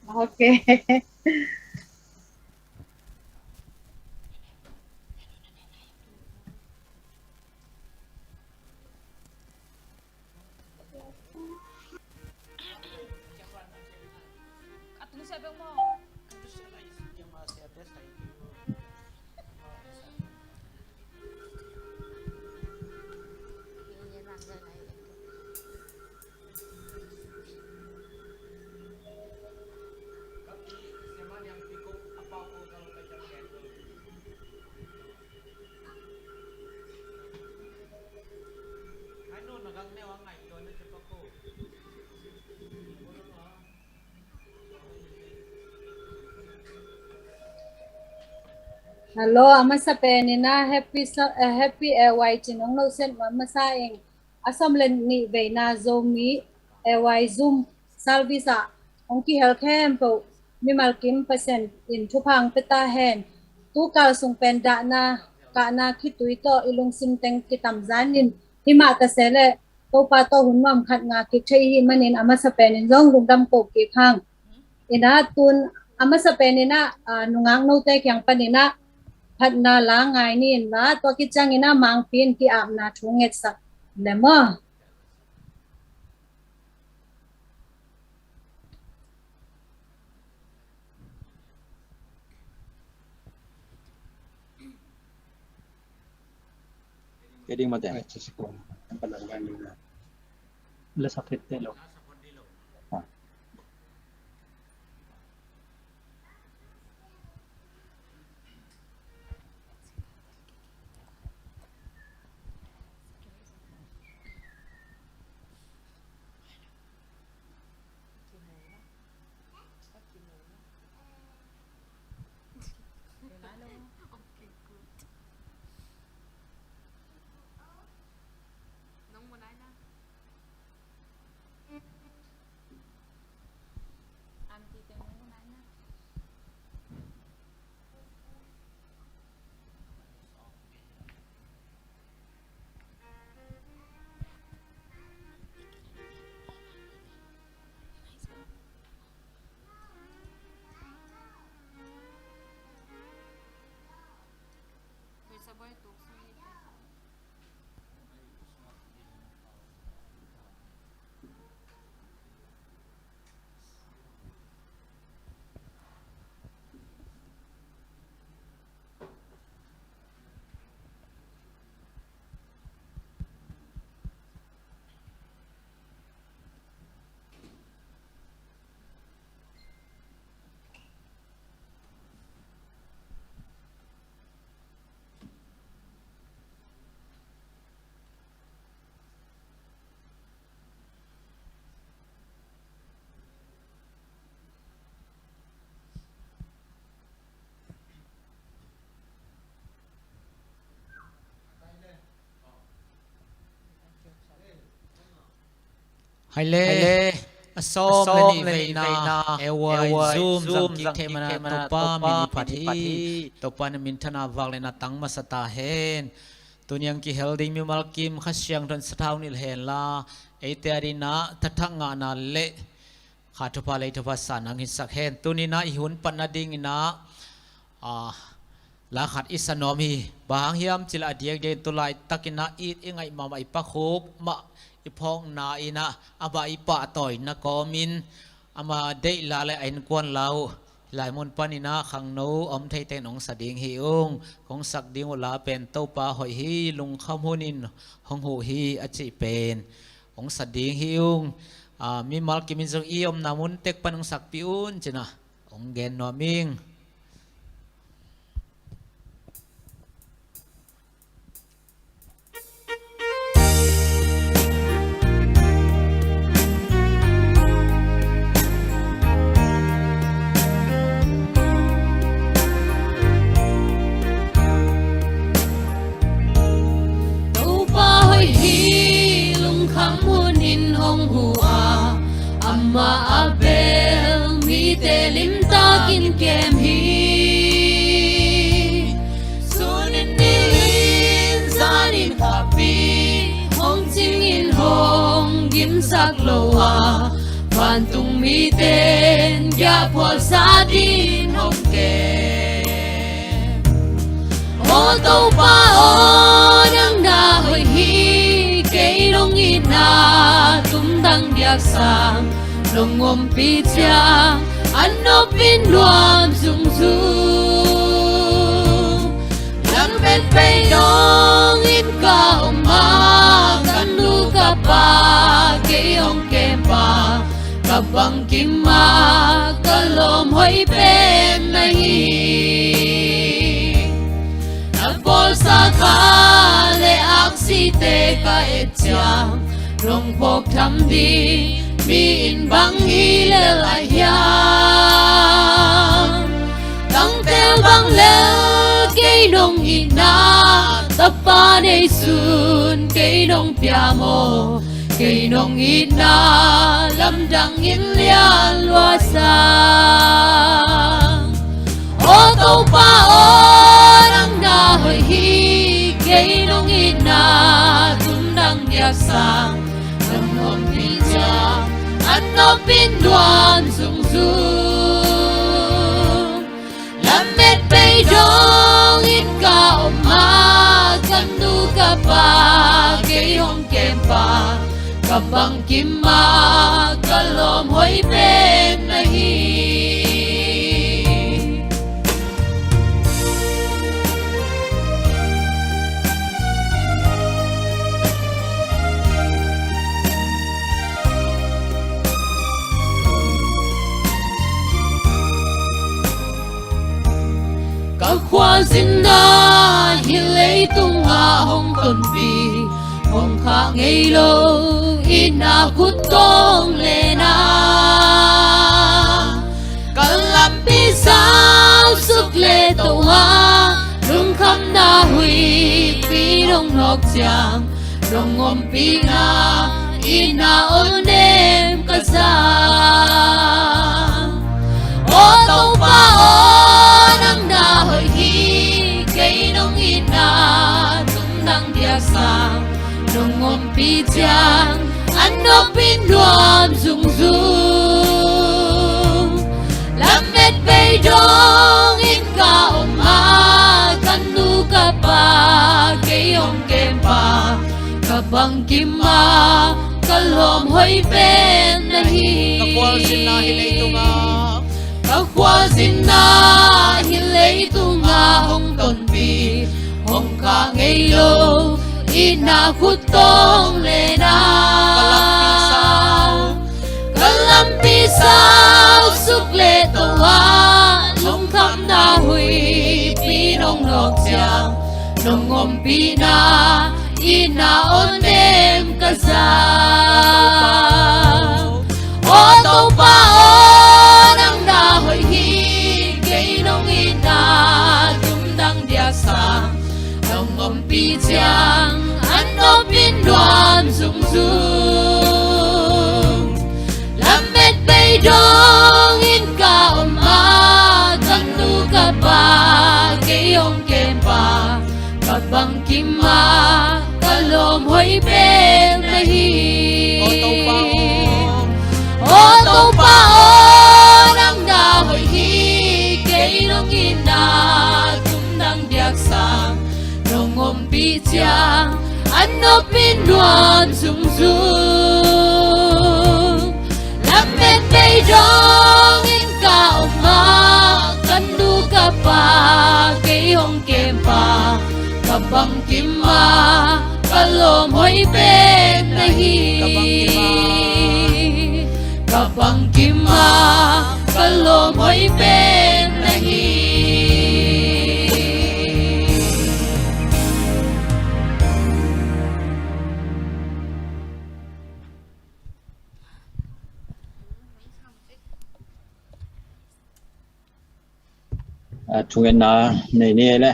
โอเคฮัลโหลอามาสเปนนะแฮปปี้แฮปปี้ไวจิน้องเราเซนมาซาเองอาสมเลนนี่เวน่าโซมีไวซูมซัลวิซาองค์ที่เฮลแคมป์มีมาลกิมเปอร์เซ็นต์อินทุพังเปตาเฮนตุกาลส่งเป็นดานากานาคิตุยโตอิลุงซิมเต็งกิตัมซานินที่มาตะเซเลโตปาโตหุ่นมัมขัดงาคิดใช้หิมันนินอามาสเปนินร้องลุงดำโกกีพังอินาตุนอามาสเปนินะนุงังโนเตกยังปนินะพัดนาลางไงนี่นะตัวกิจังอินะมังพินที่อาบนาทุงเงสักเลมอPwedeng matay sa sikong ang palanggan nila. Wala sakit nilo. Hai le asom le na ewa zoom ki themana topa mini phathi topan min thana wak le na tang masata hen tunyang ki helding mi malkim khasyang don sathau nil hen la eite arina tathanga na le khathupa le thupa sanang hin sak hen tunina ihun panading ina la khat isanomi bang hiam chila diak de tulai takina it ingai mama ipakhuk ma ipong na ina aba ipa toy na komin ama de la le ain kwan lau lai mon panina khang no om thei ten ong sading hi ong kong sak ding la pen to pa hoi hi lung kham hunin hong hu hi achi pen ong sading hi ong mi mal kimin jong i om namun tek panong sak piun china ong gen no ming Ma abel mi telim takin kem hi sunin nilin zanin happy hong ching in hong gim sak loa hoàn tung mi tên ya phò sa din hong ke ô tô pa ô nang na hoi hi cây nông in na tum dang biak sang nông ngom pi cha an no pin luam zum zum lam bet pe dong in ka ma kan lu ka pa ke ong ke pa ka bang kim ma ka lom hoi pen na hi na pol sa ka le ak si te ka et cha rong phok tham đi mi in bang hi le la ya tang tel bang le ke dong in na ta pa nei sun ke dong pia mo ke dong in na lam dang in lian lua sa ô tô pa ô nang na hoi hi ke dong in na tum dang ya sang nang om pi cha an no pin duam zum zum lam met pe dong in ka ma kan nu ka pa ke hong kem pa ka bang kim ma ka lom hoi pen na hi khoa xin na hi lấy tung ha hong ton pi hong kha ngei lo ina kut tong le na kalam pi sao suk le to ha lung kham na hui pi dong nok chang dong om pi na ina on em ka sa ô tô pa ô nang na hoi hi cây nông in na tum dang dia sang nong om pi chang an no pin luam zum zum lam met pe dong in ka ma kan nu ka pa ke ong kem pa ka bang kim ma ka lom hoi pen na hi ka pol sin na hi lei tu nga ka khoa sin na hi lei tu nga hong ton pi hong ka ngei lo ina khut tong le na kalam pi sao suk le to wa long kham na hui pi nong nok chang nong om pi na ina on em ka sa ô tô pa ô nang na hoi hi ke nong ina tum dang dia sang nong om pi chang an no pin duam zum zum lam met pe dong in ka ma kan nu ka pa ke ong kem pa ka bang kim ma ka lom hoi pen na hi ô tô pa ô nang na hoi hi ke nong in na tum dang diak sang nong om pi chang an no pin duam zum zum lam met pe dong in ka ma kan nu ka pa ke hong kem pa ka bang kim ma ka lom hoi pen na hi ka bang kim ma ka lom hoi pen na hi Tungen na nei ne le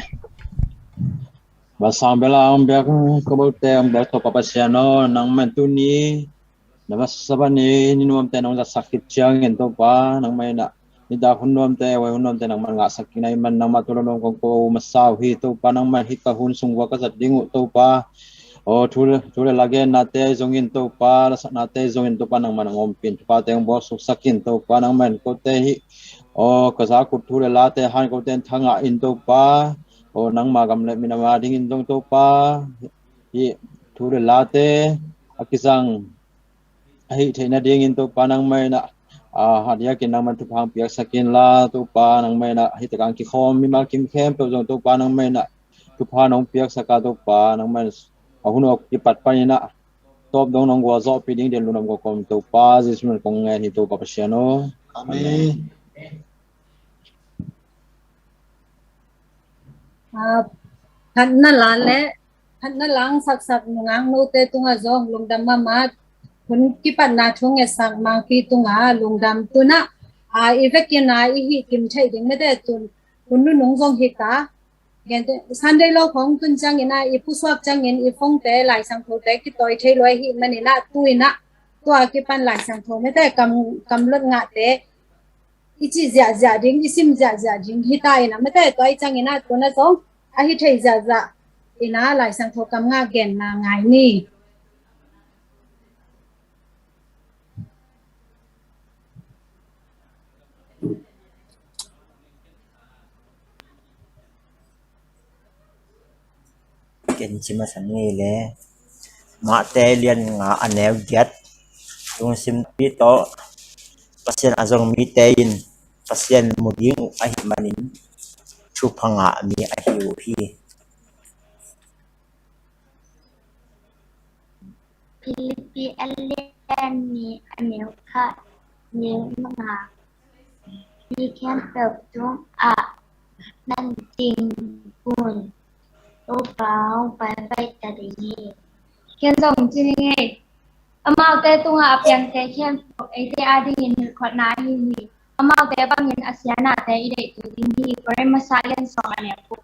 ba sam bela am bek ko bote am ba to papasiano nang man tu ni na ba sabani ni nuam te nang la sakit chiang en to pa nang mai na ni da hun nuam te wa hun nuam te nang man nga sakinai man nang matulong kong ko masaw hi to pa nang man hi ka hun sung wa ka sat dingu to pa o thule lage nate zongin to pa nate zongin to pa nang man ngom pin pa teng bo su sakin to pa nang man ko te hi o kaza ku thule la te han ko ten thanga in to pa o nang ma gam le minama ding in to pa hi thule la te akisang hi theina ding in to pa nang mai na hadia kin nang man tu phang piak sakin la to pa nang mai na hi takang ki khom mi ma kim khem to jong to pa nang mai na tu pha nong piak saka to pa nang mai ahun ok ki pat pa ni na top dong nong gwa zo pi ding den lunam ko kom to pa jismun kong ngai hi to pa pasiano amenพันนั่นล้านและพันนั่นล้างสักงางโนเตตุงอาจงลงดำมาคุณกิปันนาช่วงเงสักมังคีตุงอาลงดำตุนะอีเวกินาอีหิกิมใช่ดิงไม่ได้ตุนคุณนุ่งนงจงหิตาเห็นสันได้โลของตุนจังเงินอีผู้สวบจังเงินอีฟงเตหลายสังโทเตกิต่อยเทลอยหิมันนี่นะตุยนะตัวกิปันหลายสังโทไม่ได้กำลดงะเตอีจีเสียดิงอีซิมเสียดิงหิตายนะไม่ได้ต่อยจังเงินตัวนั้นจงอาทิตย์จะอินาหลายสังโทกำงาเก่นนางไงนี่เก่งชิมาสันนี่เลยมาเตเลียนงาอันแนวเจ็ดตรงซิมปีโตปัสเซียนอาจงมีเตยินปัสเซียนมุดิงอาหิมันินชุพังะมีอาหิวพี่ฟิลิปปินส์มีอันเดียวค่ะเยอะมากมีแค่เติบโตนั่นจริงคุณตัวเปล่าไปแต่ดีแค่ส่งจริงไงอามาแต่ตัวอาเพียงแต่แค่ไอเดียดีเงินขวดน้ำนี่อามาแต่บางเงินอาเซียนแต่อีเด็กตัวจริงที่ก็ได้มาสร้างสองอันเนี้ยปุ๊บ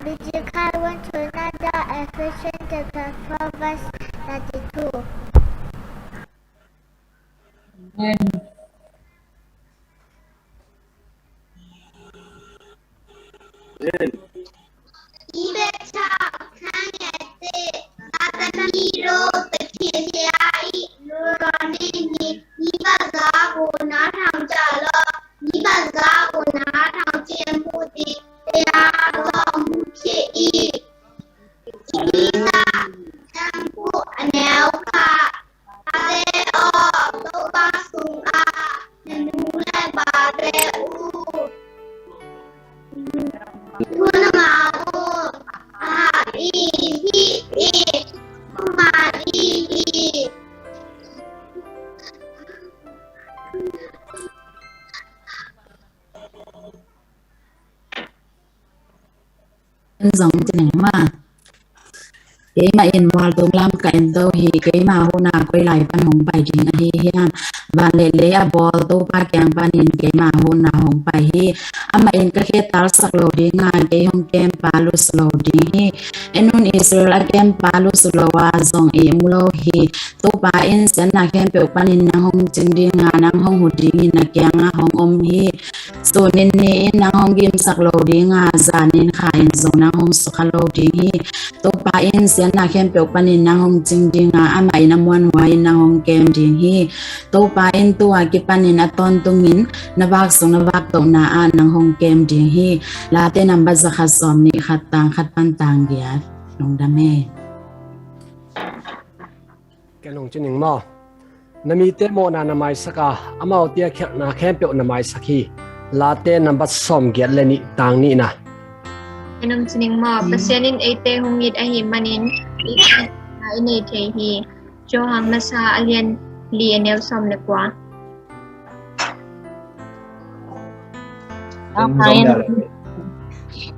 Did you call one to another efficient to perform verse 32? Ibeta kangete ataniro tekiyai lurani nibaza guna thamjala nibaza guna thamchemputi ya gomche I Isa kampu anelka adeo toba sunga nenule badeu Guna mau dòng trên mà cái mà in vào tôm lam cảnh tàu thì cái mà hôm nào quay lại pan hồng bài chính là hi hiam và lệ à bò tàu ba kẹng pan in cái mà hôm nào hồng bài hi ama in cái kia tar sắc lô đi ngang cái hồng kem palu slo đi hi enun Israel kem palu slo wa dòng em lo hi tàu ba in sen na kem pe pan in nang hồng ching đi ngang nang hồng hụt đi na kẹng hồng hi so nên nang hồng kim sắc lô đi ngang za nên khai dòng nang hồng sắc lô đi hi tàu ba in sen na kem pe panin na hong jing ding ama ina mon wa ina hong kem ding hi to pa in tu a ki panin aton tungin na bak song na bak to na an nang hong kem ding hi la te nam ba za khasom ni khat pan tang dia nong da me cái nông chân những mò nami te mo na namai saka amao tia khyak na khem pe namai sakhi la te number som get le ni tang ni na Enam sining mo pasyanin ate humid ahimanin ini tehi jo hang masa alien lienel som le kwa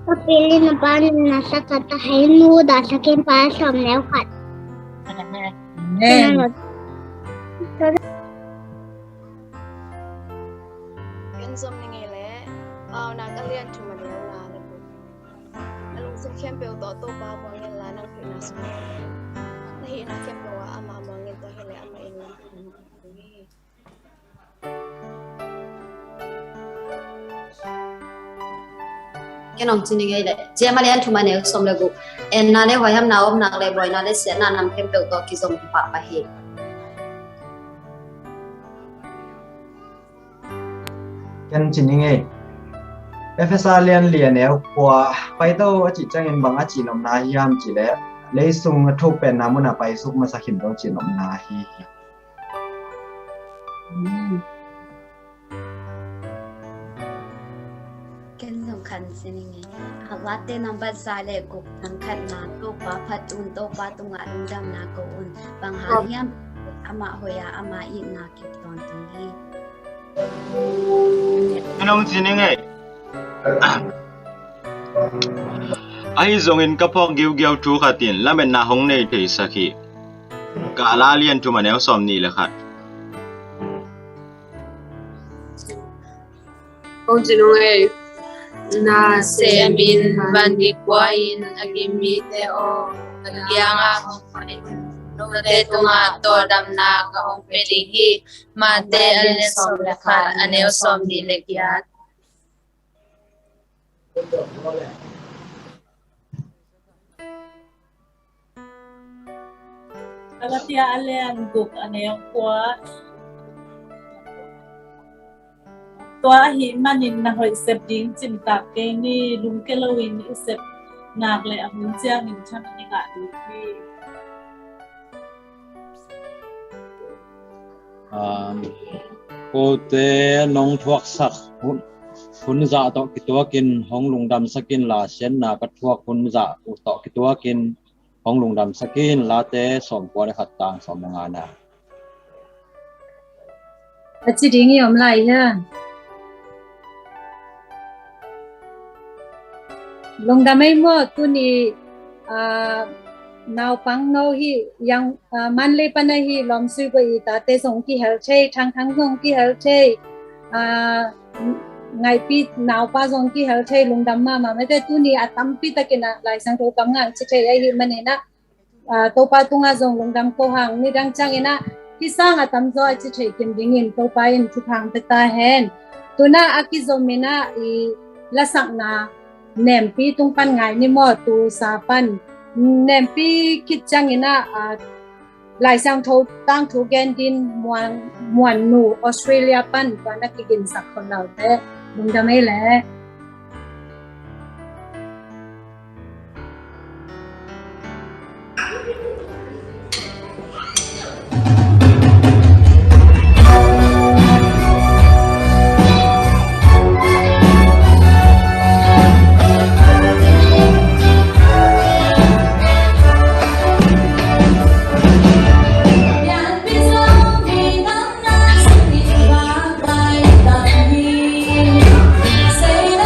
Papili na ba nasa katahin mo da sa kin para som leo khat Yun som ni ngele na alien tu manila na alung sa kempel to pa mo ngel la nang pinas mo nahi na kempel wa ama mo ngel to hele ama ina cái nông dân này đấy chỉ mà liền thua mà nếu xong rồi cũng em na đấy hoài ham nào nặng lại boy na đấy sẽ na nằm kem biểu to cái dòng bạc bạc hết kan chininge FSA lian eo kwa pai to achi changin bang achi nom na hiam chi le leisung thok pen na muna pai suk ma sakhin do chi nom na hi kan song khan chininge wa te number sa le ko thang khan na to pa phatun to pa tunga lung dam na ko un bang ha hiam ama hoya ama i na ki ton tungi Anong sininge ai zongin kapok giu tu khatin lamen na hong nei thei sakhi ka la lian tu maneu som ni le khat Kung sinunge na semin bandi kwain agimi teo nagyanga kong Nute tunga to dam na kahong peligi mate alne som lekhat aneo som di legiat Kalatia alean guk aneo kwa tua hi manin na hoi sep ding chim tak ke ni lung ke lowin ni sep nak le amun chiang in chan ni ga du ki cô te nong thuak sak hun za to kitua kin hong lungdam sakin la sen na ka thuak hun za u to kitua kin hong lungdam sakin la te som ko le khat tang som nga na achi ding yom lai ha lungdam ai mo tu ni nào pang no hi yang man le pan hi lom sui ko i ta te song ki hel che thang thang song ki hel che ngai pi nào pa song ki hel che lung dam ma me te tu ni atam pi ta ke na lai sang to kam ngang che che ai hi mane na to pa tu nga song lung dam ko hang ni dang chang ina ki sang atam zo che che kim ding in to pa in thu thang ta ta hen tu na aki zo me na i la sang na nem pi tung pan ngai ni mo tu sa pan nem pi kit chang ina lai sang tho tang thu gen din muan nu Australia pan pa na ki gin sak khon lau te lung da mai le Say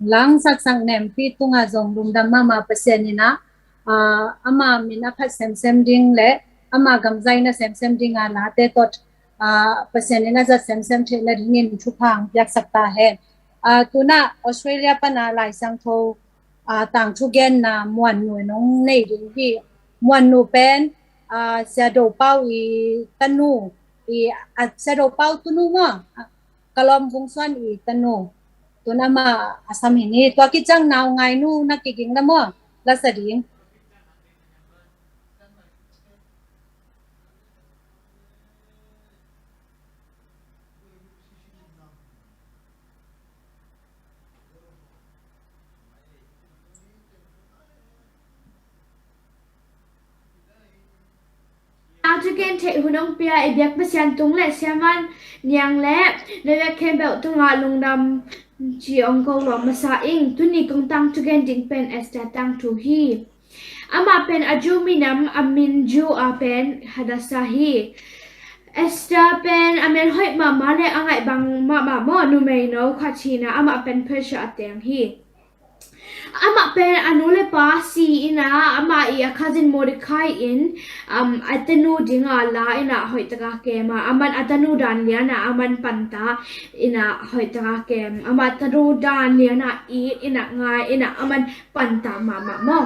lang sang nem pi tunga zong lum dam ma pasenina ama mina phat sem ding le ama gamzai na sem ding ala te tot pasenina za sem the le ringin thu phang yak sakta he tuna Australia pana lai sang tho tang thu gen na muan noi nong nei ding hi muan nu pen sia do pau I tanu I sia do pau tunu ma kalom vung swan I tanu tuna ma asam ini to ki chang naw ngai nu na ki ging na mo la sading After getting take hunong pia I biak pasian tung le siaman niang le le ken bel tunga lungdam chi ongko lo masa ing tuni kong tang to gen ding pen esta tang to hi ama pen ajumi nam amin ju a pen hadasa hi esta pen amen hoi mama le angai bang mama mo nu mei no khachina ama pen pressure ateng hi ama pen anule pa si ina ama I cousin Mordecai in atanu dinga la ina hoi taka kem aman atanu dan liana aman panta ina hoi taka kem ama atanu dan liana I ina ngai ina aman panta mama mo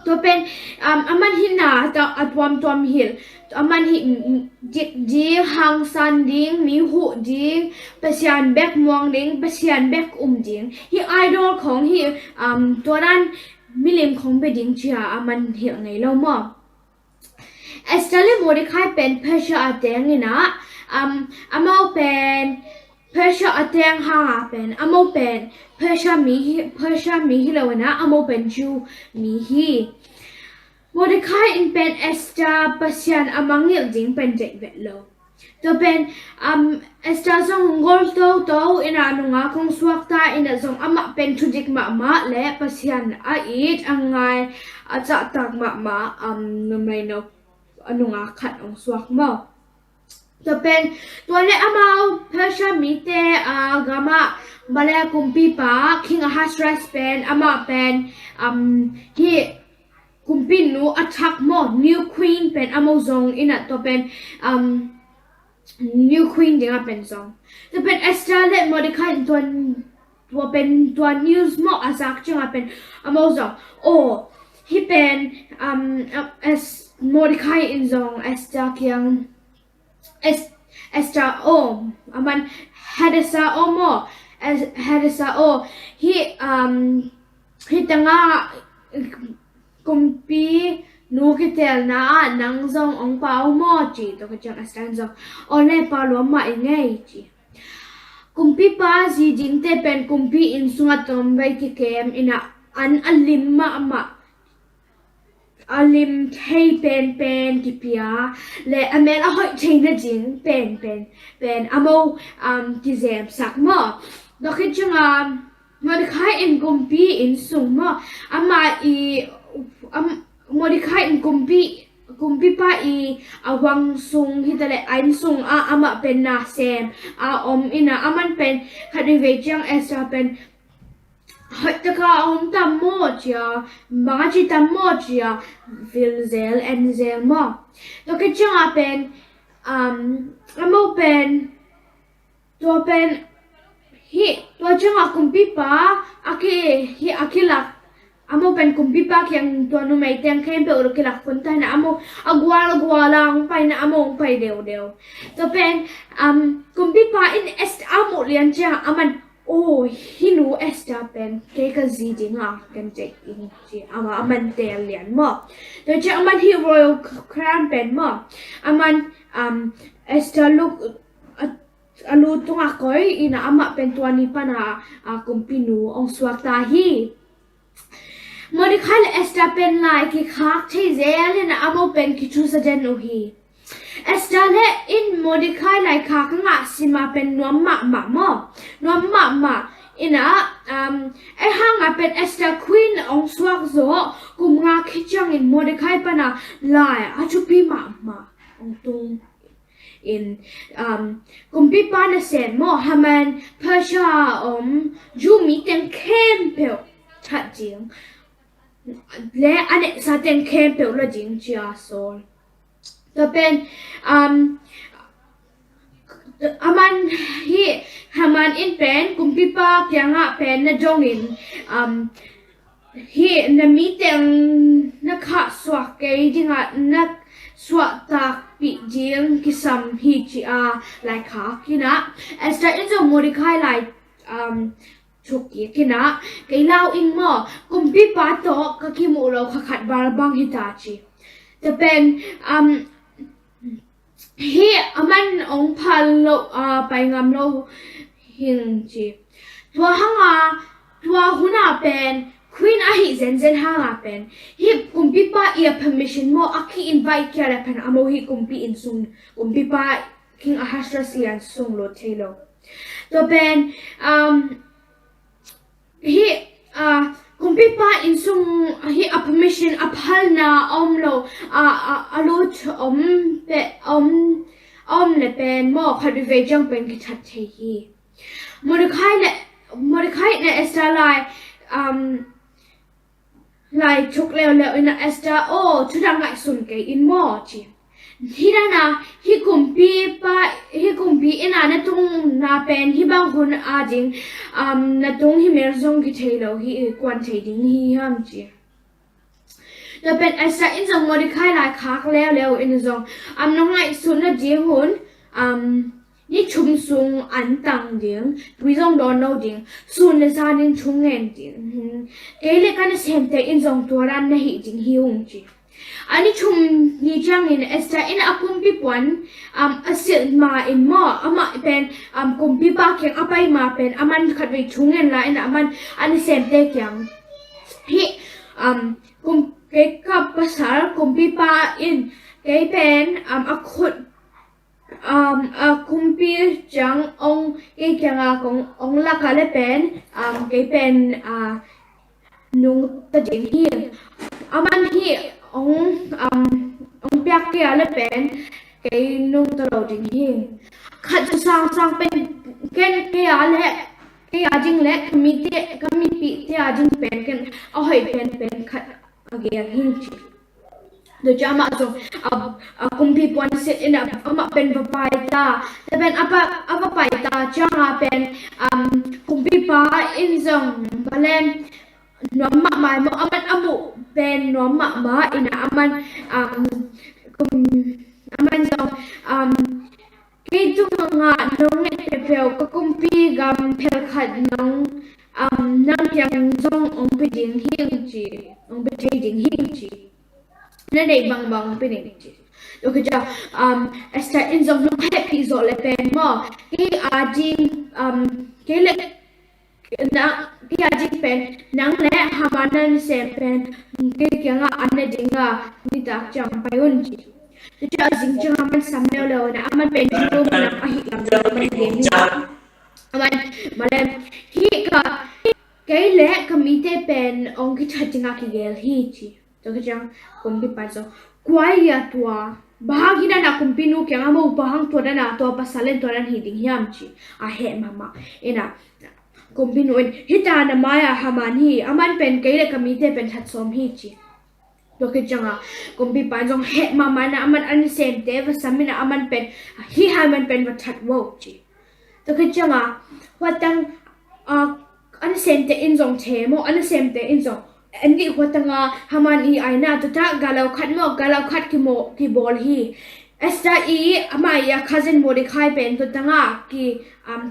to pen aman hina ta atwam hil aman hi ji hang san ding mi hu ding pasian bek muang ding pasian bek ding hi idol khong hi toran milim khong be ding chia aman hi ngai lo mo estale Mordecai pen pressure ateng ina amau pen pressure ateng ha pen amau pen pressure mi hi lo na amau pen ju mi hi Mordecai in pen Esther pasian amangil ding pen dek vet lo. To pen Esther zong ngol to ina nunga kong swakta ina zong ama pen tudik ma le pasian ait angai aca tak ma numay no anunga khat ong swak mo. To pen tuale amau persha mite gama bala kumpi pa king hasras pen ama pen hi kumpin nu attack mo new queen pen amozong ina to pen new queen dinga pen song to pen Esther let Mordecai tuan pen tuan news mo asak chinga pen amozong oh hi pen as Mordecai in zong Esther kyang Esther oh aman hadasa oh mo as hadasa oh hi tanga kumpi nu kitel na nang zong ong pao mo chi to ka chang astan zong ole pa lo ma ingai chi kumpi pa si jing te pen kumpi in sunga tom bai ki kem ina an alim ma alim thei pen ki pia le amel a hoi thei na jing pen amo ki zem sak mo do ki changa Mordecai in kumpi in sung mo ama I Mordecai in kumpi pa I awang sung hitale ain sung ama pen na sem ina aman pen khadive chang Esther pen taka tam mo chia mga chi tam mo chia vilzel and zel mo to ke chang pen amo pen to pen hi to chang kumpi pa akilak amo pen kumpi pa kyang to no mai teng khem pe ro kilak punta na amo agwala ang pai na amo pai deu to pen kumpi pa in est amo lian cha aman oh hinu Esther pen ke ka zi dinga kan te in chi ama aman te lian mo to cha aman hi royal crown pen mo aman Esther look alu tunga koi ina ama pen tuani pana kumpinu ong swakta hi Mordecai le Esther pen lai ki khak thei zel na amo pen ki chu sa den hi Esther le in Mordecai lai khak nga sima pen nuam ma ina e hanga pen Esther queen ong swak zo kum nga khichang in Mordecai pana lai achupi ma ong tung in kumpi pa na sen mo haman Persia Zomi ten campel chat jing le ane sa ten campel la jing chia sol to pen aman hi haman in pen kumpi pa kya nga pen na jongin hi na miteng na kha swak ke dinga na swak tak pi jing kisam hi chi a lai kha kina esta in zo modikai lai chuki kina ke lau ing mo kumpi pa to ka ki mu lo kha khat bar bang hitachi te pen hi aman ong phal lo pai ngam lo hin chi tua hanga tua huna pen Queen ahi zen hanga pen hi kumpi pa ia permission mo aki invite kya la pen amo hi kumpi in sung kumpi pa king ahastras ian sung lo telo to pen hi kumpi pa in sung hi a permission aphal na lo alut le pen mo khadu ve jang pen ki that the hi Mordecai na Esther lai chuk leo ina Esther chudang ngai sun ke in mo chi hirana hi kumpi ina na tung na pen hi bang hun a jing na tung hi mer zong ki thelo hi kwan thei ding hi ham chi the pen Esther in zong Mordecai lai khak leo in zong no ngai sun na jing hun ni chum sung an tang ding wi zong don no ding sun le sa ning chung ngen ding ke le kan sem te in zong toran na hi ding hi ung chi ani chum ni chang in Esther in akum pi pon asil ma in mo ama pen kumpi pa kyang apai ma pen aman khat wi chung ngen la in aman ani sem te kyang hi kum ke ka pasal kumpi pa in ke pen akhut kumpi chang ong ke kyanga kong ong la ka le pen ke pen nung ta jing hi aman hi ong pyak ke le pen ke nung ta lo jing hi khat sang pen ken ke ale ke ajing le kami pi te ajing pen ken ahoi pen khat age hin chi do jama so kumpi pon sit in ama pen papai ta te pen apa pai ta changa pen kumpi pa in zong balen nomma mai mo aman amu pen nomma ma ina aman zong ke tu nga nong ne pel ka kumpi gam pel khat nong nang yang zong ong pe ding hing chi ong pe thei ding hing chi na dei bang pe ding chi do ka ja Esther in zong no happy zo le pen mo ke ajing ke le na ke ajing pen nang le hamanan se pen ke kyanga anna dinga ni tak chang payon chi ja jing chang aman samne lo na aman pen ro na ahi lam ja man le ni aman malem hi ka ke le kamite pen ong ki thajinga ki gel hi chi to ka jang kumpi pa so kwai ya tua bahagina na kumpi nu kyanga mo bahang to na to pasalen to ran hi ding hiam chi a he mama ina kumpi nu hita na maya haman hi aman pen ke le kamite pen that som hi chi to ke changa kumpi pa jong he mama na aman an sem te va samina aman pen hi haman pen va that wo chi to ke changa watang an sem te in jong the mo an sem te in jong andi watanga haman I aina to ta galau khat ki bol hi Esther amaya cousin Mordecai pen to tanga ki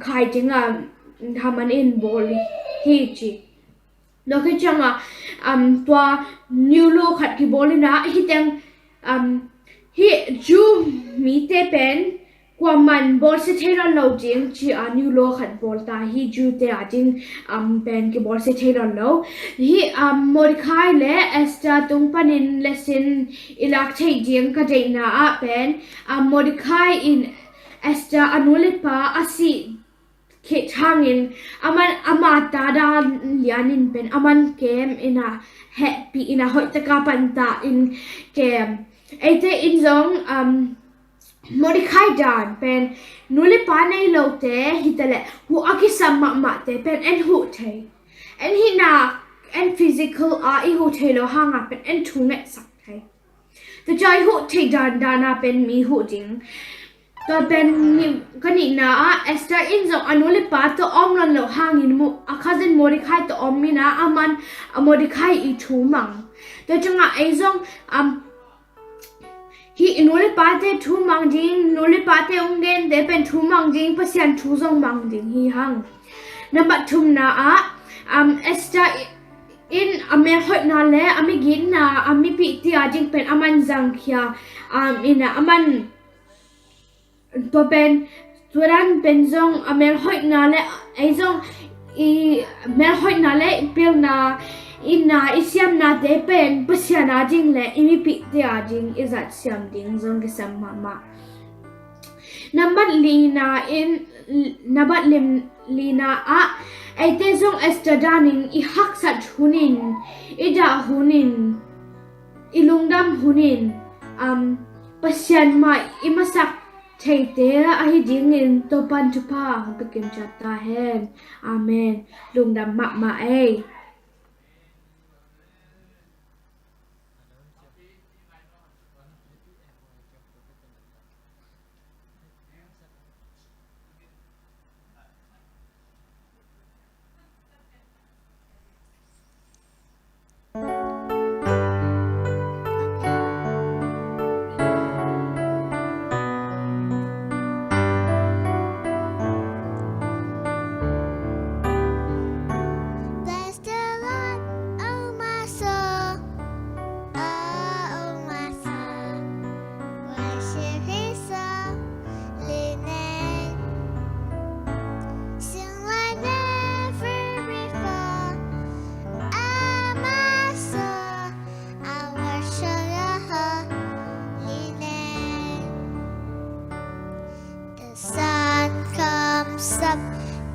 khai jinga haman in bol hi chi no ke changa twa new lo khat ki bolina hi tang hi ju mi te pen kwaman bol se thera lo jing chi new lo khat bol ta hi ju te ajing pen ki bol se thera lo hi Mordecai le Esther tung panin lesson ilak thei jing ka deina a pen Mordecai in Esther anulipa asi ke thangin aman amata da lianin pen aman kem ina happy ina hoi taka panta in kem ete in zong Mordecai dan pen nuli panai lo te hitale hu akisam ma te pen en hu te en hina en physical I hu te lo hanga pen en tunget sak te the jai hu te dan dana pen mi hu jing to pen ni kanina esta in zo anuli pa to omlon lo hangin mu a cousin Mordecai to omina aman a Mordecai I thu mang to changa ai zong Hi nole pate thu mang jing nole pate ungen de pen thu mang jing pasian thu zong mang jing hi hang number 2 na esta in amer hot na le ami gin na ami pi ti ajing pen aman zang khia ina aman to pen turan pen zong amer hot na le ai zong I mer hot na le pil na Ina isiam na te pen pasian ajing le imi pi te ajing izat siam ding zong kisam mama nabat lim lina ai te zong estadaning I hak sat hunin ida hunin ilungdam hunin pasian ma imasak Chaite ahi dingin topan chupa bikin chata hen amen lungdam ma ai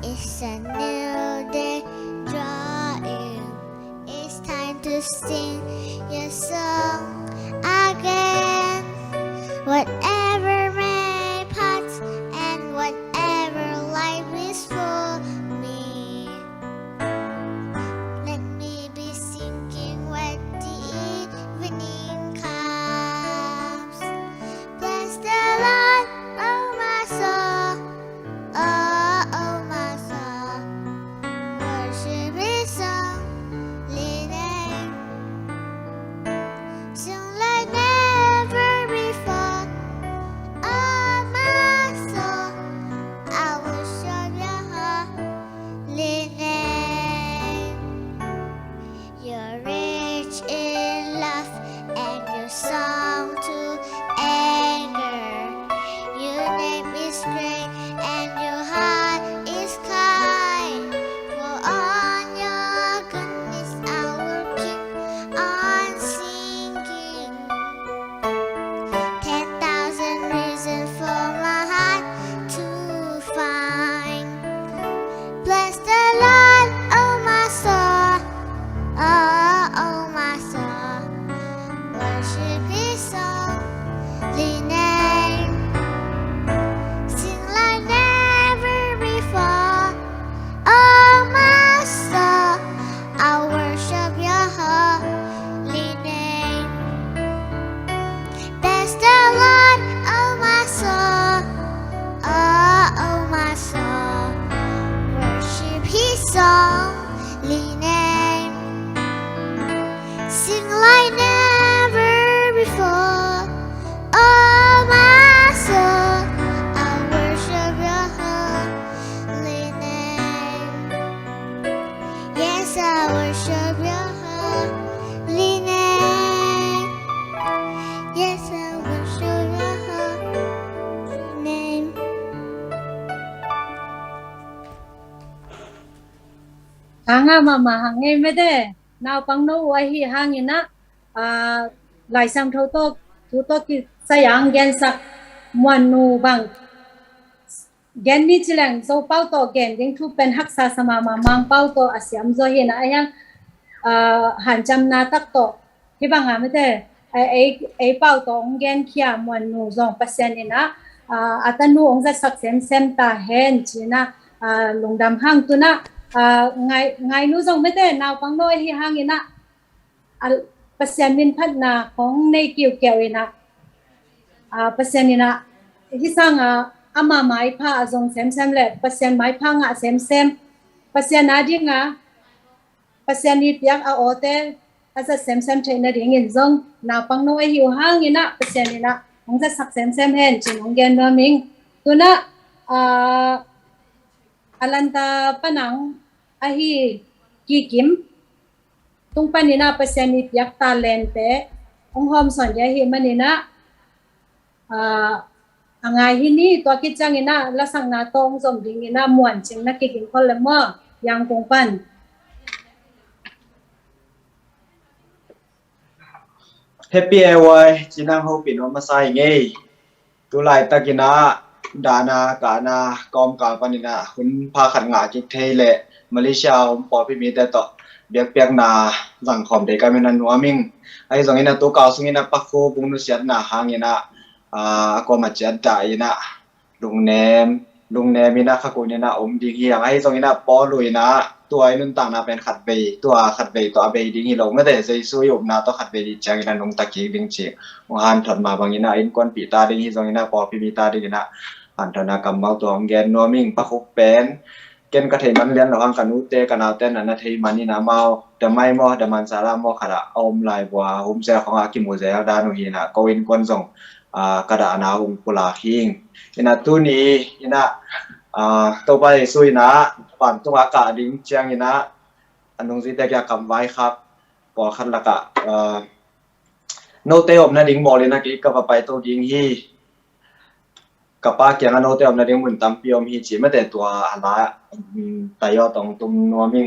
It's a new day drawing. It's time to sing your song again. Whatever may pass and whatever life is for me, let me be singing when the evening comes. Bless the Lord, oh my soul. Oh my soul, worship His holy name. Sing like never before. Oh my soul, I worship Your holy name. You're rich in love and your song to anger. Your name is great and Your heart is kind. For on Your goodness I will keep on singing. 10,000 reasons for my heart to find. Bless the Lord, oh my soul. Oh my soul. Worship His holy name. Sing like never before. Oh my soul, I worship Your holy name. Bless the Lord, oh my soul. Oh my soul, worship His holy name. Sing like never before. Oh my soul, I worship Your holy name. Yes, I worship Your holy name. Yes, I worship Your holy name. Hanga mama hangai mede now pang no wa hi hangina lai sang tho to thu to ki sayang gen sak muan nu bang gen ni chilang so pau to gen ding thu pen hak sa sama ma mang pau to asiam zo hi na ayang han cham na tak to hi bang ha mede ไอเป้าตองแกนเขียมวนนูซอง%นี่นะอาตนูองจะสักเซมตาเห็นจีนะลงดำห้างตัวนะไงนูซองไม่ได้นาวปังน้อยที่ห้างนี่นะ% มินพัดนาของในเกี่ยวเกี่ยวนะ% นี่นะที่สร้างอามาไม้ผ้าซองเซมเลย% ไม้ผ้างะเซม% นาดิงะ% นี่เปียกโอเตasa sem trainer ding in zong na pang no hiu hang ina persen ina ong sa sak sem hen chin ong gen no ming tuna alanta panang ahi ki kim tung panina persen ni yak talente ong hom son ya hi manina angai hi ni to ki chang ina la sang na tong zom ding ina muan ching na ki kin khol le mo yang kong pan Happy Airway jinang ho pin ma sai nge tu lai takina dana kana kom ka panina hun pha khat nga ki theile Malaysia po pi mi ta to biak piak na jang khom de ka menan nuaming ai zong ina to ka sungina pakho bung nu siat na hangina ko ma chat da ina lung nem ina khakunina om ding hi ai zong ina po luinaตัวไอ้นุ่นต่างนาเป็นขัดเบย์ตัวขัดเบย์ตัวเบย์ดิ้งฮีโร่ไม่ได้ใจสู้ยบนาตัวขัดเบย์ดิจังนันลงตะกี้ดิ้งเชียงหันถอดมาบางยินะอินกวนปีตาดิ้งฮีโร่ยินะปอพิมีตาดิ้งนะหันถอดนากำเมาตัวของแกนนัวมิ่งปะคุกเป็นเกณฑ์กระเทมันเลี้ยนระวังกันนุเตกันเอาเต้นนันเทมันนี่นะเมาแต่ไม่มอแต่มันสาระมอขดาอมลายบัวหุมเซของอากิมูเซลดานุฮีนะก็อินกวนส่งกระดานาอุงปุลาคิงยินะตัวนี้ยินะตัวไปสุยนะปั่นตัวอากาศดิ้งเชียงนะอันนู้นสิแต่แกกำไว้ครับพอคันละกะโนเตอมนะดิ้งบอกเลยนะกิ๊กกับไปตัวดิ้งฮีกับป้าเกียงโนเตอมนะดิ้งเหมือนตำปีอมฮีจีไม่แต่ตัวอะไรแต่ยอดตรงตุ้มนัวมิ่ง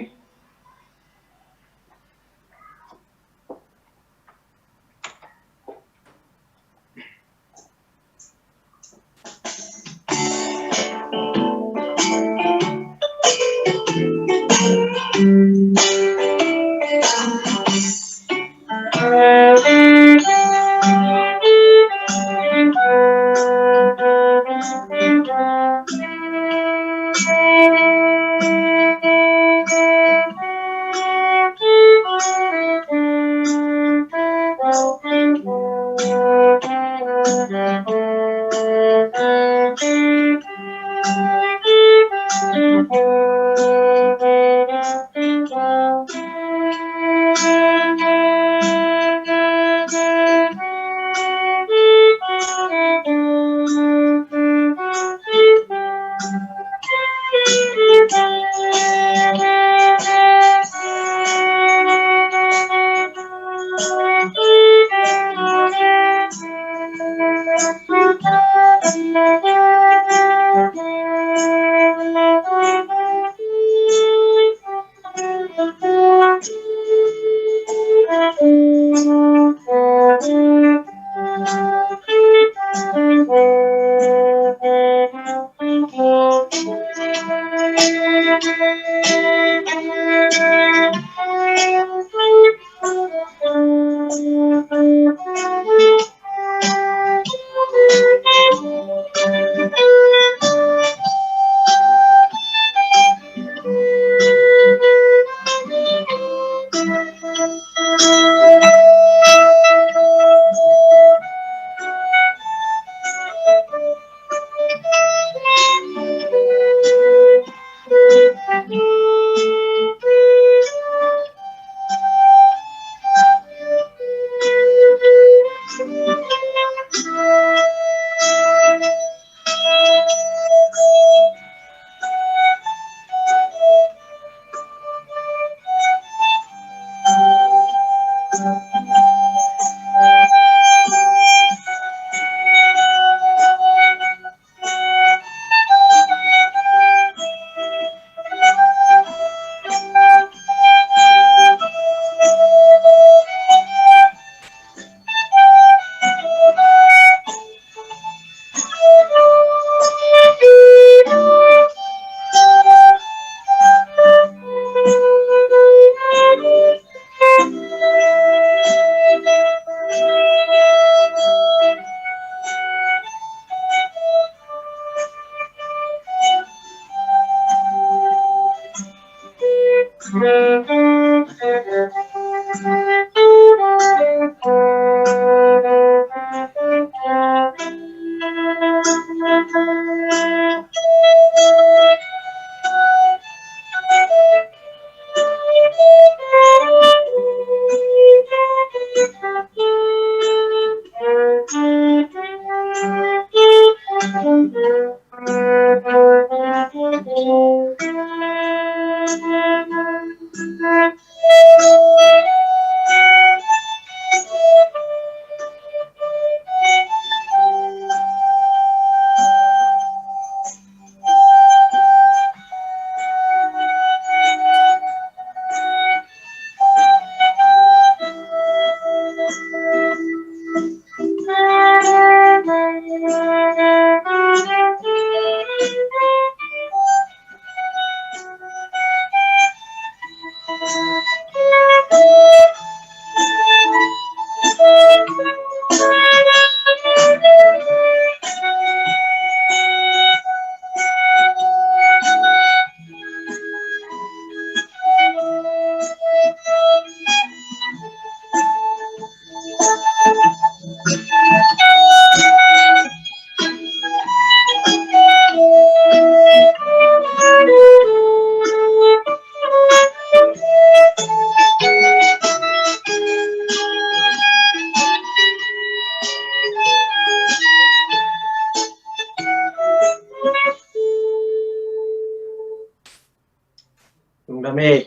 Amen.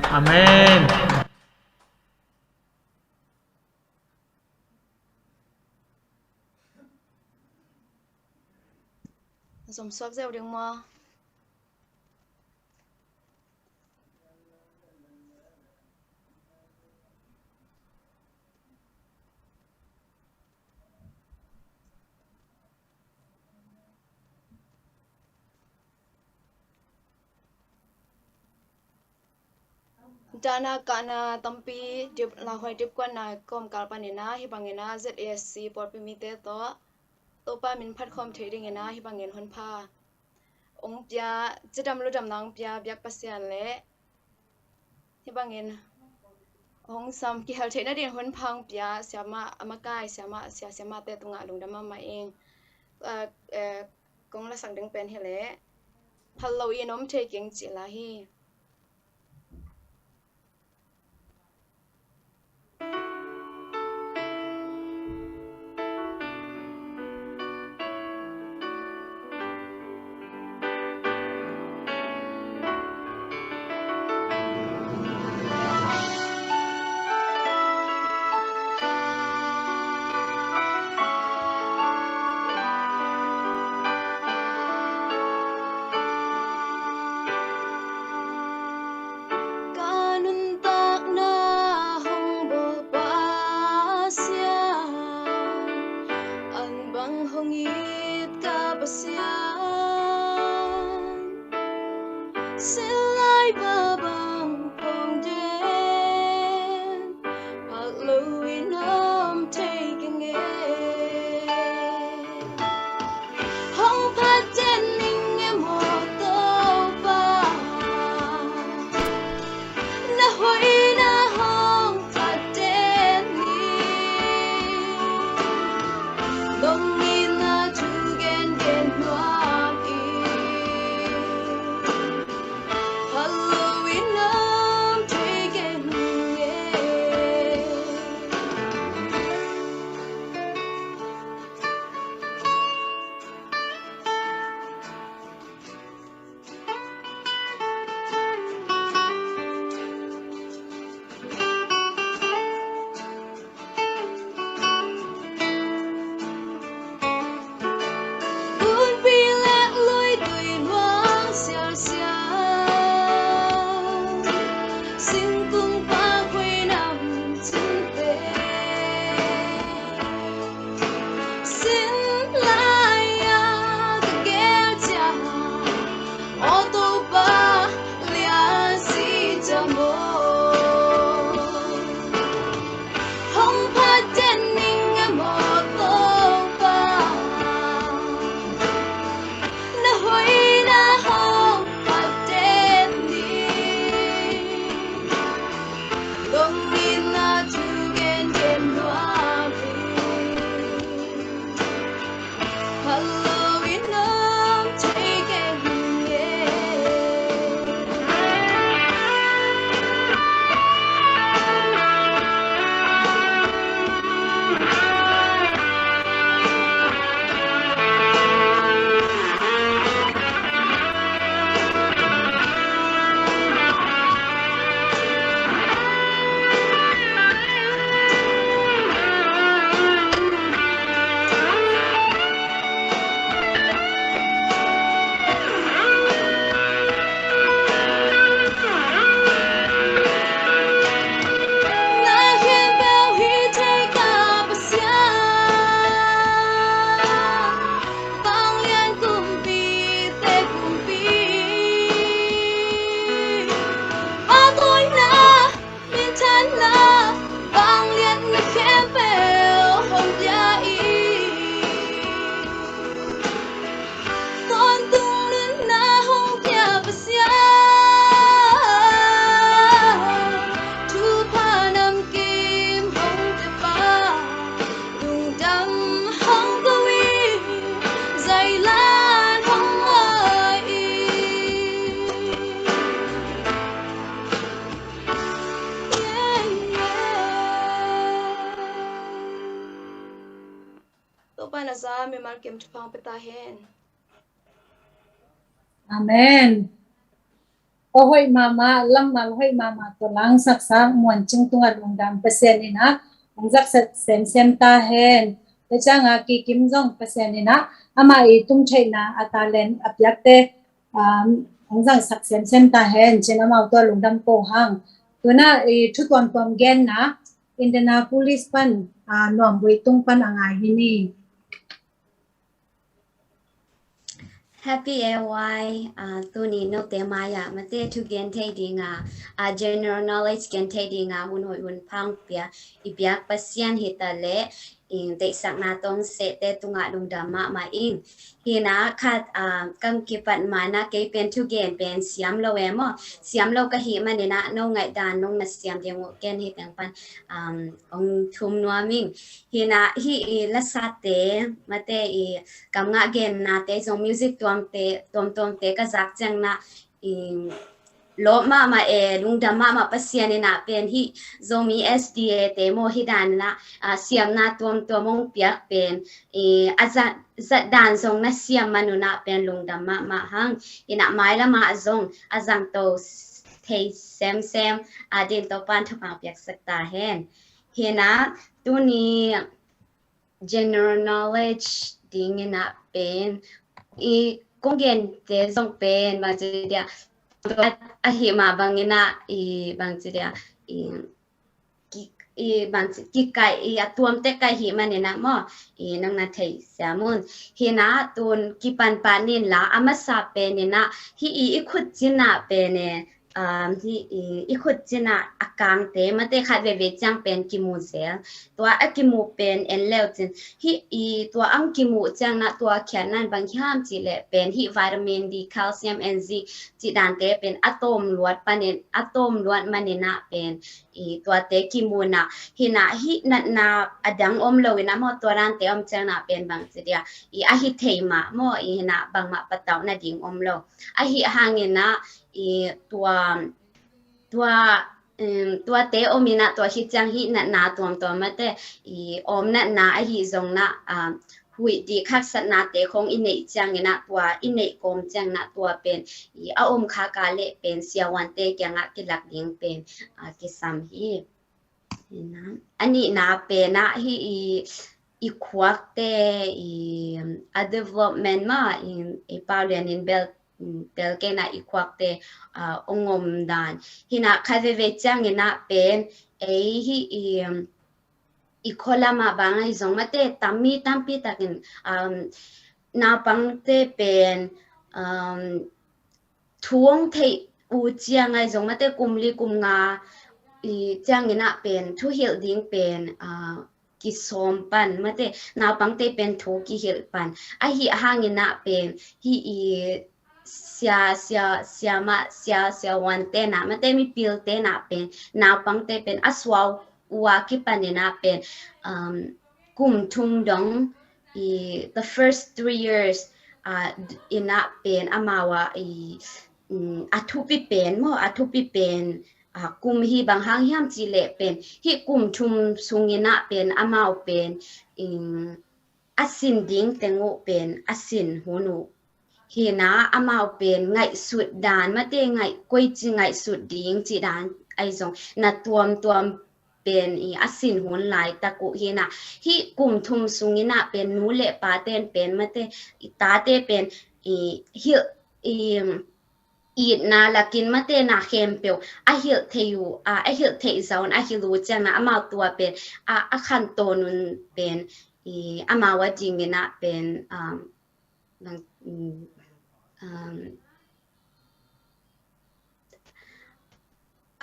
Amen. Dòng xoác gieo đường mò. Dana kana tampi dip la hoi dip kwan na kom kalpanina hi bangena ZASC porpimite to pa min phat khom theiring ena hi bangen hon pha ong pya chidam lu dam nang pya byak pasian le hi bangen ong sam ki hal theina din hon phang pya syama amakai syama te tunga lungdama ma eng kong la sang ding pen hele Halloween om taking chila hi Amen. ก็ห้อยมาลังมาห้อยมาตัวลังสักสักมวนจึงตุงลงดำเปอร์เซ็นต์นี่นะองจักเซมตาเฮนแต่จังอากิกิมจงเปอร์เซ็นต์นี่นะอามาอีตุ้มใช่นะอัตาเลนอับยักเตองจังสักเซมตาเฮนเจนอามาตัวลงดำโกหังตัวน่ะทุกวันความเกนนะอินเดนาโพลิสปันนวมบุยตุงปันอ่างหินี Happy AY ตัวนี้นกเตมายามาเตทุกเกนเทดิงgeneral knowledge เกนเทดิงหุ่นหอยหุ่นพังเปียอีเปียกปัสยันฮิตาเลเด็กสักนาตองเสเตตุงลุงดามาอิงฮีนะคัดกังกิปันมานะเกเป็นทุกเกนเป็นเสียมโลเอมอเสียมโลกะหิมันนะน้องไงดานน้องนัสเสียมเดียวเกนฮิตังปันองทุมนัวมิงฮีนะฮีละสัตเตมาเตกำงะเกนนาเตซงมิวสิกตวมเตกะจักจังนะโลมาลุงดามาปัสยานินะเป็นที่ Zomi SDA เตโมฮิดานนะเสียมนาตัวมงเปียกเป็นอาจารย์ดานทรงนะเสียมมนุนะเป็นลุงดามาหังอินะไม้ละมาทรงอาจารย์โตเทเซมเดินตัวปันทุกอย่างเปียกสักตาเห็นเห็นนะตัวนี้ general knowledge ดิ้งนะเป็นกงเกนเตทรงเป็นบางทีเดียahima bangina bangsidia bangsi kai atuam te kai hi manina mo nang na thei samun hina tun kipan panin la amasa pe nina hi ikhut china pe ne hi ikhut china akang te mate khat ve chang pen kimu se to akimu pen en leo chin hi to ang kimu chang na to khan nan bang ham chi le pen hi vitamin D calcium and zinc chi dan te pen atom luat panen atom luat manina pen to te kimu na hina hi na adang om lo na mo to ran te om chang na pen bang chi dia a hi theima mo hina bang ma pataw na ding om lo a hi hangin naตัวเตอมีนะตัวฮิจังฮินะตัวมาเตอมนะฮิจงนะหุยดีคักสนาเตคงอินเนจังนะตัวอินเนกมจังนะตัวเป็นอมคากาเลเป็นเสียวันเตแกงกิลักดิงเป็นกิซัมฮีนะอันนี้นะเป็นนะฮิอีควักเตdevelopment มาอีปาเรียนอินเบลke na ikwak te ongom dan hina khave chang ina pen hi ikola ma bang izong mate tampi takin na pang te pen thuong thei u chiang ai zong mate kumli kumnga chang ina pen thu hil ding pen ki som pan mate na pang te pen thu ki hil pan a hi hangina pen hi sia wan te na mate mi pil te na pen na pang te pen aswaw wa ki panina pen kum thum dong the first 3 years ina pen amawa athupi pen kum hi bang hang hiam chi le pen hi kum thum sungina pen amao pen asin ding tengu pen asin hunu hina amao pen ngai sut dan mate ngai koi chi ngai sut ding chi dan ai zong na tuam pen asin hun lai taku hina hi kum thum sungina pen nu le pa ten pen mate ta te pen hi na lakin mate na khempeu a hil theyu a hil thei zaun a hilu chang na amao tua pen a khan tonun pen amawa jingina pen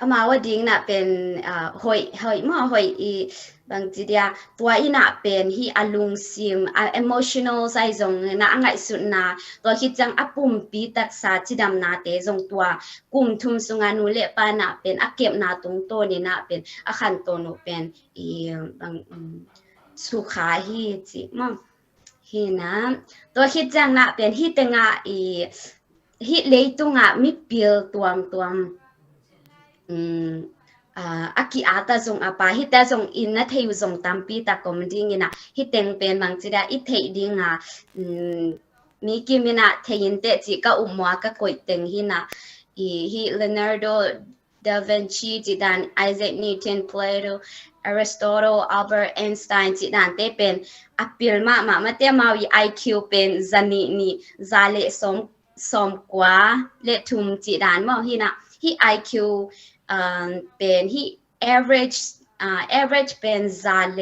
amawa ding na pen hoi mo hoi bang chi dia tua ina pen hi alung sim emotional sai zong na angai su na to hi chang apum pi tak sa chi dam na te zong tua kum thum sunga nu le pa na pen akep na tung to ni na pen akhan to no pen bang su kha hi chi mo hi na to hi chang na pen hi tenga hi leitunga mi pil tuam aki ata zong apa hi ta zong in na thei zong tampi ta komding ina hi teng pen mang chira i thei dinga mi kimina thein te chi ka umwa ka koi teng hi na he Leonardo da Vinci จิดาน Isaac Newton Plato Aristotle Albert Einstein จิดานเตเป็นอปิลมามาเตมาวี IQ เป็นซานินีซาเลสมกว่าเลทุมจิดานมอฮีนะฮี IQ เป็นฮี average เป็นซาเล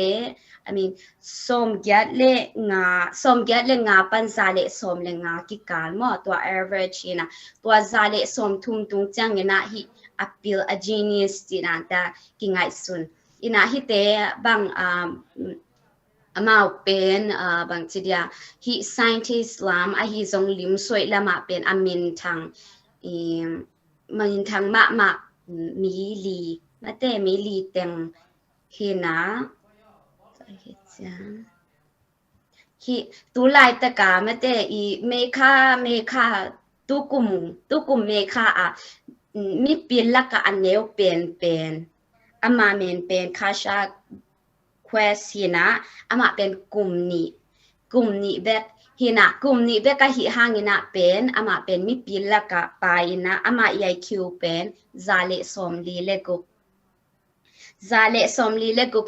I mean สมเกียรติเลงาปันซาเลสมเลงากิกาลมอตัว average นะตัวซาเลสมทุมตุงจังนะฮี appeal a genius จิดานตากิงไงซุนอินะฮิเตบังมาเป็นบางทีเดียฮี scientist ลามฮีทรงลิมสวยละมาเป็นอามินทางมามีลีมาเตมีลีเต็งฮีนะฮีตุลายตะกามาเตอีเมคาตุกุมเมคามีเปลี่ยนละกะอันเนวเป็นอามาเมนเป็นคาชาquest ฮีนะอามาเป็นกลุ่มนี้แบบฮีนะกลุ่มนี้แบบก็ฮีหางฮีนะเป็นอามาเป็นมีปีละกะไปนะอามา IQ เป็นซาเลสมลีเลกุ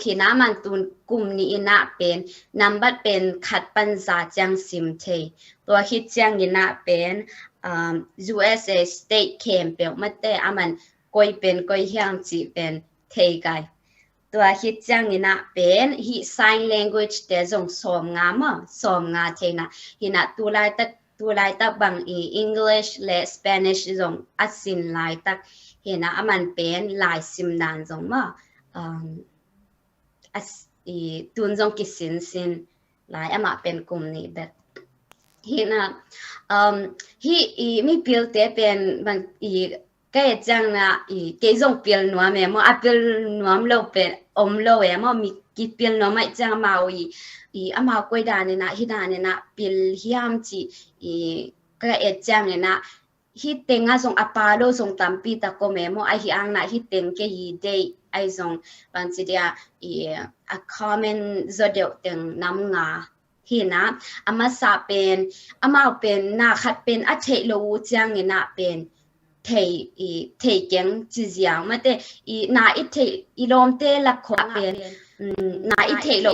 ฮีนะมันตุนกลุ่มนี้นะเป็นนัมบัดเป็นขัดปัญญาจังซิมเทตัวฮิตจังฮีนะเป็นUSA State Camp เป็นมาเตอามันก้อยเฮียงจีเป็นเทไกตัวฮิตจังนี่นะเป็นฮิ sign language แต่ส่งสมงาเทนะฮินะตัวลายตักบางEnglish และ Spanish ส่งอัดสินลายตักฮินะมันเป็นลายซิมดานส่งมาตุนส่งกิสินลายมันเป็นกลุ่มนี้แบบฮินะฮิมีพิลเตเป็นบางก็จังนะเกยงเปียลนัวแม่มอเปียลนัวมโลเป็นโลเอมอมีกิเปียลนัวไม่จังมาอามาก้อยดานี่นะฮิดานี่นะเปียลฮิยามจีก็จังนี่นะฮิเต็งส่งอปาโลส่งตัมปีตะโกแม่มอฮิอังนะฮิเต็งเกยเดย์ไอส่งบางทีเดียa common zodiac เต็งน้ำงาฮินะอามาสาเป็นอามาเป็นนาคัดเป็นอัจเฉโลจังนี่นะเป็นเทเก่งจีเสียงมาเตนาอิเทอีลมเตลักขวเป็นนาอิเทโล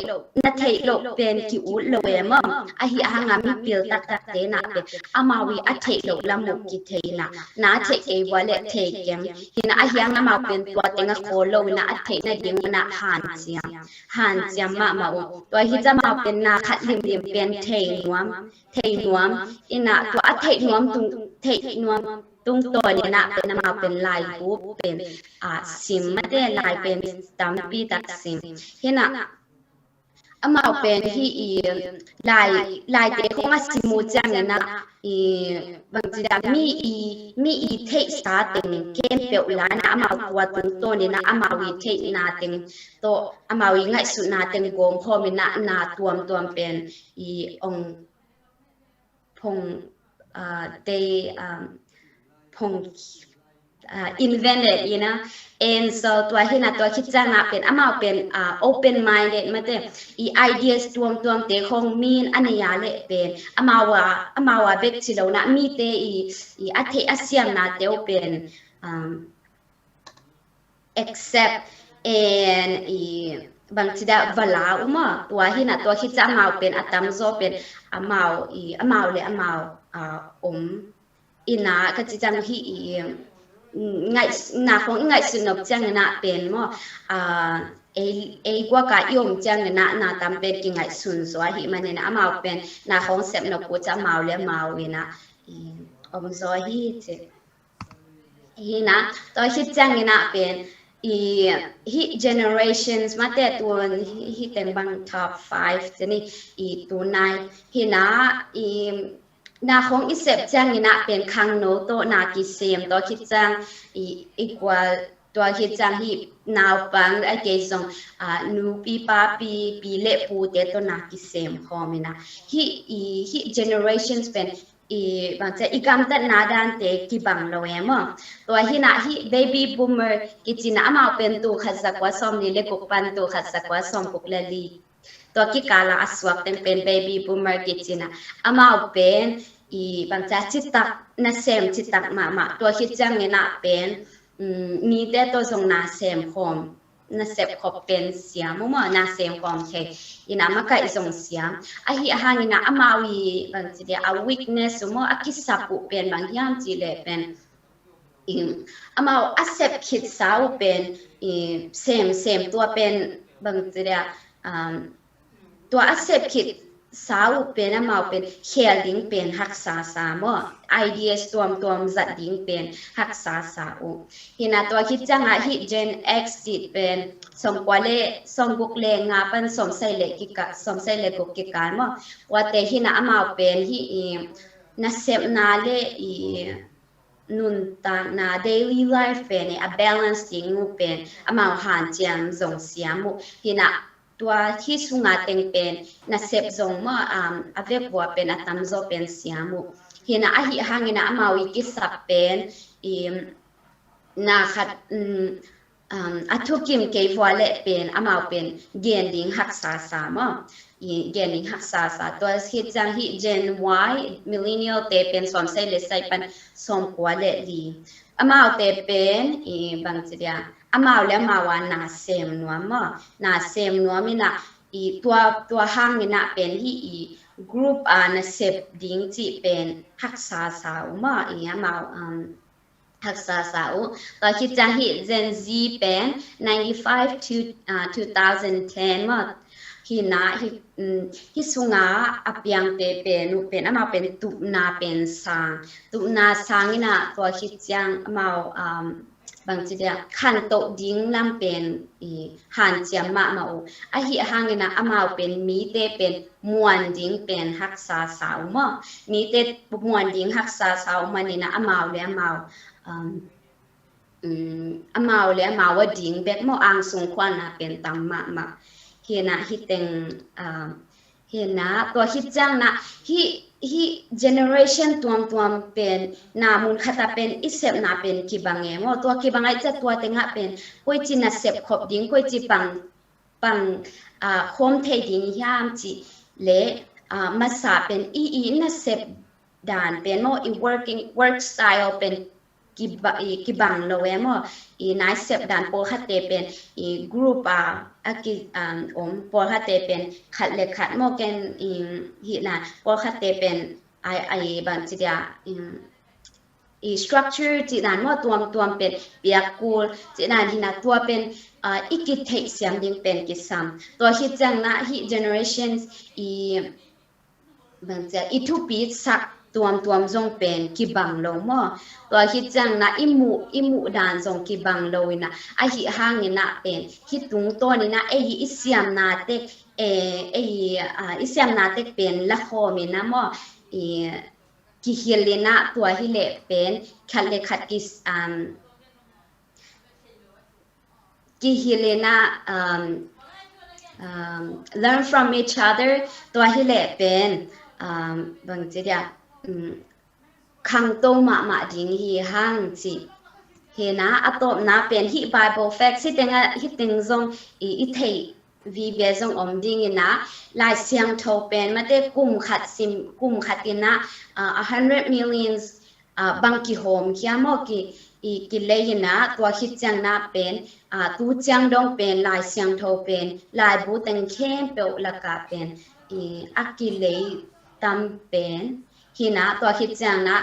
เป็นกิอุลเวมอะฮิหางามีเปียตักเตนะเป็นอามาวีอะเทโลละมุกิเทนะนาเทเอวะเลเทเก่งฮินะอะฮิงามาเป็นตัวเตงะโคโลนะอะเทนะดิงนะหานเจียมมาตัวฮิจะมาเป็นนาคัดลิมเป็นเทนวมอินะตัวอะเทนวมตุเทนวมตุงตัวนี้นะเป็นมาเป็นลายรูปเป็นซิมไม่ได้ลายเป็นตัมปีตักซิมเห็นนะมาเป็นที่ลายเด็กของซิมูจังนะบางทีมีเทสตาติงเกมเปลานะมาตัวตุงตัวนี้นะมาวิเทนาติงตัวมาวิง่ายสุดนาติงกงพอมีนาตัวเป็นองพงเตพงinvented and so ตัวที่น่ะตัวคิดจังนะเป็นอามาเป็นopen minded มาเตideas ตัวเตคงมีอันนี้ยาเลเป็นอามาว่าเบ็ดสิโลนะมีเตอัฐิอาเซียนนะเตเป็น accept and บางทีได้เวลาตัวที่น่ะตัวคิดจังมาเป็นอัตมโซเป็นอามาเลยอินาก็จะจังที่ง่ายนาของง่ายสนุกจังนะเป็นมั้งกว่ากายมจังนะตามเป็นกิง่ายสุนสวยหิมันเนี่ยมาเป็นนาของเสพนกูจะมาเลยมาวินะสวยฮินะตัวฮิจังนะเป็นฮิ generations มาแต่ตัวฮิเต็มบาง top 5 จะนี่ตัวไหนฮินะนาของอิเซปจังนะเป็นคังโนโตนากิเซมตัวคิดจังอีกว่าตัวคิดจังฮินาวปังไอเกซงนูปีปาปีเล็บปูเตตัวนากิเซมพอมินะฮิ generations เป็นบางทีอีกำตัดนาดันเตกิบังโลเอมตัวฮินะฮิ baby boomer กิจินะมาเป็นตัวขัดสักว่าสมนี่เล็กกุปันตัวขัดสักว่าสมกุกเลลีตัวกิกาลาสวกเป็น baby boomer กิจินะอามาเป็น บางจะจิตตักนะเซมจิตตักมาตัวคิดจังเนี่ยนะเป็นมีแต่ตัวทรงนาเซมคอมนะเซมขอบเป็นเสียมั่วนาเซมคอมเคอีน่ะมาไก่ทรงเสียอะฮิหางินะอามาวีบางทีเดีย weakness มั่วอะคิดสับปุเป็นบางยามจีเลเป็นอามาอัเซปคิดสาวเป็นเซมตัวเป็นบางทีเดียตัวอัเซปคิดสาวเป็นอามาเป็นเฮียลิงเป็นหักษาสามว่าไอเดียตัวจัดลิงเป็นหักษาสาวฮินาตัวคิดจังหะฮิเจน X จิตเป็นสมกว่าเลสมกุกเลงาเป็นสมใส่เลกิกะสมใส่เลกุกิการว่าว่าแต่ฮินาอามาเป็นฮินัเซปนาเลนุนตานา daily life เป็นa balance ติงูเป็นอามาหันจังสงเสียมุฮินาตัวที่สุงาเต็งเป็นนัเซปจงมาอเวกบัวเป็นอัตมโซเป็นเสียมุเห็นอาหิหางนะมาวิกิสับเป็นนาขัดอัทุกิมเกยฟัวเละเป็นอามาเป็นเกณฑ์ลิงหักษาสามเกณฑ์ลิงหักษาสาตัวฮิจังฮิเจน Y millennial เตเป็นสอนใส่เลใส่เป็นสมกว่าเละลีอามาเตเป็นบางทีอามาแล้วมาว่านาเซมนัวมานาเซมนัวมินะตัวห้างมินะเป็นที่กรุ๊ปนาเซปดิ้งจีเป็นหักษาสาวมามาหักษาสาวตัวคิดจังฮิเจนซีเป็น95 to 2010มาฮินะฮิสุงาอพยังเตเป็นอามาเป็นตุนาเป็นสางตุนาสางนี่นะตัวคิดจังมาบางทีเดียขันโตดิ้งลำเป็นหันเจียมมาอะฮิหางนะอามาเป็นมีเตเป็นมวนดิ้งเป็นหักษาสาวมามีเตมวนดิ้งหักษาสาวมานี่นะอามาเลยอามาเลยอามาว่าดิ้งแบบมออังสงควันนะเป็นตังมาเฮนะฮิเต็งเฮนะตัวฮิจังนะฮิgeneration ตัวเป็นนามุนขตาเป็นอิเซปนาเป็นกิบังเงมตัวกิบังไอจะตัวเต็งเป็นกุยจินาเซปขบดิ้งกุยจิปังโฮมเทดิ้งยามจิเลมาสาเป็นนาเซปดานเป็นโมwork style เป็นกิบังโลเวมนายเซปดานโปฮัตเตเป็นกรุ๊ปโปฮัตเตเป็นขัดเล็กขัดโมเกนฮิลาโปฮัตเตเป็นบันจิเดียstructure จิดานว่าตัวเป็นเปียกูลจิดานที่นักตัวเป็นอีกิเทเสียมดิ้งเป็นกิซัมตัวฮิจังนะฮิ generations บันจิอีทุปีสักตัวจงเป็นกิบังโลมอตัวฮิจังนะอิมูดานจงกิบังโลนะไอฮิหางนี่นะเป็นฮิตุงตัวนี่นะอิเสียมนาเตกอิเสียมนาเตกเป็นละโคมินะมอกิเฮเลนะตัวฮิเลเป็นคัดเลขัดกิเฮเลนะlearn from each other ตัวฮิเลเป็นบางทีเดียขังโตมาดิ้งฮีห้างจีเฮนะอัตโตนะเป็นฮิ Bible fact ฮิติงจงอิเทวีเบจงดิ้งนะลายเสียงโทเป็นมาเตกุมขัดนะ100 millions บังกิโฮมขี้มอกิเลยนะตัวฮิจังนะเป็นตัวจังดงเป็นลายเสียงโทเป็นลายบูตังเข้มเปลละกาเป็นอักกิเลยตัมเป็นฮินะตัวฮิจังนะ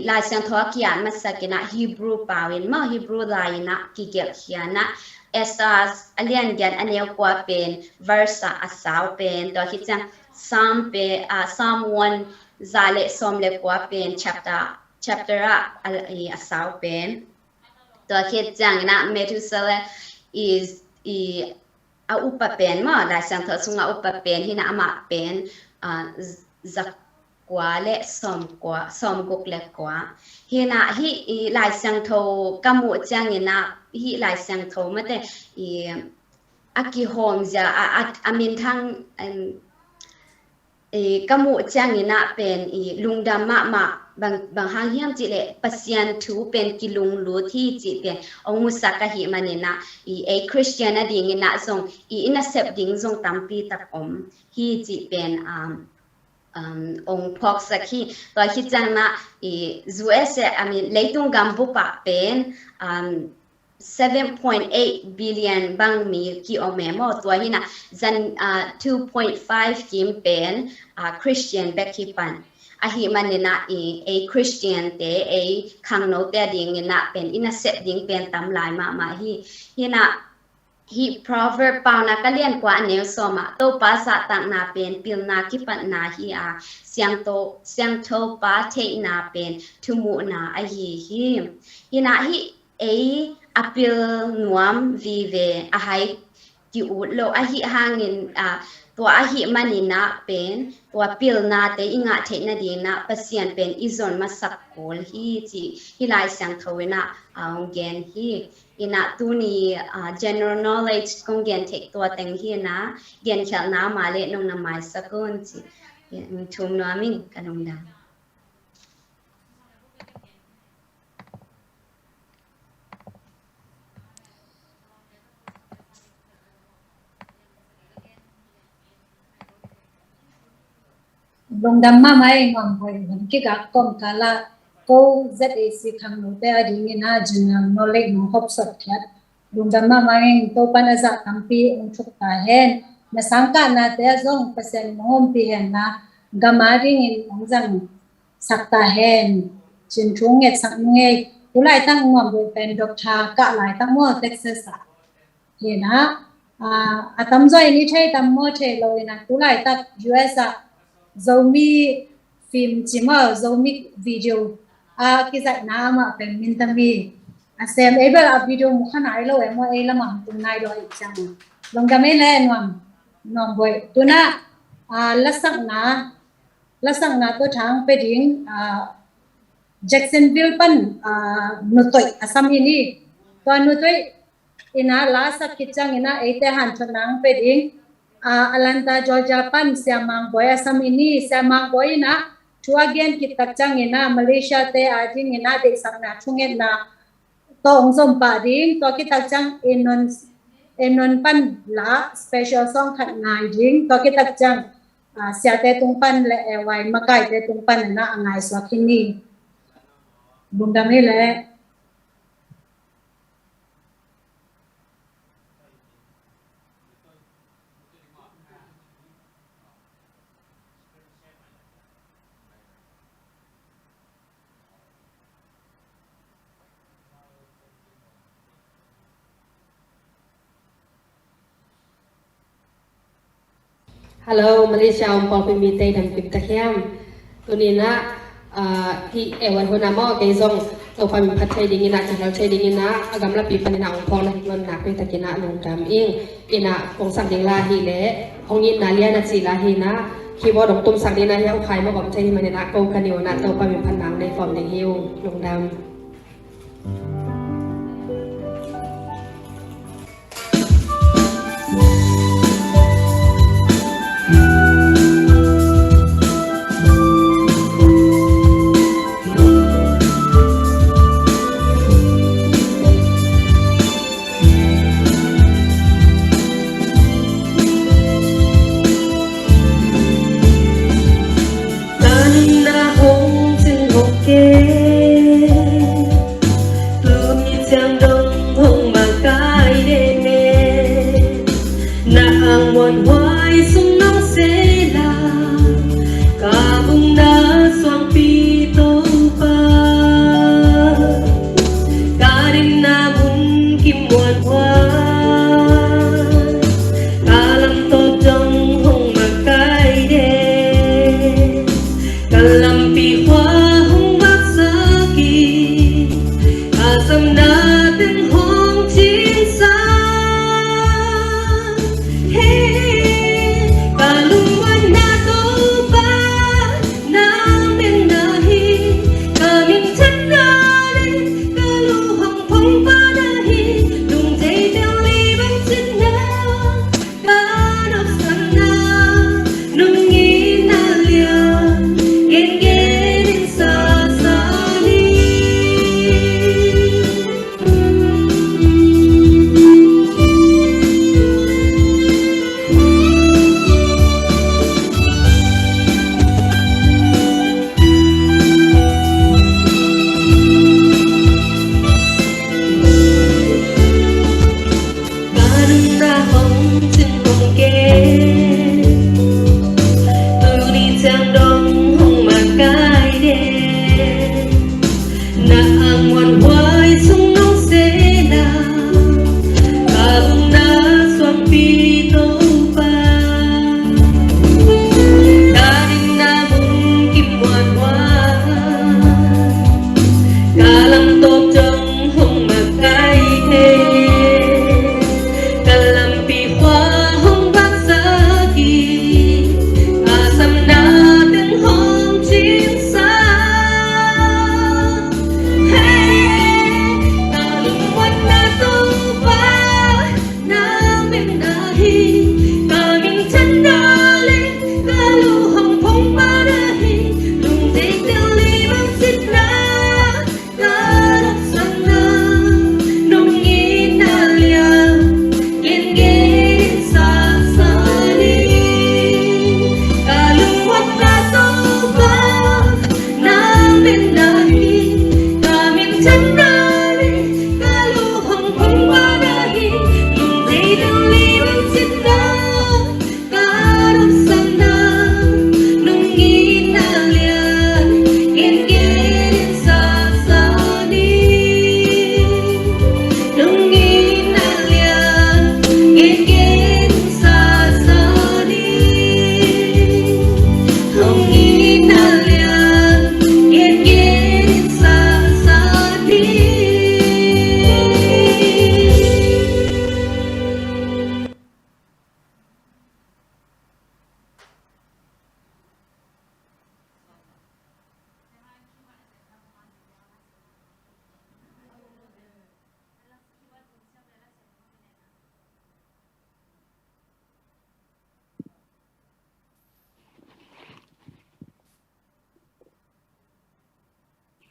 ลายเสียงโทกิอันมาสักนะฮีบรูปาวินมาฮีบรูลายนะกิเกลฮินะEsas alian gan anel kwa pen versa asaw pen to hitang Psalm 1 zale somle kwa pen chapter asaw pen to hitang na Methuselah is a upa pen ma la sang tho sunga upa pen hina ama pen zakwa le som guk le kwa hina hi lai sang tho kamu chang ina hi lai sang tho mate aki hom ja amin thang kamu chang ina pen lungdam ma bang hang hiam chi le pasian thu pen kilung lu thi chi pen ong musaka hi manina Christian ding ina song ina sep ding song tampi tak om hi chi pen องพอกสักทีตัวคิดจังนะUS leitung gambu pa pen 7.8 billion bang mi ki omemo tua hina zan 2.5 kim pen Christian bekipan ahi manina a Christian te a khangno te ding na pen ina set ding pen tam lai ma hi hina hi proverb pa na kalian kwa anel soma to pa sa tang na pen pil na ki pan na hi siang to pa te na pen tumu na ahi hina hi a apil nuam vive ahai ki utlo ahi hangin tua ahi manina pen tua pil na te inga the na ding na pasian pen izon masak kol hi chi hilai sang thowena gen hi ina tuni general knowledge kong gen tek tua teng hi na gen khel na male nong na mai sakon chi thum no amin kanong da lung dam ma mai ngam hoi ki ga kom kala ko ZAC khang no te ading ina general knowledge no hop sat khat lung dam ma mai to pan za tampi ung thuk ta hen na sangka na te zong pasen hom pi hen na gamaring in ong jang sakta hen chin thung nge sak nge tulai tang ngom be pen doctor ka lai tang mo Texas he na atam zoi ni thei tam mo thei lo ina tulai tak US Zomi film chima Zomi video ki zai na ma pen min tami sem ebe video mu khana ai lo emo ai lama tum nai lo chang long da me le nom boy tuna lasang na to thang pe ding Jacksonville pan nutoi asam ini to nutoi ina la sak kichang ina ete han thonang pe ding Alanta Georgia pan siamang boy asam ini siamang boy na chua gen kitak chang ina Malaysia te ajing ina de sang na chungen na to ongsom pa ding to kitak chang enon pan la special song khat ngai ding to kitak chang sia te tung pan le wai makai te tung pan na angai swakini bundam ni le Hello Malaysia umpol pimite dan pimtakiam tunina hi ewan honamo keizong to pam phathai dingina chalo chai dingina agam la pi panina umpol la hinon na pimtakina nong dam ing ina kong sak ding la hi le hongin na lia na chi la hi na keyboard dong tum sak dina hi au khai ma bom chai ni manina ko kaniu na to pam phanang nei form ding hiu nong dam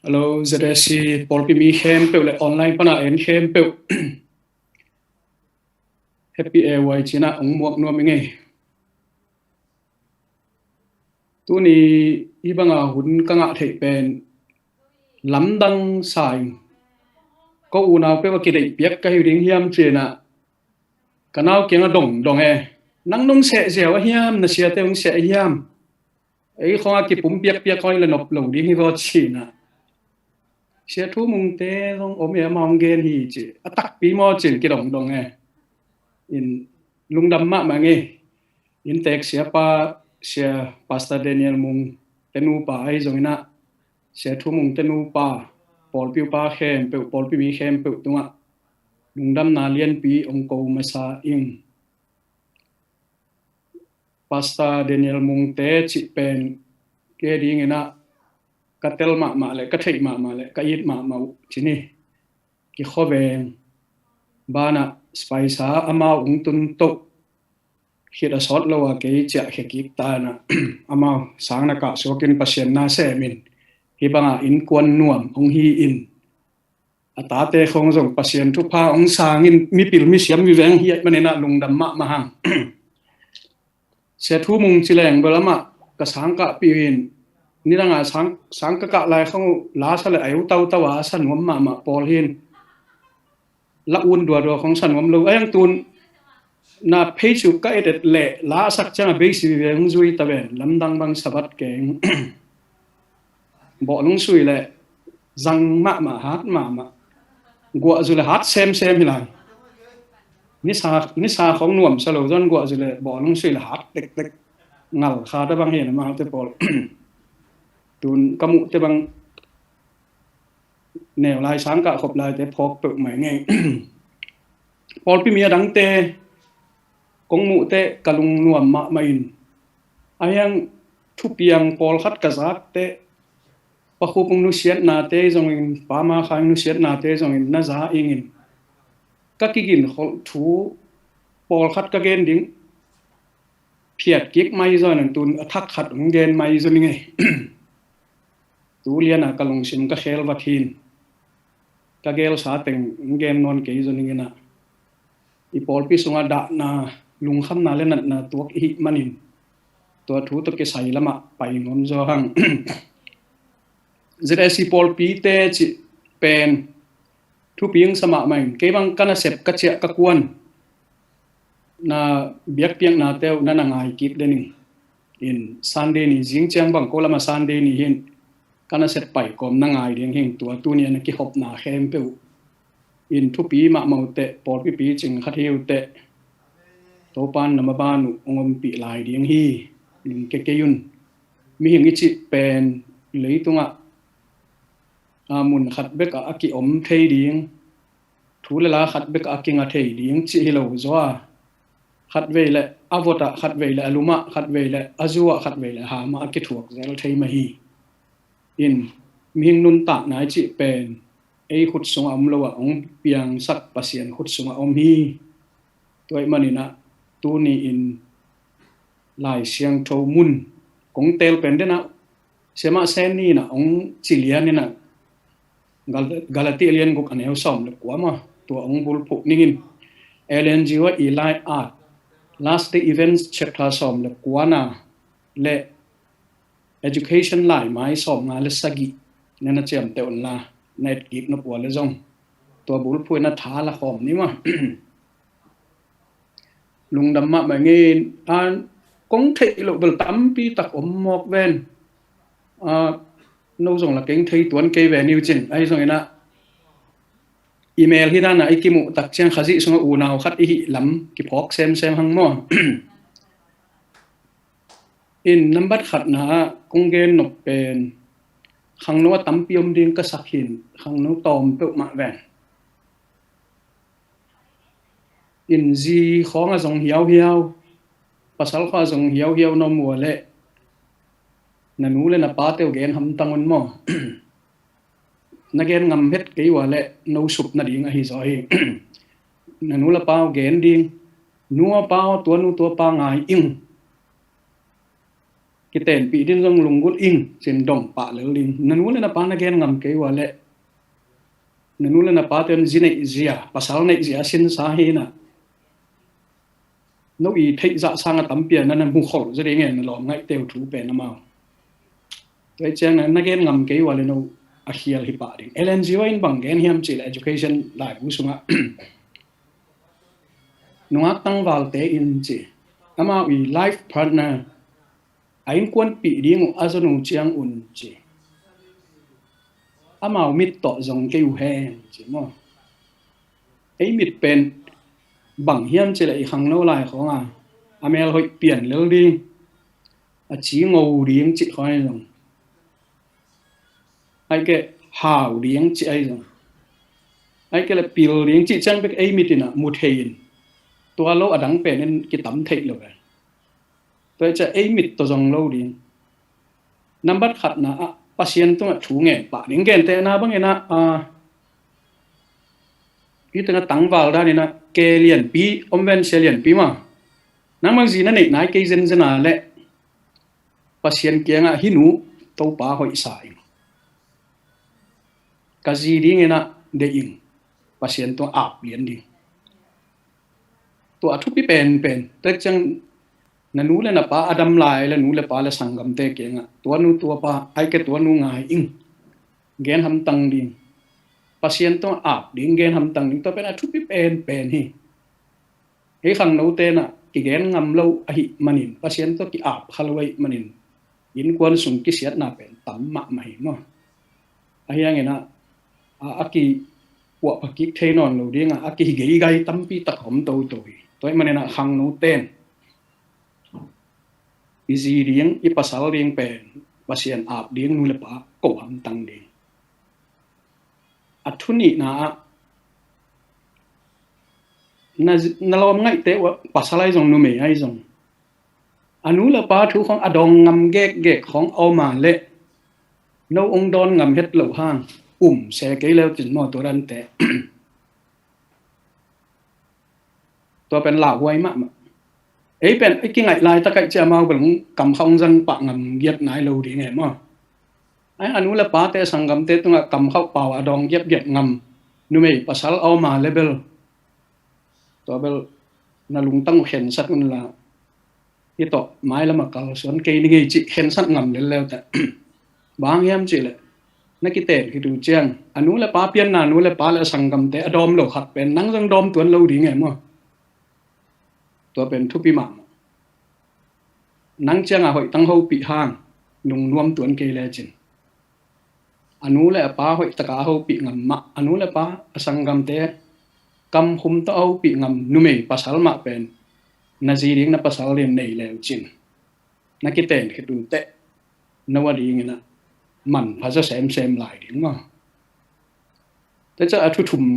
Hello, ZSC Paul Pimi khem pe le online pana en khem pe happy airway china ong muak no minge tu ni ibanga hun kanga thei pen lamdang sai ko una pe wa kidai piak ka hiring hiam chena kanao kenga dong dong e nang nong se jewa hiam na sia te ong se hiam ei khonga ki pum piak piak koi la nop lo di hi ro china sia thu mung te long om ya mong gen hi chi atak pi mo chin ki dong dong e in lungdam ma ma nge in tek sia pastor Daniel mung tenu pa ai zongina sia thu mung tenu pa pol piu pa khem pe pol pi mi khem pe tunga lungdam na lian pi ong ko masa ing pastor Daniel mung te chi pen ke ding ina katel ma le ka thei ma le ka yit ma chini ki khoweng bana spaisa ama ung tun to hit a sort lo ke cha he ki ta na ama sang na ka so kin pasien na se min hi banga in kwan nuam ong hi in ata te khong jong pasien thu pha ong sang in mi pil mi siam mi weng hi manena lungdam ma hang se thu mung chileng bolama ka sang ka piin ni nga sang ka lai khong la sa le ayu tau tawa san wam ma pol hin la un do khong san wam lo ayang tun na page ka edit le la sak chang be si weng zui ta ben lamdang bang sabat keng bo lung sui le zang ma hat ma gwa zu le hat sem hilai ni sa khong nuam sa lo don gwa zu le bo lung sui le hat tek ngal kha da bang hen ma te pol tun kamu te bang nèo lai sáng cả khop lai te phok pe mai nge pol pi mia dang te kong mu te kalung nuam ma main ayang thu piang pol khat ka zak te pa khu pung nu siat na te jong in pa ma khang nu siat na te jong in na za ingin ka ki gin khol thu pol khat ka gen ding phiat kik mai zo nan tun athak khat ung gen mai zo ni nge tu liana kalung sim ka khel wa thin ka gel sa teng game non ke zo ni na i pol pi sunga da na lung kham na le na tuak hi manin to thu to ke sai lama pai nom zo hang ZSC pol pi te chi pen thu piang sama mai ke bang kana sep ka che ka kwan na biak piang na teu na ngai kip dening in Sunday ni jing chang bang ko lama Sunday ni hin kana set pai kom na ngai ding hing tua tu ni na ki hop na khem pe in thu pi ma mau te por pi ching kha thiu te to pan na ma ban ongom pi lai ding hi ling ke yun mi hing chi pen lei tunga amun khat bek a ki om thei ding thu la khat bek a ki nga thei ding chi hi lo zo khat ve le avota khat ve le aluma khat ve le azua khat ve le ha ma ki thuak zel thei ma hi in ming nun ta nai chi pen ei khut sunga om lo ong piang sak pasien khut sunga om hi toy manina tu ni in lai siang tho mun kong tel pen de na sema sen ni na ong chilian ni na galati alien guk aneu som le kwa ma to ong bul phu ningin alien jiwa ilai art last day events check tha som le kwa na le education lai mai som nga le sagi nena chem te on la net gig no pwa le jong to bul phu na tha la khom ni ma lung dam ma ma nge an kong thei lo bel tam pi tak om mok ven nâu dùng là kính thấy tuấn cây về new chỉnh ai rồi na email hi na ai kimu tak chiang khazi sunga u naw khat hi lam ki phok xem hang mo in number khat na kong gen nop pen khang no tam piom ding ka sakhin khang no tom pe ma ven in ji khong a jong hiao pasal kha jong hiao no mo le na nu le na pa teo gen ham tangon mo na gen ngam het ke wa le no sup na ding a hi zoi na nu la pa gen ding nuo pa to pa ngai ing ki ten pi din jong lungul ing chen dong pa le ling na nu le na pa na gen ngam ke wa le na nu le na pa ten jinei zia pasal nei zia sin sa hi na no i thei za sang a tam pia na na mu khol je de ngen lo ngai teo thu pe na mau vậy chăng na gen ngam ke wale no a hial hi pa ding LNG wa in bang gen hiam chil education lai bu sunga nuak tang wal te in chi ama wi life partner ain kwan pi ding azonu chiang un chi ama mit to jong ke u he chi mo ei mit pen bang hiam chil ai khang no lai khonga amel hoi pian lel ding a chi ngou ding chi khoi jong ai cái hào liếng chị ấy rồi ai cái là pil liếng chị chẳng biết ai mít na một hình tua lâu ở đằng bên nên cái tấm thịt rồi tôi cho ai mít tôi dòng lâu liếng năm bắt khát na patient tôi chú nghe bạn những cái thế na bằng cái na cái tên là tăng vào đó nên là cái liền pi ven xe liền pi mà nắm bằng gì nó này nãy cái dân là lệ patient kia ngã hinu tàu ba hội sai kazi ding na de ing patient to ap lien ding to athu pi pen tek chang na nu le na pa adam lai le nu le pa le sangam te ke nga to nu to pa ai ke to nu ngai ing gen ham tang ding patient to ap ding gen ham tang ding to pen athu pi pen hi he khang no te na ki gen ngam lo a hi manin patient to ki ap khalwai manin in kwan sung ki siat na pen tam ma mai mo ayang ena aki wa pakik thainon lo ding aki gei gai tampi tak hom to toy manena khang no ten izi ding I pasal ding pen pasien ap ding nu le pa ko ham tang ding athuni na lom ngai te wa pasalai jong nu me ai jong anu le pa thu khong adong ngam gek khong au ma le no ong don ngam het lo hang sẽ cái leo chỉnh mò tôi đan té tôi bên lão quay mà ấy bên cái ngày lại ta cái chè mau vẫn cầm không dân bạc ngầm giết nái lâu đi nghe mà ấy anh là ba té sang ngầm té tôi là cầm khóc bảo ở đòn giết ngầm nu mày pasal ao mà level tôi bên là lùng tăng khen sát mình là cái to mai là mà cầu xuống cây này chị khen sát ngầm lên leo ta bang em chị lại na ki ten ki du chiang anu le pa pian na anu le pa le sangam te adom lo khat pen nang jang dom tuan lo di nge mo to pen thu pi ma nang chiang a hoi tang ho pi hang nung nuam tuan ke le chin anu le pa hoi taka ho pi ngam ma anu le pa sangam te kam hum to ho pi ngam nu me pasal ma pen na ji ding na pasal len nei le chin na ki ten ki du te na wa di nge na man phá ra xem lại đến mà thế cho thu thùng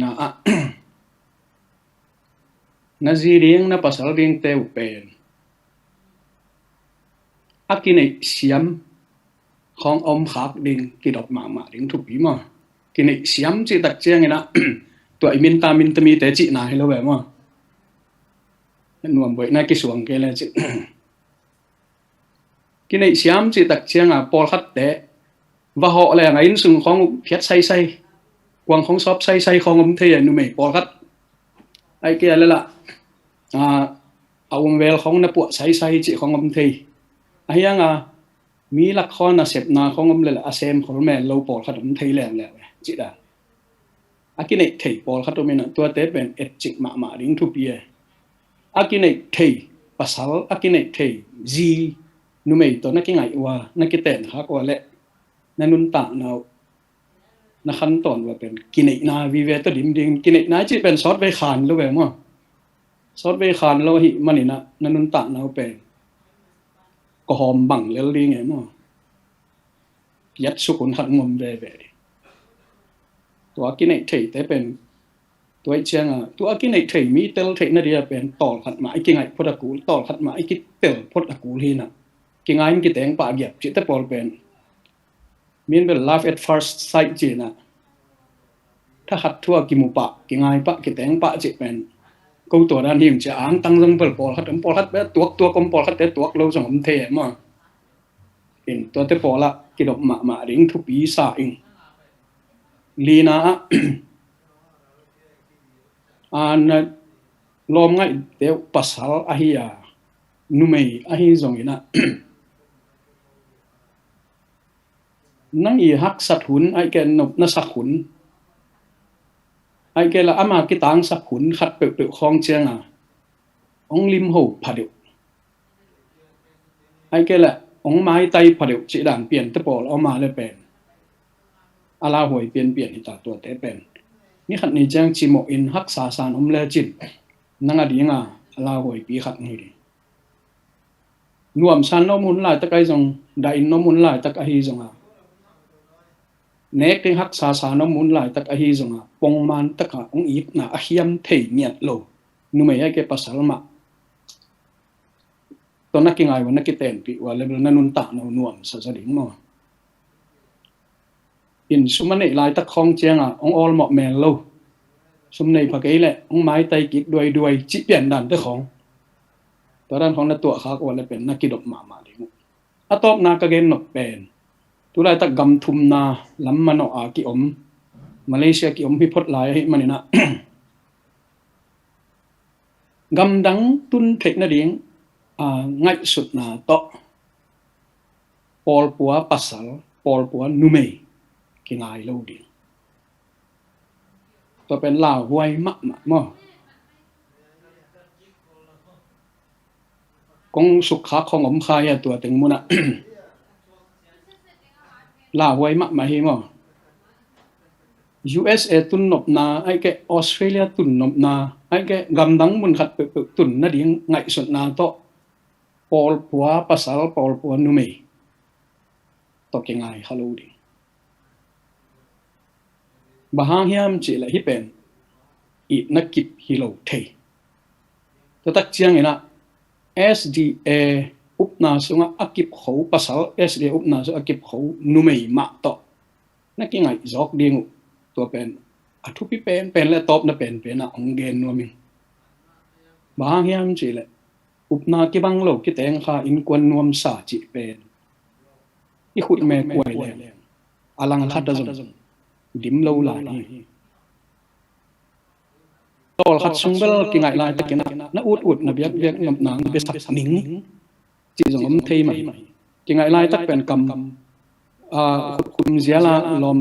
na gì điên na pasal điên teo pen aki này xiêm không ông khác điên kỳ đọc mà điên thu bí mà kỳ này xiêm chỉ đặc trưng này na tuổi min ta mi tế chị này lâu vậy mà nuông vậy nay cái xuống cái là chứ cái này xiêm chỉ đặc chiang à Paul khát té và họ là ngày sung không phết say quăng không shop say không âm thế nu mày Paul khát ai kia là ông về không nó buộc say chỉ không âm thế ai à mi lạc con là xếp na không âm là xem không mẹ lâu Paul khát âm thế lẹ chỉ đã cái này thầy Paul khát mình tua té bên et chích mà đính thu bia cái này thầy pasal cái này thầy gì nu mày to nó cái ngày qua nó cái tên khác qua lệ nó nun tạng nào nó khăn tòn vàเป็นกินนาวิเวตดิมดิงกินนาจิเป็นซอสเวคานรู้ไหมมั้งซอสเวคานเราหิมันนี่นะนั่นนุ่นตะเราเป็นก็หอมบังเลยดีไงมั้งยัดสุกุนหัดงมเบตัวกินไอ้เถยแต่เป็นตัวเชียงตัวกินไอ้เถยมีเตลเถยนั่นเดียเป็นต่อขัดมาไอ้กินไอ้พอดกูต่อขัดมาไอ้กิเตลพอดกูลีน่ะกินไอ้กินแตงปากเหยียบจิตแต่ปอลเป็นมีนเป็น love at first sight จีน่ะถ้าหัดทั่วกิมูปะกินไงปะกิแตงปะจีเป็นกูตัวด้านหิมจะอ่านตั้งรงเปิลปอลคัดแบบตัวกลมปอลคัดแต่ตัวเราสมเทมั้งเห็นตัวแต่ปอละกิดอกหมาดิ้งทุบปีศาจลีน่าลมง่ายเดี๋ยวภาษาอาฮิยานุ่มอาฮิจงอินะนั่งอีฮักสัตหุนไอแกนบนัสักหุนไอแกละอามากิตังสักหุนขัดเปลือกคลองเชียงองลิมหูผาเดียวไอแกละองไม้ไตผาเดียวจีด่านเปลี่ยนตะปอลเอามาเลยเป็นอาลาหวยเปลี่ยนหิตาตัวแต่เป็นนี่ขัดนี้จังจิโมอินฮักษาสารอมเลจินนั่งอดีงาอาลาหวยปีขัดนี่ดิรวมชั้นน้อมุนหลายตะไคจงได้น้อมุนหลายตะไคจงเนกที่ฮักษาสารน้ำมุนหลายตักอหิจงปงมันตักองอีกน่ะอหิยมเทียนโลนุ่มไม่ให้แกภาษาละมาตอนนักกินไงวันนักกินเต็นปีว่าเลยนั่นนุ่นตาหนุ่มสัจดิ่งมั้งอินสุมันในหลายตักคลองเจียงองออลหมอกแมนโลสุมในผักไอ้แหละองไม้ไตกิดด้วยจิเปลี่ยนดันเจ้าของตอนนั้นของนักตัวข้าก็ว่าเลยเป็นนักกินดอกมาดิ่งอะตอบนากระเกนหนกเป็นตุลาตักกำทุมนาลำมันเอากิอมมาเลเซียกิอมพิพดหลายให้มันนี่นะกำดังตุนเทคนาดิ่งง่ายสุดนาโตปอลปัวปัสสาวปอลปัวนุ่มกินง่ายเล่าดิ่งตัวเป็นลาวหวยมะมั้งกงสุขะของอมคายตัวถึงมุนะลาวไว้มาหิมอ USA ตุนนบนาไอ้แกออสเตรเลียตุนนบนาไอ้แกกำดังมันขัดเปิดตุนนั่นเองไงสุดนาโตปอลปัวภาษาปอลปัวนุ่มตกยังไงฮัลโหลดิบางยามจีเลยที่เป็นอีนักกิจฮิโลเทแต่ตักเชียงนี่นะ SDAอุปนาสุงอากิบเขาภาษา SDA อุปนาสุงอากิบเขานุ่มมาโตนักยังไงจอกดิ่งตัวเป็นอัทุพิเป็นและตบนั่นเป็นนะองเกนนัวมิงบางยามจีเลยอุปนากิบังโลกิเตงข้าอินกวนนวมสาจิเป็นอีขุดแม่กวยเลยอลังคัดดะจงดิมโลลายตอลขัดซุงเบลกิงไงลายตะกินนะอุดนะเบียกงำนางเบสักมิงจีจงอมเทยไหมกิงไงลายตักเป็นกำคุณเสียละลม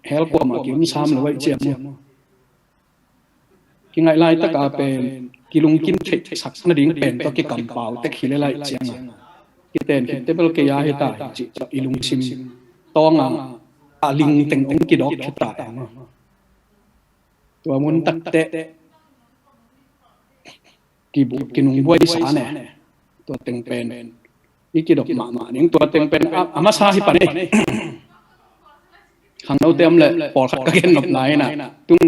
เฮลปมากิมซ้ำหรือว่าเจียมกิงไงลายตักเป็นกิลุงกินเทสักนั่นดิ่งเป็นตัวกิกำเปล่าแต่ขี้เลยเจียมกิเตนกิเตเบลกิยาเหตาจีอิลุงชิมตองลิงเต็งองกิดอกเหตาตัวมุนตักเตะกินุงบวยสาเนี่ยตัวเต็งเป็นอีกิดอกมาเนี่ยตัวเต็งเป็นอามาซาฮิปะเนี่ยขังเราเต็มเลยปอดขัดกระเก็นหลบไหลนะตุง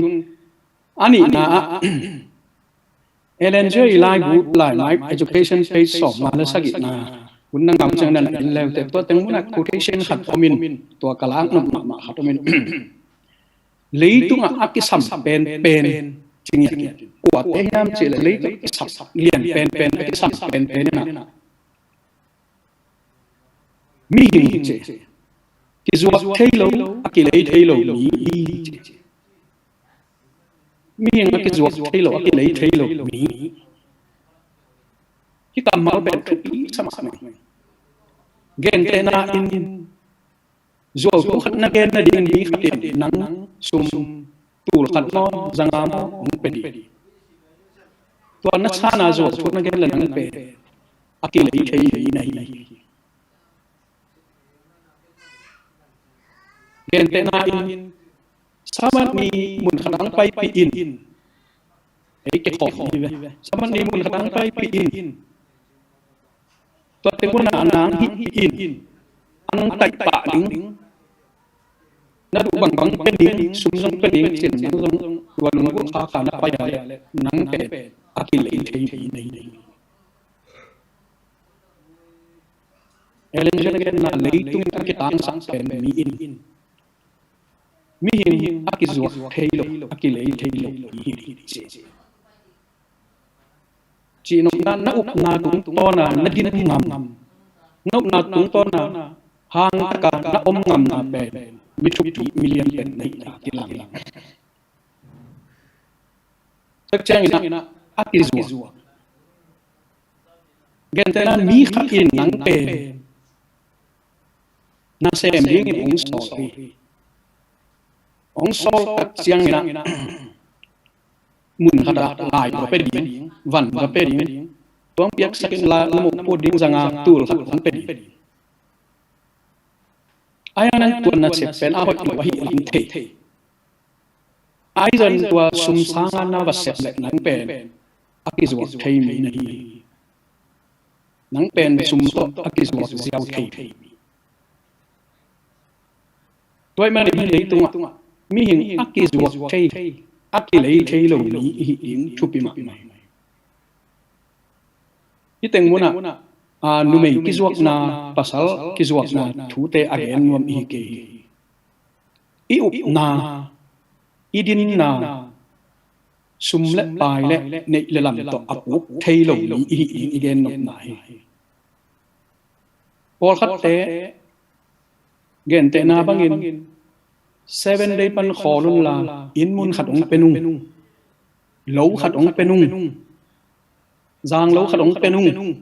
อันนี้นะเอเลนเจอร์ไลน์บูทไลน์ education page สอบมาแล้วสักอีกนะคุณนั่งกำจังนั่นแล้วแต่ตัวเต็งมุนัก quotation ขัดคอมินตัวกะลางนมาขัดคอมินเลยตุงอักกิสัมเป็น chính nhỉ của thế nam chỉ là lấy cái sập liền pen cái sập pen nè mi hình chỉ cái ruột thấy lâu cái lấy thấy lâu mi hình cái ruột thấy lâu cái lấy thấy lâu mi cái cầm máu bẹt thực ý sama này gen tena in ruột cũng khát na gen na đi mi khát tiền nắng sum tu khát non zangam ông pedi tuan na sana ruột thuốc na gen là nắng ped cái lấy thấy này gen tena in sama ni mun khadang pai pi in ấy cái khổ như vậy sama ni mun khadang pai pi in tuan tengok na anang in anang tai pa ding na du bang pending sum pending chen nang tuan nunggu kha na pa ya nang pe akilai thei nei elen gen na leitung cái tang sang pen mi in mi hin akizuak thailo akilei thailo chi nong na up na tung to na din ngam nop na tung to na hang ka na om ngam na be mi thup million pen nei ki lang tak chang ina akizuak gen tena mi kha in nang pe na sem ding in ong so ông sol các chiang ina mun khada lai ko pe ding van ko pe ding tuang piak sakin la mo po ding zanga tul khat ko pe ding ayanan tuan na chep pen a hot wa hi in the ai zan tua sum sanga na va sep le nang pen akizwa thei mi na hi nang pen sum to akizwa ziaw thei toy ma ni le tunga mi hin akizuak thei akilei thei lo ni hi in thupi ma hi teng muna nu mei kizuak na pasal kizuak na thu te again ngom hi ke i up na idin na sum le pai le nei le lam to apuk thei lo ni hi in again nom na hi pol khat te gen te na bangin 7 day pan kholun la in mun khat ong penung lo khat ong penung jang lo khat ong penung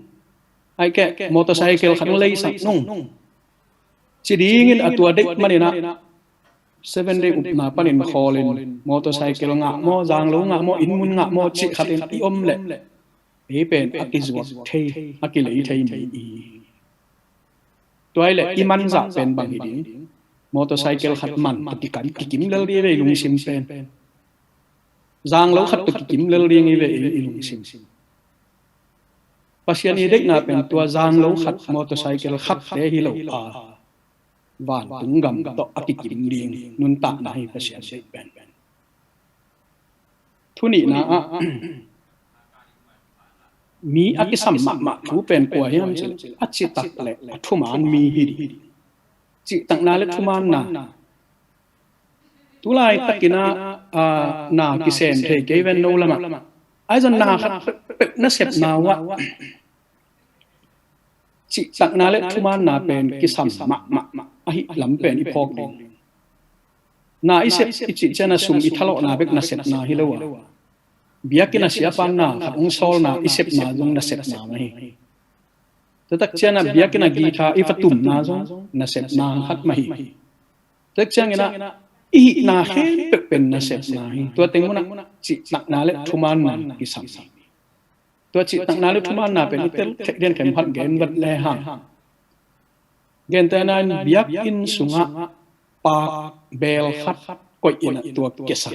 ai ke motorcycle khat lei sak nung chi dingin atua dek manina 7 day up na panin kholin motorcycle nga mo jang lo nga mo in mun nga mo chi khatin i om le e pen akizwa thei akilei thei mi toile iman za pen bang hiding motorcycle khat man patikan kikim lel ri ve lung sim pen jang lo khat kikim lel ri ngi ve lung sim pasian i dek na pen tua jang lo khat motorcycle khat te hi lo a van tung gam to akikim ring nun ta na hi pasian se pen thuni na mi akisam ma thu pen kwa hiam chil achi tak le thuman mi hi chỉ tặng na le thuman na tulai takina na kisen the ke ven no lama ai zon na khat na sep na wa chỉ tặng na le thuman na pen kisam ma ahi lam pen i phok ding na i sep i chi chana sum i thalo na bek na sep na hi lo wa biakina sia pan na ong sol na i sep na jong na sep na mai tak chana biakina gita ifatum na zong na sep na khat mahi tak changina i na he pen na sep na hi to tengmuna chi tak na le thuman na ki sam to chi tak na le thuman na pen tel den kem phat gen wat le hang gen ta na biak in sunga pa bel khat koi ina to kesa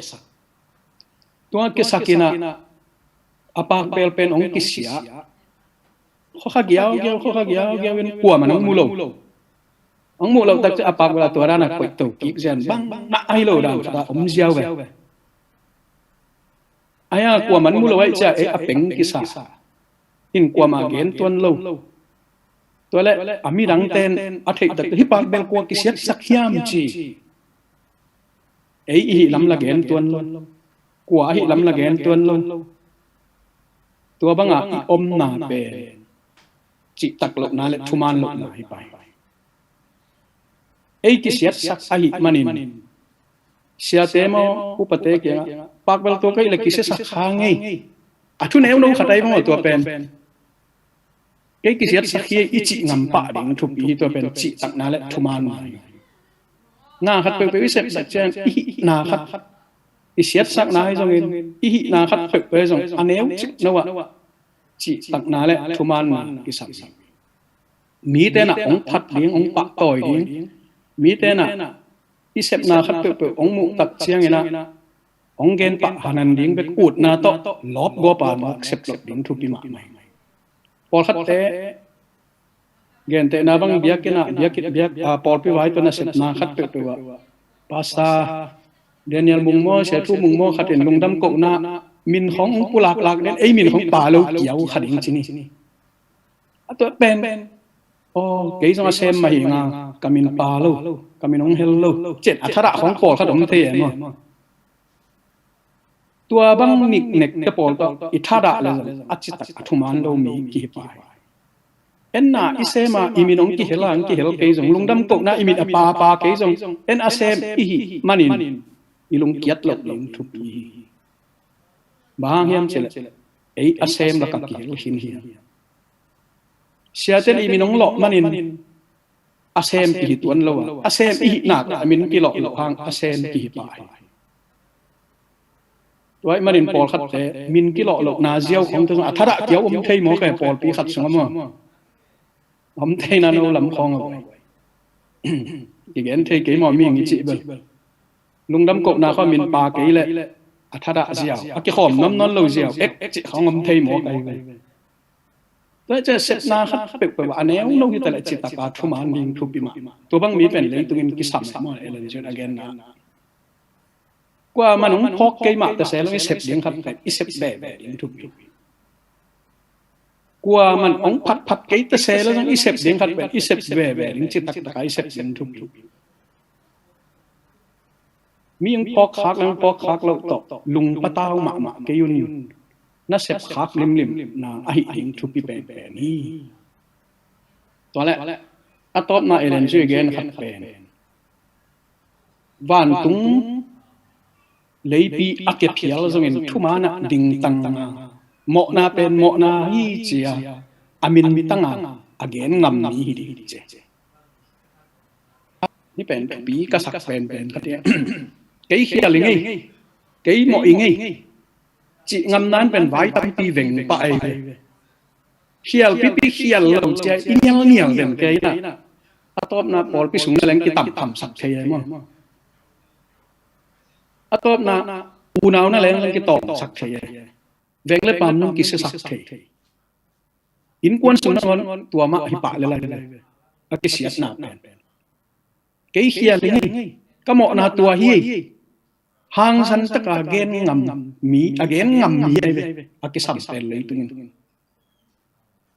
to kesakina apak bel pen ong kisia khó khắc giàu bên của mà nó mua lầu ông mua lầu ta sẽ apag làตัวนั้นquậy tổ kịp gen băng nã ai lầu đào ta ống giàu về ai của mình mua lầu ấy cha ấy apeng kisa in của mà gen tuân lầuตัวlệ ami đăng tên thầy ta hipag bên của kisiat sakhiam chi ấy lắm là gen tuân กว่าหิลำละแกนตัวโลตัวบังอาอมนาเป็นจิตักหลบนาและทุมานหลบนาไปไอ้ที่เสียสักอาหิมันินเสียเตมอุปเตกยังปากเบลตัวก็อิเล็กกิเสสักข้างไงอาทุนเอวนู้ขัดได้มั้งตัวเป็นไอ้กิเสียสักเฮียอิจิงำปะดิ่งทุบอีตัวเป็นจิตักนาและทุมานมานาขัดไปวิเศษสักเจนอีนาขัดอิเสียสักนาให้จงเงินอีนาขัดไปจงอันเอวจินวะจิตักนาและทุมานมากิสักมีแต่น่ะองพัดดิ่งองปะต่อยดิ่งมีแต่น่ะอิเสพนาขัดไปองมุตักเชียงไงนะองเกณฑ์ปะหันดิ่งเป็นอูดนาโตลบกัวปานเสพหลบดิ่งทุบดีมาไม่พอขัดเตะเกณฑ์เตะนาบังเบียกินะเบียกิเบียพอพิวายตัวน่ะเสพนาขัดไปว่าภาษาเดนิเอลมุงโมเสทุมุงโมขัดเห็นลงดำกกนามินของปุลักลักเนี่ยไอ้มินของป่าเราเกี่ยวขัดดิ่งที่นี่ตัวเป็นโอ้เกี่ยงมาเซมมาหิงากามินป่าเรากามินองเฮลเราเจ็ดอัฐระของปอดขัดอมเทียนตัวบังนิกเน็กกระปอลก็อิทาระเลยอัจฉิตอัทุมานเรามีกี่ปายเอ็นน่ะอิเซมาอิมินองกี่เฮลังกี่เฮลเกยจงลุงดำกกนะอิมินปาเกยจงเอ็นอาเซมอิหิมันินอิลุงเกียดหลบลิงทุบอีบางเฮียมเชลไออาเซมละกักกี่เฮลหินเฮียเสียเจนอิมินองหลอกมันินอาเซมกี่ตัวเราอาเซมอิหิหนักอิมินกี่หลอกหางอาเซมกี่ปายตัวไอ้มารินปอลขัดแต่มินกิโลหลอกนาเซียวของตัวอัฐระเกี่ยวอมเทยหมอแก่ปอลปีขัดสงฆ์มั้งอมเทยนาโนลำคลองเอาไว้อีกอันเทยเกี่ยหมอมีอย่างนี้จีบลุงดำกบนาข้ามินปาเกี่ยเลยอัฐระเซียวอักขอมน้ำนนเราเซียวจีของอมเทยหมอไก่แล้วจะเสร็จนาขัดเปิดว่าอันนี้เราที่แต่ละจิตตาทุมานดิงทุบปีมาตัวบังมีเป็นเลยตัวนี้กิสัมมาเอเลนเจนอเกนนะกว่ามันพกเกยมาแต่เสร็จแล้วอิเสพเลี้ยงครับอิเสพแบบเลี้ยงทุกปีกว่ามันพัดเกยแต่เสร็จแล้วอิเสพเลี้ยงครับอิเสพแบบเลี้ยงจิตตะอิเสพเลี้ยงทุกปีมียังพกคักแล้วพกคักเราตกลุงปะเต้าหมาเกยุนน่าเสพคักลิมนาไอเลี้ยงทุกปีแบบนี้ตัวแรกอัตตบมาเอเลนชื่อเกนครับเป็นวันตุงเลยปีอักเก็บเพียลจงเห็นทุมานะดิ่งตังโมนาเป็นโมนาฮีเจียอามินมิตังอาเกนงำมีฮีดีเจนี่เป็นปีกษัตริย์เป็นกันเนี่ยเกยเขียลิงไงเกยโมอิงไงจีงำนั้นเป็นไว้ตั้งปีเวงไปเขียลปีเขียลลงเจอินเนียลเป็นเกยนะอัตบนาปอลปีสูงแรงกิตับทำสักเทียมั้งอัตบนาอูนาวนั่นแหละนั่นกิตองสักเทียเวงเล็บปามนุ่งกิเสสักเทียอินกวนสุนันตัวมาหิปะเลยอักเสียนาเป็นเกี่ยเขียลิงก็เหมาะนาตัวฮีหางสันตะกาเกนงำมีอเกนงำมีอะไรอักสัมเป็นเลยตุง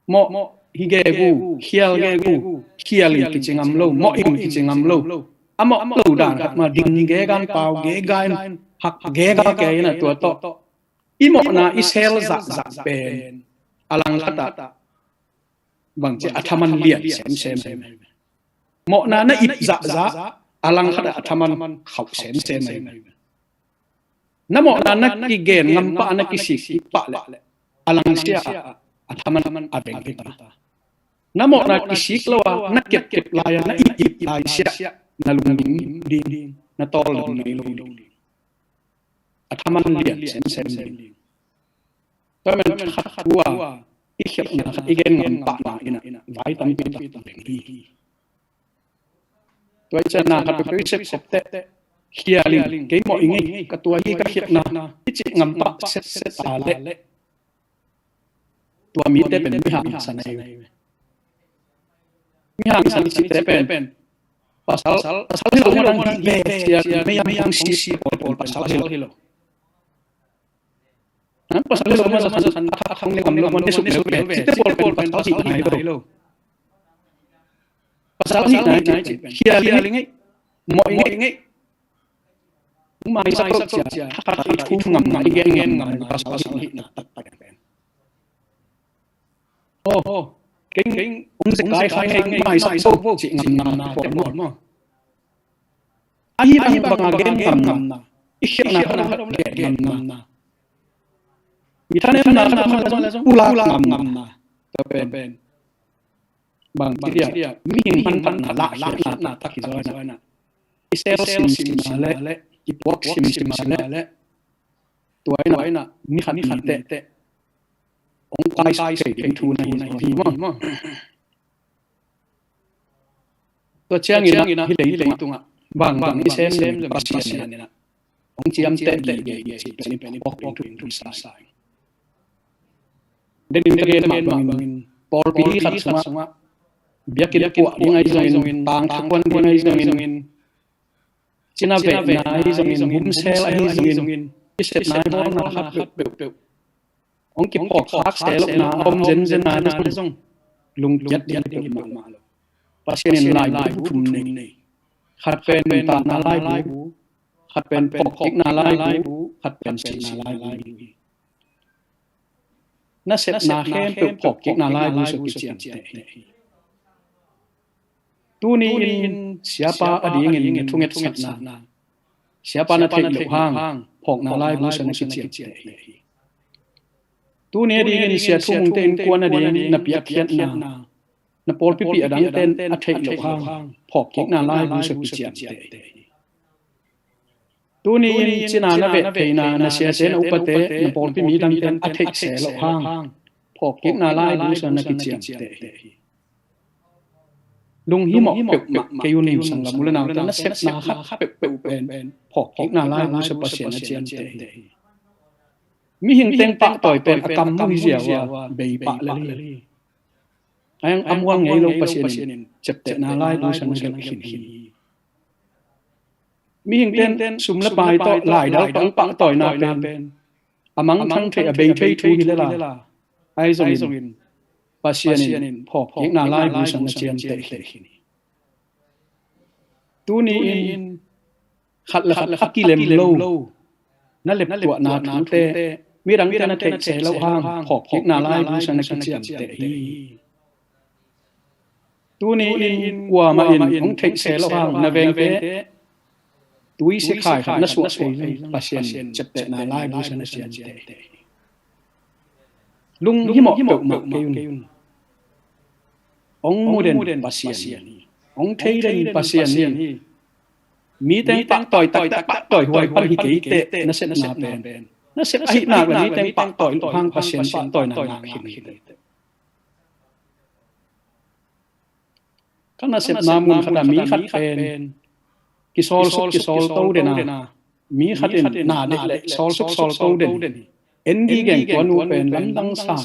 เหมาะฮิเกกูเขียลเกกูเขียลิกิจิงำโลเหมาะอิงกิจิงำโลอะเหมาะโลดานมาดิ่งเกกันเปล่าเกกันหักเกกาเกยนะตัวโตอิโมนาอิเซลจะเป็นอลังคตาบางทีอัฐมันเลียดเซมโมนานะอิบจะอลังคตาอัฐมันเขาเซมนะโมนานะกิเกนงำปะนะกิสิปะเลยอลังเสียอัฐมันอเบงพิตานะโมนากิสิกลัวนะเก็บลายนะอิบลายเสียนะลุงดินนะตอลลุงดินอัฐมันเลียดเซมก็มันขัดว่าอีเขียนนะครับอีเกนเงินปะนาอินะไว้ตั้งปีตั้งปีตัวเจ้านาครับไปเช็คศพเตะเขียลิงเกี่ยหมออิงกับตัวยี่ก็เขียนนาที่จิงำปะเซตอาเละตัวมีเตเป็นมิหางสันในมิหางสันจิเตเป็นpasal hilo orang di ya yang sisi pasal hilo pasal hilo masa hang le ngamlo mon esuk kita pol pasal hilo pasal hilo kia lingai mo ingai mai sa ko sia ta ta thu ngam ngai gen ngam ta sa sa hi na ta ta ben kinh cái khai mai sa ko chi ngam na ko mo ai bang gen ngam na isya na gen ngam na mi thane na la pula ngam na ta ben bang dia mi hin na la na ta ki zo na isel sim le ipok sim le tuai na ni khan te ong kai sai ke thu na hi mo to chiang ina hi lei tunga bang isem le pasian na ong chiam te ge chi pe ni pok tu sai den integrate ma bangin por pi khat sunga biakinnpi dingai zongin tang thakwan dingai zongin china ve nai zongin hum sel ai zongin iset nai bo na khat pe ong ki pok khak sel na om zen na zong lung jet dia ding ma lo pasien lai bu thum nei khat pen ta na lai bu khat pen pok ik na lai bu khat pen si na lai bu na set na khem pe pok ik na lai bu so ki chiam te tu ni in siapa ading in thunget sat na siapa na thei lo hang phok na lai bu san ki chiam te tu ni ading in sia thung te in kwan ading na piak khiat na pol pi adang ten a thei lo hang phok ki na lai bu san ki chiam te tu ni in china na ve theina na sia sen upate na pol pi mi dang ten a thei se lo hang phok ki na lai bu san ki chiam te lung hi mo pe ke yunim sang la mulana ta na set na khat pe ben phok ki na lai bu sa pasien na chiam te mi hing teng pa toy pen akam mu hi wa be pa la li ayang amwang ngei lo pasien chep te na lai bu san na khin hi mi hing ten sum la pai to lai dal tong pa toy na pen amang thang the a be thei thu hi la ai zongin pasien phok ki na lai bu san na chiam te hi tu ni in khat la khat ki lem lo na lep kwa na thu te mi dang te na thei se lo hang phok ki na lai bu san na ki chiam te hi tu ni in kwa ma in ong thei se lo hang na veng te tui se khai khat na su sei pasien chep te na lai bu san na chiam te lung hi mo pe ke yun ong muden pasien ong thei den pasien ni mi teng pak toy tak pak toy huai pan hi ke te na set na pen na set ai na ni teng pak toy hang pasien pak toy na hin kana set na mun khata mi khat pen ki sol to de na mi khat in na de le sol to de endi geng ko nu pen lam dang sa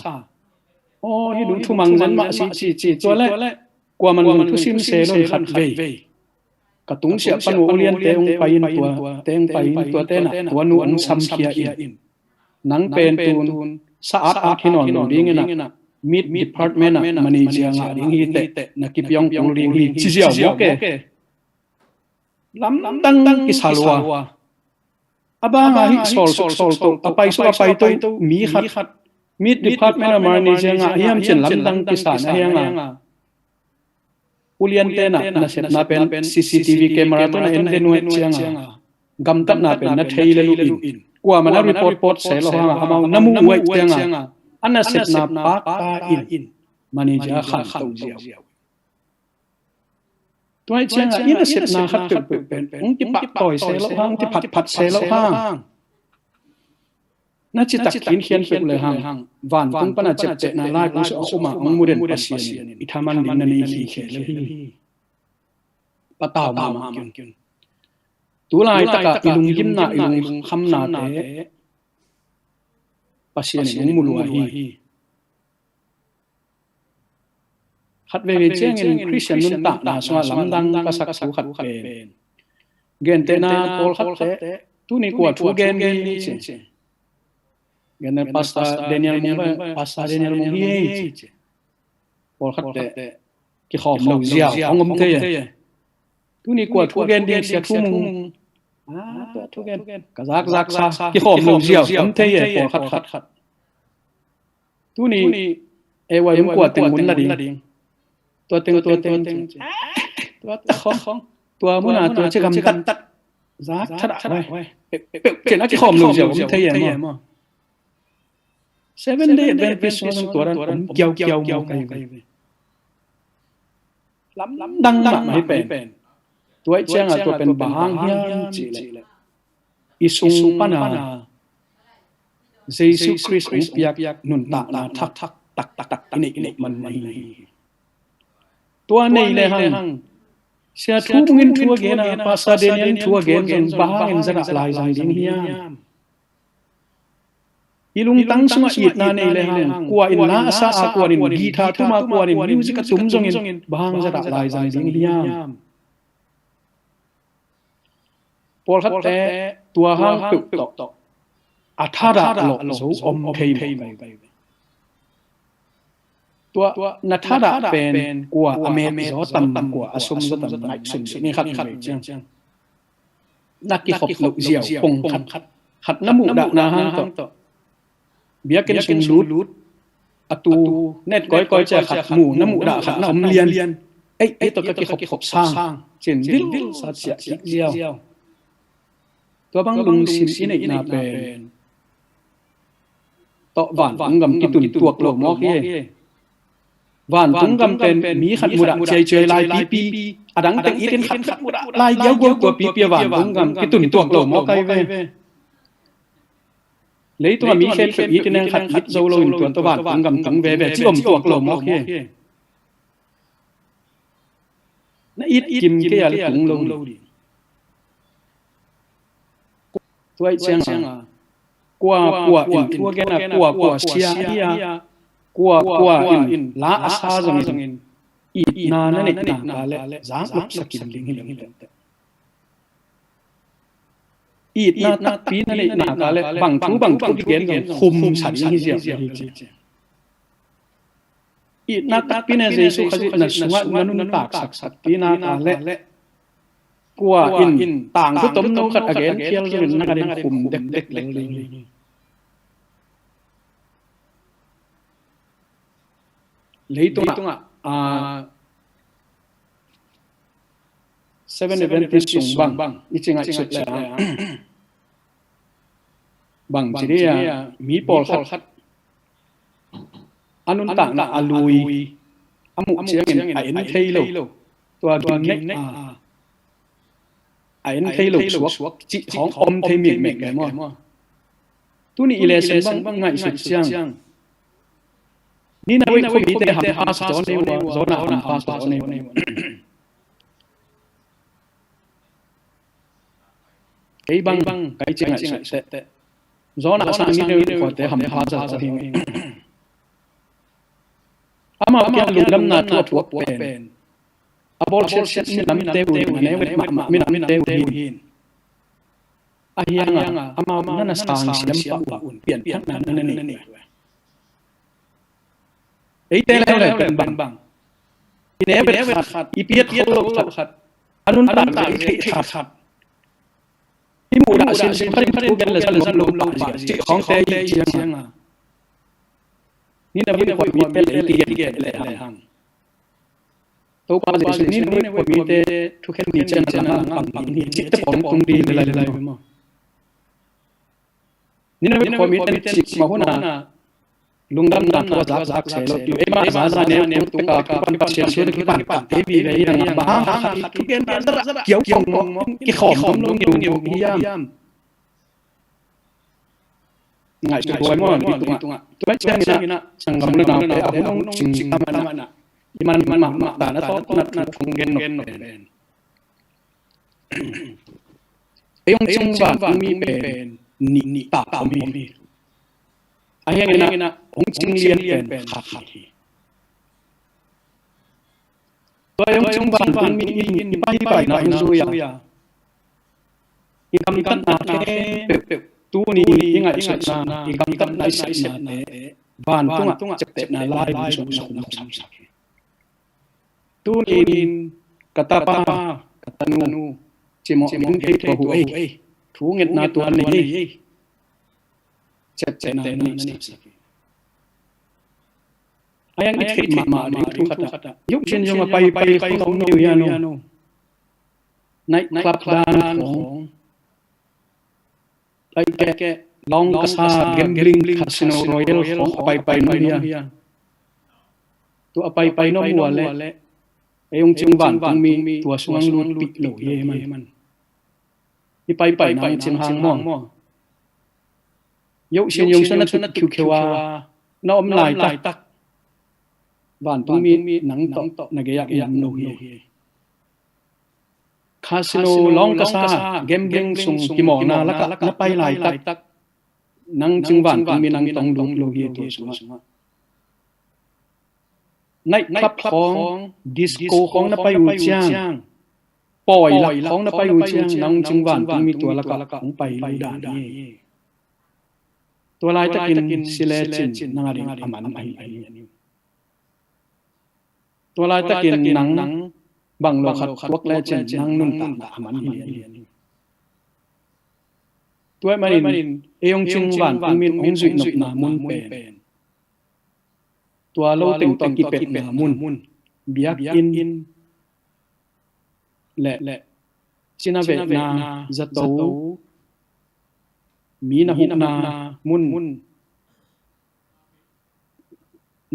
o hi dun thu mang jan ma si to le kwa man thu sim se lon khat ve ka tung sia pan olian te ong pain tua te na wanu ong sam khia in nang pen tun sa at hinon lo ding na mid department na manager nga ding hi te na ki pyong ding hi chi sia mo ke lam dang ki salwa aba nga hi sol to apai to mi khat mid department na manager nga hiam chen lam dang ki sa na nga ulian te na set na pen CCTV camera to na en nuet chianga gam tat na pen na theile lu in kwa mana report se lo hanga amau namu wai chianga ana set na pa ka in manager khan to jiao toy chianga ina set na khat pen ong ti pa toy se lo hang ti phat se lo hang na chi tak kin khian pe le hang van tung pana chep che na lai bu so khuma ong muren pasien ithaman din na ni hi khe le hi pataw ma kyun tu lai taka ilung gim na ilung kham na te pasien ong mulwa hi khat ve cheng in christian nun ta na so lam dang ka sak su khat pen gen te na pol khat te tu ni kwa thu gen ni che gen pasta Daniel mong hi pol khat te ki khom lo zia ong om te tu ni kwa thu gen ding sia thu mung ตัวทุกเกนกะซักซากี่ขอมลงเจียวผมเทยปอขัดตู้นี้ไว้ผมกวดตึงมุนละดิตัวตึงตัวของตัวมุนาตัวชื่อกำตัดซักชัดไว้เจนักกี่ขอมลงเจียวผมเทยมั้ง7 day Adventist ตัวนั้นผมเกี่ยวมองไปล้ำดังมาให้เป็นตัวเจ้าตัวเป็นบางเฮียนจีเลยอิสุงปนาเยซูคริสต์อุปยักนุนตานาทักตักนี่มันตัวนี้เลยฮังเสียทุกเงินทัวเกนะภาษาเดนิเอลทัวเกนจนบางเงินจะลายจังเฮียอีลุงตั้งสมาอิดนานี่เลยฮังกว่าอินนาซาอกว่าอินกีตาร์ทุมากว่าอินมิวสิกตุ้มจงอินบางจะลายจังเฮียพอขัดแต่ตัวห้างตุกตกอัฐาระหลอกสูอมเทมไปตัวนัทระเป็นกว่าอเมริกาต่ำกว่าอสมสตันไหนสุดนี่ขัดจังนักกีฬาขบเจียวปงขัดน้ำมูดนาห้างต่อเบียกินสุนลูดอตูเน็ตก้อยจะขัดหมูน้ำมูดขัดน้ำเลียนไอ้ตัวกีฬาขบสร้างเช่นวิลสัตย์เสียเจียวตัวบางลุงสิมอินนาเป็นต่อหวานตุงกำกิตุนตัวกลมมอกเย่หวานตุงกำเป็นมีขัดมุดเจยลายปีอดังแต่อีเป็นขัดมุดลายเย้าตัวปีหวานตุงกำกิตุนตัวกลมมอกไกเวเลยตัวมีเช่นอีเป็นขัดอิดโซโลนตัวหวานตุงกำตุงเวจิอมตัวกลมมอกเย่น่าอิดกิมเกี่ยตุงโลดีตัวเชียงกว่าอินทัวเกนะกว่าเชียกว่าอินลาอาซาจังอินอีนานั่นเองนาเลยจางอับสกินลิงหินอีนาปีนั่นเองนาเลยบังทุกเกณฑ์คุมฉันยิ่งเสียอีนาปีนั่นเยซูขจินัสงะนุนตากสักปีนาเลยกว่าอินต่างก็ต้มนกขัดอเกนเคียวจะเป็นนักเรียนคุมเด็กเล็กเลยตัว7 Adventist ส่งบังนี่จริงๆสุดแล้วบังจีเรียมีปอลขัดอันนั้นต่างนะอลุยอมุเชียงไอ้นี่เทโลตัวดึงเน็กไอ้นี่เทโลสวกจิของอมเทมิเมกไงมั้งตัวนี้อิเลเซนบังไงสุดเชียงนี่นะวิคุยแต่หำพาสตอนนี้ว่าโซน่าหำพาสตอนนี้ไอ้บังไอ้เจียงไอ้แต่โซน่าสังนี่เนี่ยว่าแต่หำพาสตอนนี้อามาเกี่ยวลุงดำนาตัวเป็นอาบอลเชสนี่น้ำเตวมันเนี่ยไม่น้ำเตวหินอาเฮียงอามานั่นน่ะสังเสียมปะอุ่นเปลี่ยนทั้งนั้นนี่ไอ้เตลอะไรเป็นบังอีเนี่ยเป็นขัดอีเปียดโลกขัดอันนู้นต่างขัดที่หมู่ด่าเสียงพันธุ์กันเลยสั่งลมจิของเตยเชียงนี่นะพี่คนมีเป็นตีเกตเลยฮังตัวป้าจะนี่นะพี่คนมีแต่ทุกแค่มีเจนนะปังนี่จิตผมตรงดีเลยมั้งนี่นะพี่คนมีแต่จิตมาหัวหน้าลุงดำตัวจักเสลอยู่เอ็มอาซาเนี่ยตุ้งกับปันเชียงเชียงปันเอวีเลยยังบ้าทุกเกณฑ์เกี่ยวกับกี่ขอมลงอยู่ที่ย่ามง่ายตัวมั่งตัวเชียงนี่นะสังคมเรื่องอะไรเอาน้องจริงๆมันแต่ละทอดนัดคงเงินเป็นไอ้ยงจังหวะมีเป็นนี่ตามีไอ้ยังไงนะองค์จึงเรียนเป็นขาดตัวยังจึงบ้านมีไปนะอินซูยาอีกคำกันนะเป๊ะตัวนี้ยังไงสักนะอีกคำกันไหนสักนะบ้านตุ้งจะเตะนาลายบุษสมตัวนี้กตาปากตานู chỉ một những cái tua hụi thú nghiệt na tua này chặt chẽ na này ai ăn ít mà đến thu khát giúp trên trong mà bay không nhiều yano night club danของไอ้แกลองกษา gambling casino royal ของไปโนเฮียตัวไปโนมัวเลยไอ้องค์จึงบ้านต้องมีตัวสวงลุปิโลเยมันที่ไปนะจึงหางม่องยกเชียนยงสนัดคิวว่าน้อมลายตักบ้านต้องมีหนังต่อนักยักษ์โนเฮียคาสิโนลองกษา gambling ส่งกิโมนาแล้วก็ไปลายตักนังจึงบ้านต้องมีนังต้องดูโลเฮียตัวสวงในคลับของดิสโก้ของนับไปอยู่เชียงปล่อยหลักของนับไปอยู่เชียงนังจึงบ้านต้องมีตัวละก็ของไปลูดานี่ตัวลายตะกินสิเลจินนังอะไรอามันไอตัวลายตะกินนังบังโลขัดวักเลจินนังนุ่นตาอามันตัวมันเอยงจึงบ้านต้องมีองค์จุนนามุนเป็นตัวโลติงตอกิเป็ดนามุนเบียกอินและชินาเวนาจัตโตมีนาหุนามุน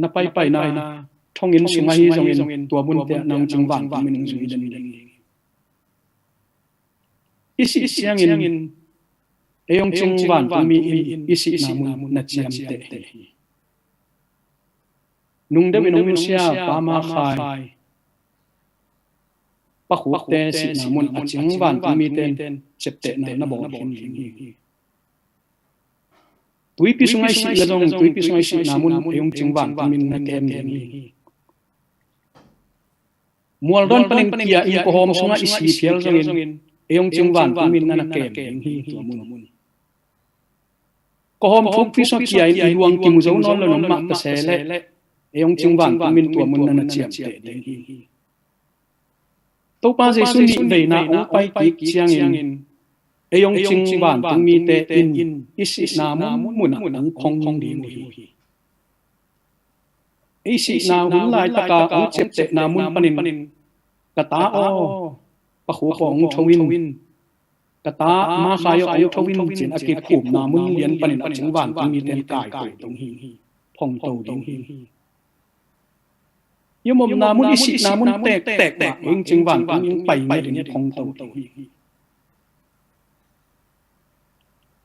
นับไปนาท่องอินสุงไอจงอินตัวมุนเตนังจึงหวานมินจุยดันอิสิเสียงอินเอยงจึงหวานมีอิสินามุนนัดเชียมเตนุ่งเดวินุ่งมินเชียปามาขายปักหัวเตสินามุนอาจิงวันมีเตนเจ็บเตนนาบอกเห็นตุยพิสุงไอสิละจงตุยพิสุงไอสินามุนยงจิงวันมินนักเอ็มมัวดอนปนินเกียอินโคฮอมสุงไอสิเพียลจงอินยงจิงวันมินนักเอ็มตัวมุนโคฮอมทุกพิสุงเกียอินดวงกิมุจนอนละนมากระเสเลองจึงวันมินตัวมุนนันเจียมเตะตัวป้าเจสุนิเวนาองไปกิกเชียงอินองจึงวันต้องมีเตอินอิสินามุนนังคงดีมุฮีอิสินาหุนลายตะกาองเจ็บเตะนามุนปนินกะตาโอปะหัวของทวินกะตามาขายองทวินจินอกิขุมนามุนเลียนปนินจึงวันต้องมีเตนกายตรงฮีพองโตดีฮียมนามุนอิสินามุนแตกเองจึงวันยังไปไม่ถึงทองโต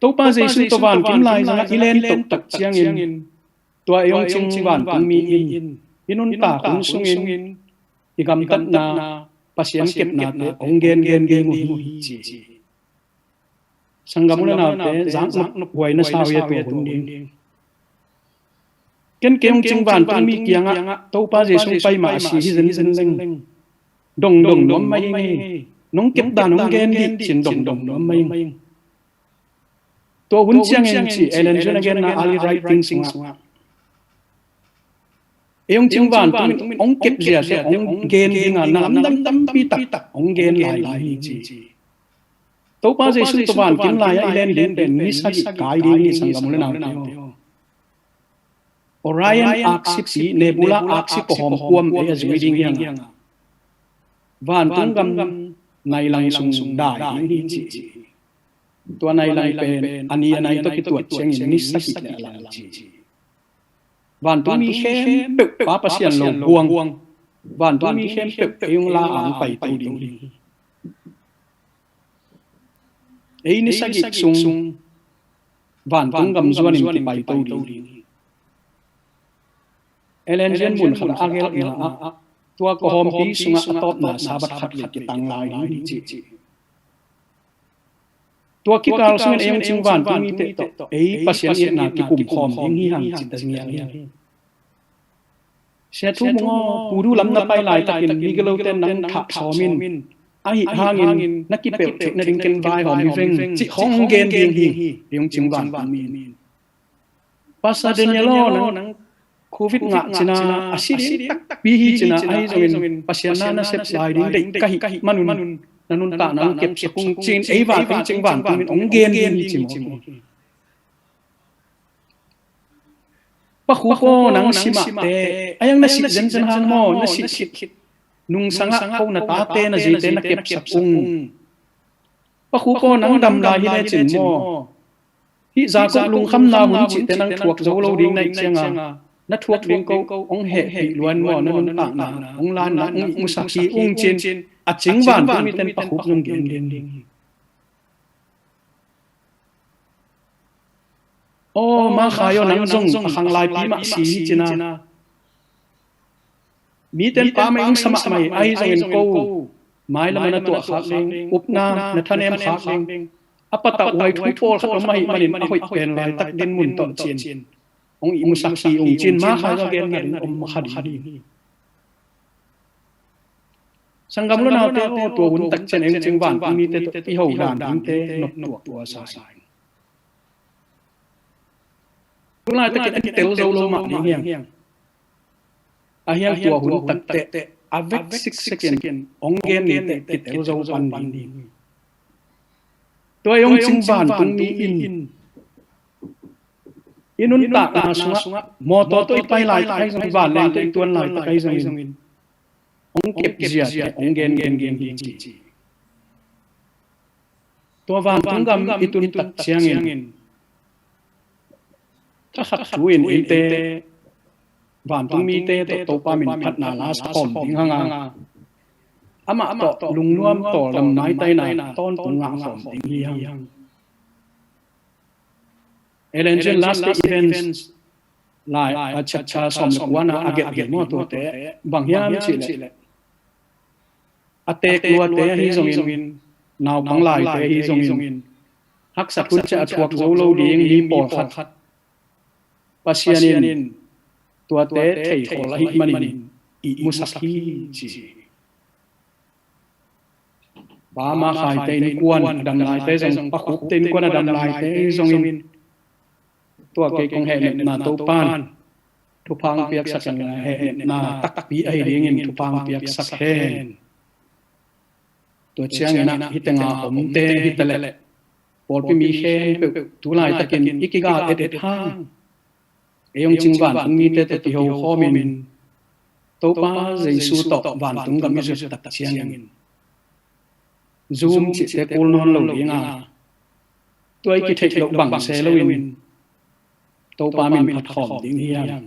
ตัวป้าเจสุตัววันกิมลายจังอิเลนตกตักเชียงอินตัวเองจึงวันต้องมีอินุนตาคุณสุงอินอีกำตัดนาปัสยังเก็บนาเตองเกนมุฮีจีสังกมุลนาเตจังนักหวยนาสาวยตัวคนเดียกันเกี่ยงจึงบ้านต้องมีเกียงตัวป้าเจสุไปมาสีฮิซันเล่งดงน้องไม่น้องเก็บดานน้องเกนดิจินดงน้องไม่ตัววุ้นเชียงเองสิเอเลนจนเกนนาอาลีไรติ้งสิงเองจึงบ้านต้องมีองเก็บเสียองเกนดิงาน้ำดำปีตักองเกนลายจีตัวป้าเจสุตัวบ้านกินลายเอเลนเดนเป็นนิสัยกายดีสังกมุลนาOrion aksi nebula aksi pohom kuam e azwiding yang van tungam nai lang sung dai ni chi tua nai lang pen ani nai to ki tuat cheng ni sakit la lang chi van tu mi khem pe pa pasian lo buang van tu mi khem pe yung la ang pai tu ding e ni sakit sung van tungam zuan in pai tu ding Elenjen mun khana agel na tua ko hom pi sunga atop na sabat khat ki tang lai ni chi tua ki kal sunga em ching van tu mi te to ei pasien yet na ki kum khom ing hi hang chi ta ngiang se thu mo puru lam na pai lai takin mi gelo ten nang tha somin ai hangin na ki pe na ding ken vai hom mi reng chi hong gen ding hi yong ching van mi pasaden yelo nang Covid ngak cina asiri tak pihi cina ai jongin pasiana na sep sliding dei kahi manun nanun ta nang kep sakung chin ei van ong ching van tung min ong gen ding chimo pa khu po nang sima te ayang na sit zen zen hang mo na sit khit nung sanga ko na ta te na ji te na kep sakung pa khu po nang dam la hi le chin mo hi za ko lung kham na hun chi te nang thuak zo lo ding nai chenga na thuak ding ko ong he pi luan mo na nun ta na ong lan na ong mu sakhi ong chin a ching van tu mi ten pa khu nung gen ding o ma khayo nang zong khang lai pi ma si china mi ten pa mai ong sama mai ai zong en ko mai la na to khak ling upna na thanem khak ling apata wai thu pol khat mai manin a hoi pen lai tak din mun to chin ong i mu sakhi ong chin ma khayo gen ngin om khadi sangam lo na te o to hun tak chen eng ching van mi te to i ho dan te nop tuak tua sa Tulai tak kita tel zo lo mak ni hiang. Ahiang tua hun tak te avec 6 second ongen ni te tel zo pan ni. Tua yong ching van tung mi in. Inun ta na sunga moto to ipai lai kai zong van leng te tuan lai ta kai zong in. Ong kep zia ongen gen chi. Tua van tung gam itun tak chiang in.ถ้าขัดชูอินอินเตหวานต้องมีเตโตปามินพัดนาลาสคอมทิ้งห่างอามาต่อลุงร่วมต่อลำนายไตนายต้นตุงงาสอมทิ้งเฮียงเอเลนเจนลาสต์อีเวนต์ลายอาชัดชาสอมกวานาอาเกตมัวตัวเตบางอย่างชิเลอเตกลัวเตฮีซงอินนาวบังลายเตฮีซงอินฮักสักคุณจะทวกโซโลดีงมีปอขัดPasianin tua te thei khol hi manin I musakhi chi ba ma khai te ni kwan dam lai te jong pa khuk te ni kwan dam lai te jong in tua ke kong he na to pan thu phang piak sak he na tak pi ai ding in thu phang piak sak hen tua chiang na hitenga om te hitale por pi mi khe tu lai takin ikiga et hang Ayong ching van tung mi te ti ho kho min to pa Jesu to van tung gam mi tak chiang in zoom chi te kul non lo linga toi ki thek lo bang se lo in to pa min phat khom ding hiang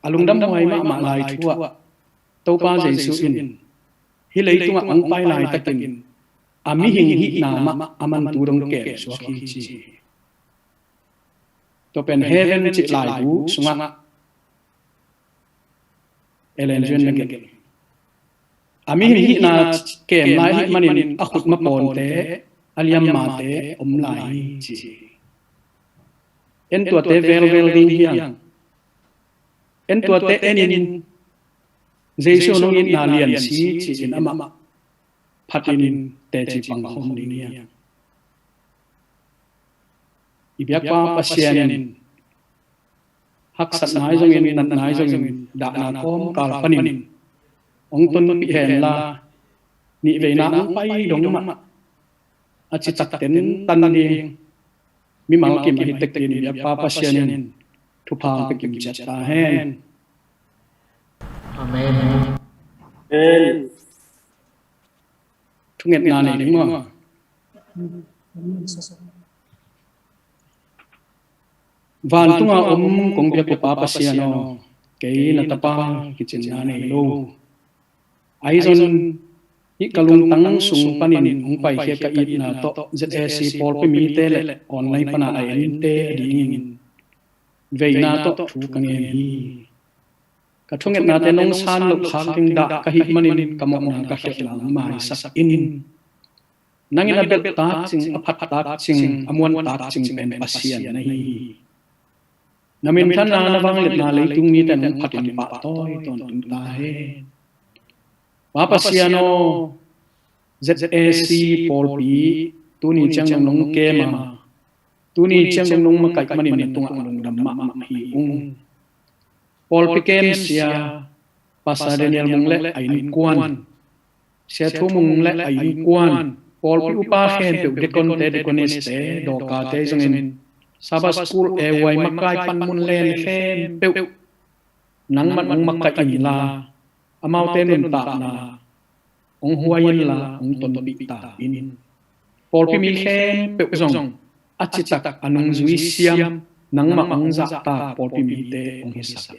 alung dam hoi ma lai thua to pa Jesu in hi lei tung ang pai lai takin ami hing hi na ma aman turong ke so khi chi to pen heaven chi lai bu sunga elenjen na ke ami hing hi na ke mai hi manin a khut ma pon te aliam ma te om lai chi en to te vel ding hiang en to te enin jesu no in na lian si chi in ama phatin te chi pang hom ding hiang ibyak pa pasianin hak sat nai jong in nan nai jong in da na kom kal panin ong ton pi hen la ni ve na ong pai dong ma a chi tak ten tan ding mi mal kim hi tek tin ibyak pa pasianin thu phang pe kim chat ta hen amen Nget na ni mo van tunga kong bia ko pa pasiano ke na tapa kitchen na ni lo ai zon hi kalung tang sung panin ong pai khe ka it na to ZSC pol pe mi te le online pana ai in te ding veina to thu kang hi ka thunget na te nong san lo khang ting da ka hi manin kamok na ka khet lang mai sak in nangin abel ta ching aphat ta ching amon ta ching pen pasian na hi namin than na bang let na leitung mi tan phatin pa toy ton tung ta he pa pasiano ZSC pol pi tuni chang nong ke ma tuni chang nong ma kai manin tunga nong dam ma hi ung Paul Pickens ya Pastor Daniel mung le ain kwan sia thu mung le ain kwan Paul pi upa khen pe dekon te dekonis te do ka te jongin Sabah school wai makai pan mun len khen pe nang man ong makai in la amau te nun ta na ong huayin la ong ton bi ta in Paul pi mi khen pe jong achitak anung zui siam nang ma ong za ta Paul pi mi te ong hisak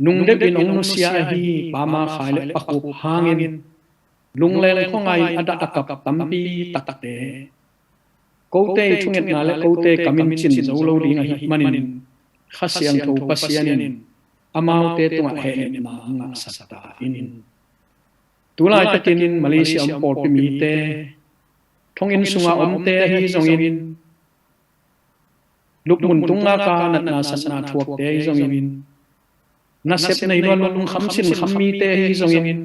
nung de bin ong nusia hi pa ma khaile pakup hangin lung lel khongai ada akap tampi takte kote thunget na le kote kamin chin zo lo ding hi manin khasiang tho pasianin amau te tunga he na nga sata in tulai takin Malaysia Pol pi mi te thongin sunga omte hi zongin lukmun tunga ka na satna thuak te zongin na sep nei lo lung khamsin khammi te hi zongin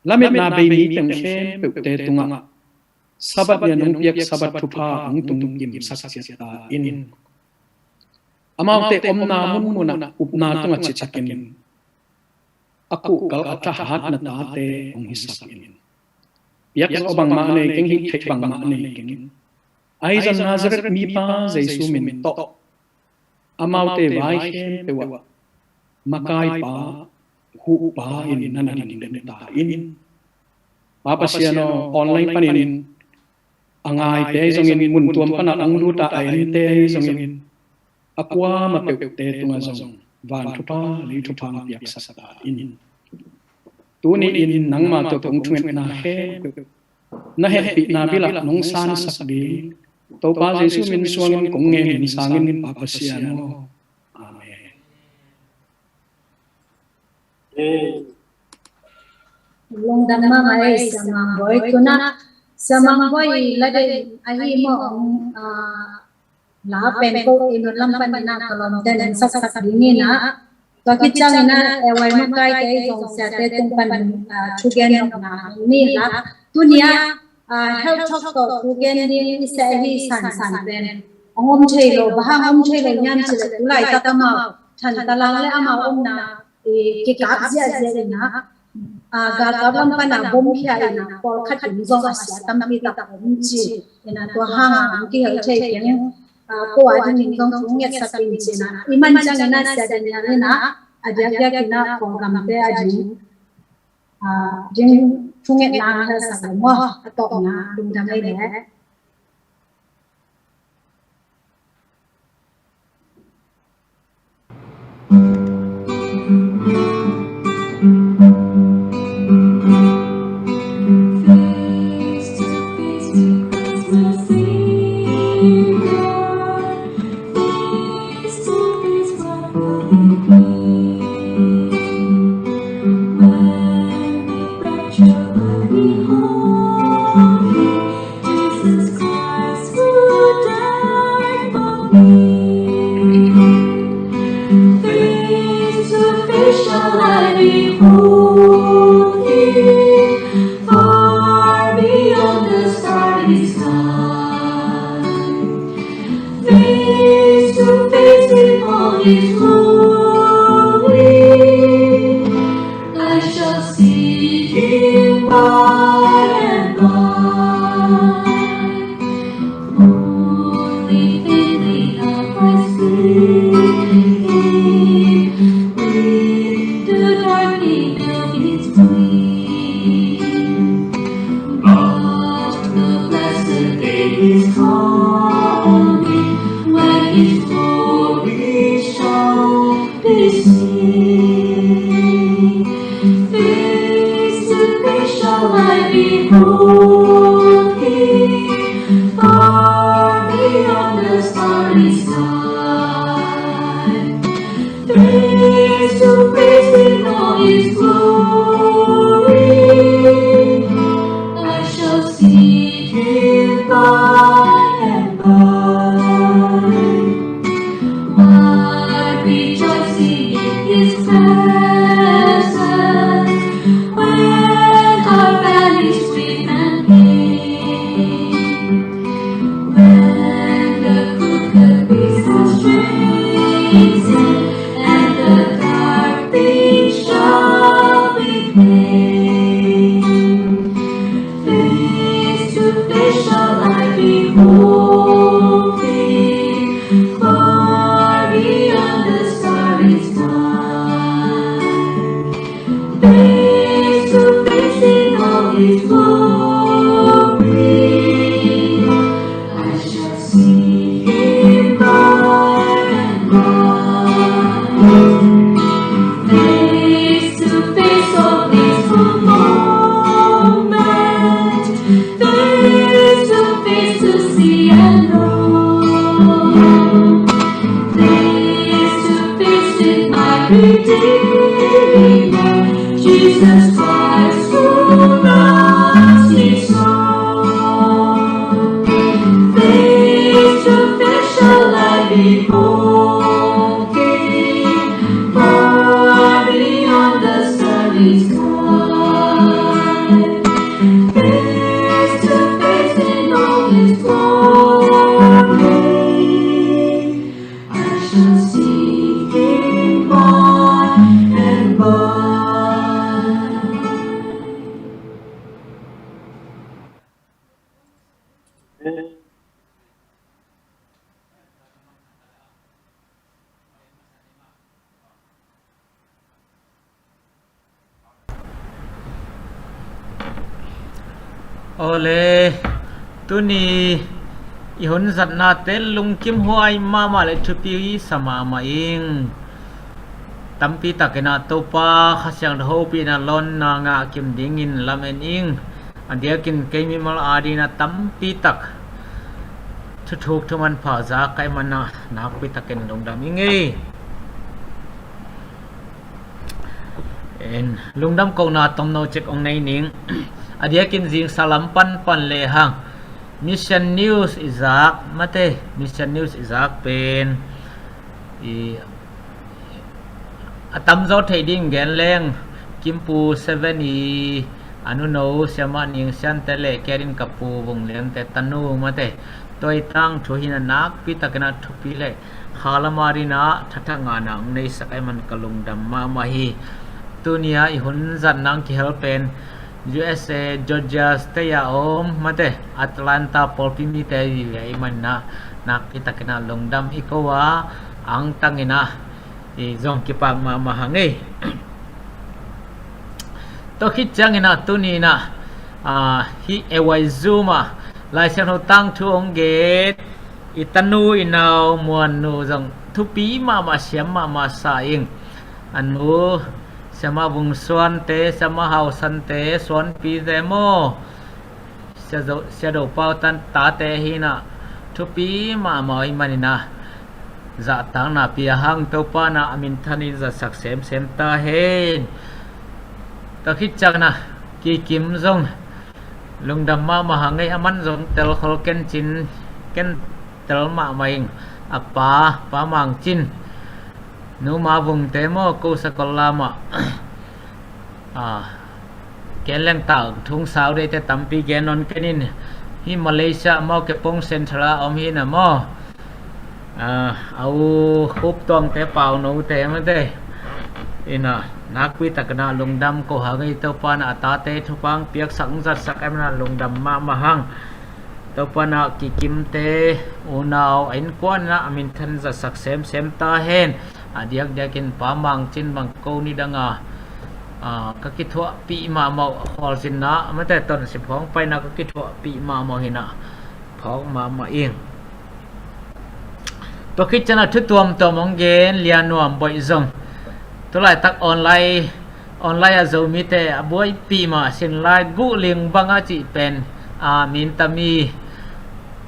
lamet na be mi teng khem pe te tunga sabat ya nung piak sabat thupa ang tung kim saksia ta in amau te omna mun muna upna tunga chichakin aku kal ata hat na ta te ong hisakin piak obang ma ne keng hi thek bang ma ne keng ai jan nazaret mi pa jesu min to amau te vai khem pe wa makai pa hu pa in nananin den ta in papa siano online panin angai te jongin mun tuam pana anglu ta ain te jongin akwa ma pe te tunga jong van thupa li thupa piak sata in tuni in nangma to pung thunget na he na he pi na bila nong san sak di to pa jesu min suangin kong nge min sangin papa siano Long dama mai samang boy tuna samang boy lade ahi mo la pen ko inu lampan na kolom den sak dini na to kichang na wai makai te jong sa te tung pan chugen na ni la tunia health talk to chugen ni se hi san ben ongom chei lo bahang om chei le nyam chile tulai takama than talang le ama om na ke kap zia na ga kabam pana bom khia ina por khat in zo asya tampi ta om chi ina to hanga ki hel chei keng ko a din ngong nget sapin china iman chang na sa dan na adya kina program te ajin jing thunget na sa mo to na dum dam ai le and the dark Ole tuni ihon zat na tel lung kim huai mama le thupi sama ma ing tampi takena topa khasyang ho pi na lon na nga kim dingin lamen ing adia kin keimi mal adi na tampi tak thuk thuman pha za kai mana na pi taken dong dam inge en lungdam ko na tom no check ong nei ning adia kin jing salam pan le hang mission news izak mate mission news izak pen i atam zo thei ding gen leng kimpu 7 i anu no siama ning sian tele kerin kapu wong leng te tanu mate toi tang thu hin nak pi takena thupi le khalamari na thatha nga na nei sakai man kalung dam ma ma hi tunia i hun zan nang ki helpen USA Georgia Staya om mate Atlanta Polpimi te ai man na nak kita kena longdam ikowa ang tangina i zong ki pang ma mahangi to khit changina tunina hi ewai zuma lai sen ho tang thu ong get itanu inau muan nu zong thupi ma siam ma sa ing anu sama bung suan te sama hau san te suan pi demo sia do pau tan ta te hi na thu pi ma moi manina za tang na pi hang to pa na amin thani za sak sem ta hen ta khit chak na ki kim zong lungdam ma hangai aman zong tel khol ken chin ken tel ma mai apa pa mang chin nu ma vùng tế mô cô sa con la mà cái leng tạo thung sao đây te tampi gen non kenin hi Malaysia mau ke pong centra om hi na mo au khup tong te pau no te ma te ina nakwi takna lungdam ko hangai to pan ata te thupang piak sang zat sak em na lungdam ma hang to pana ki kim te unao ain kwan na amin than za sak sem ta hen adiak dakin pamang chin bang ko ni danga ka ki thwa pi ma mau hol sin na ma te ton si phong pai na ka ki thwa pi ma mau hina phong ma ing to ki chana thu tuam to mong gen lian nuam boi zong to lai tak online a Zomi te aboi pi ma sin lai gu ling banga chi pen min tami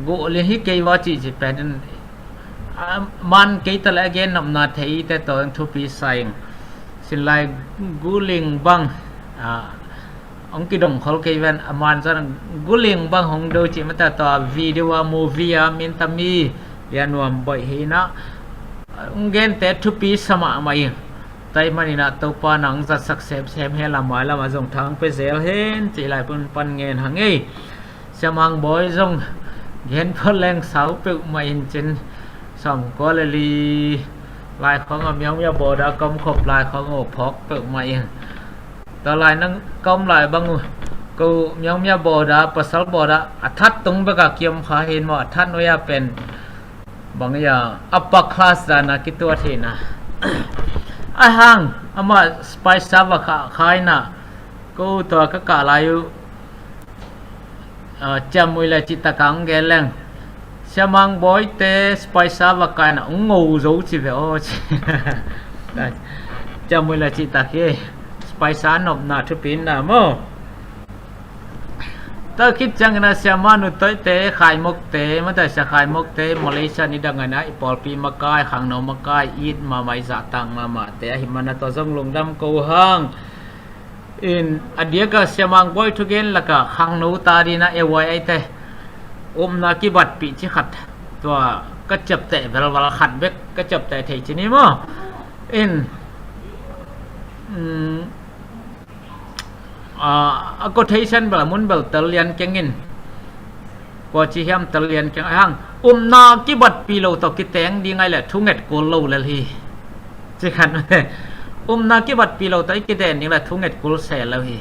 gu le hi ke wa chi pen man ke ta la again nam na thei te to thu pi saing sin lai guling bang ong ki dong khol ke ven aman san guling bang hong do chi mata to video movie min tami lianuam boi hina gen te thu pi sama mai tai manina to pa nang za sak sem he la mai la ma jong thang pe zel hen chi lai pun pan ngen hangi samang boy jong gen pholeng sau pe mai in chin som có lì lại không ở miếng miếng bò đã công khop lại không ở phóc tự mày ta lại nâng công lại bằng câu miếng bò đã pasal bò đã thắt tung với cả kiếm khá hin mà thắt nó ya pen bằng ya upper class ra na cái tua thì na ai hang ama spice sava khai na câu tua các cả lại chăm mùi là chỉ ta cắn ghé lên mang boy te spice và cái nào ngầu dấu chỉ về ô chăm mùi là chị ta kia spice nộp na thu pin na mô ta kít chăng na xem mà nụ tới te khai mốc te mà ta sẽ khai mốc te Malaysia ni đang ngày nay polpi makai khang no makai ít mà mày dạ tăng mà te hi mana to zong lung dam câu hang in adia ka siamang boy to gen laka khang no ta di na ewai ai te na ki bat pi chi khat to ka chap te vel wal khat bek ka chap te thei chi ni mo in a ko thei san bala mun bal tal lian kengin ko chi hiam tal lian keng hang na ki bat pi lo to ki teng di ngai la thunget ko lo la hi chi khat na ki bat pi lo tai ki den ni la thunget kul se la hi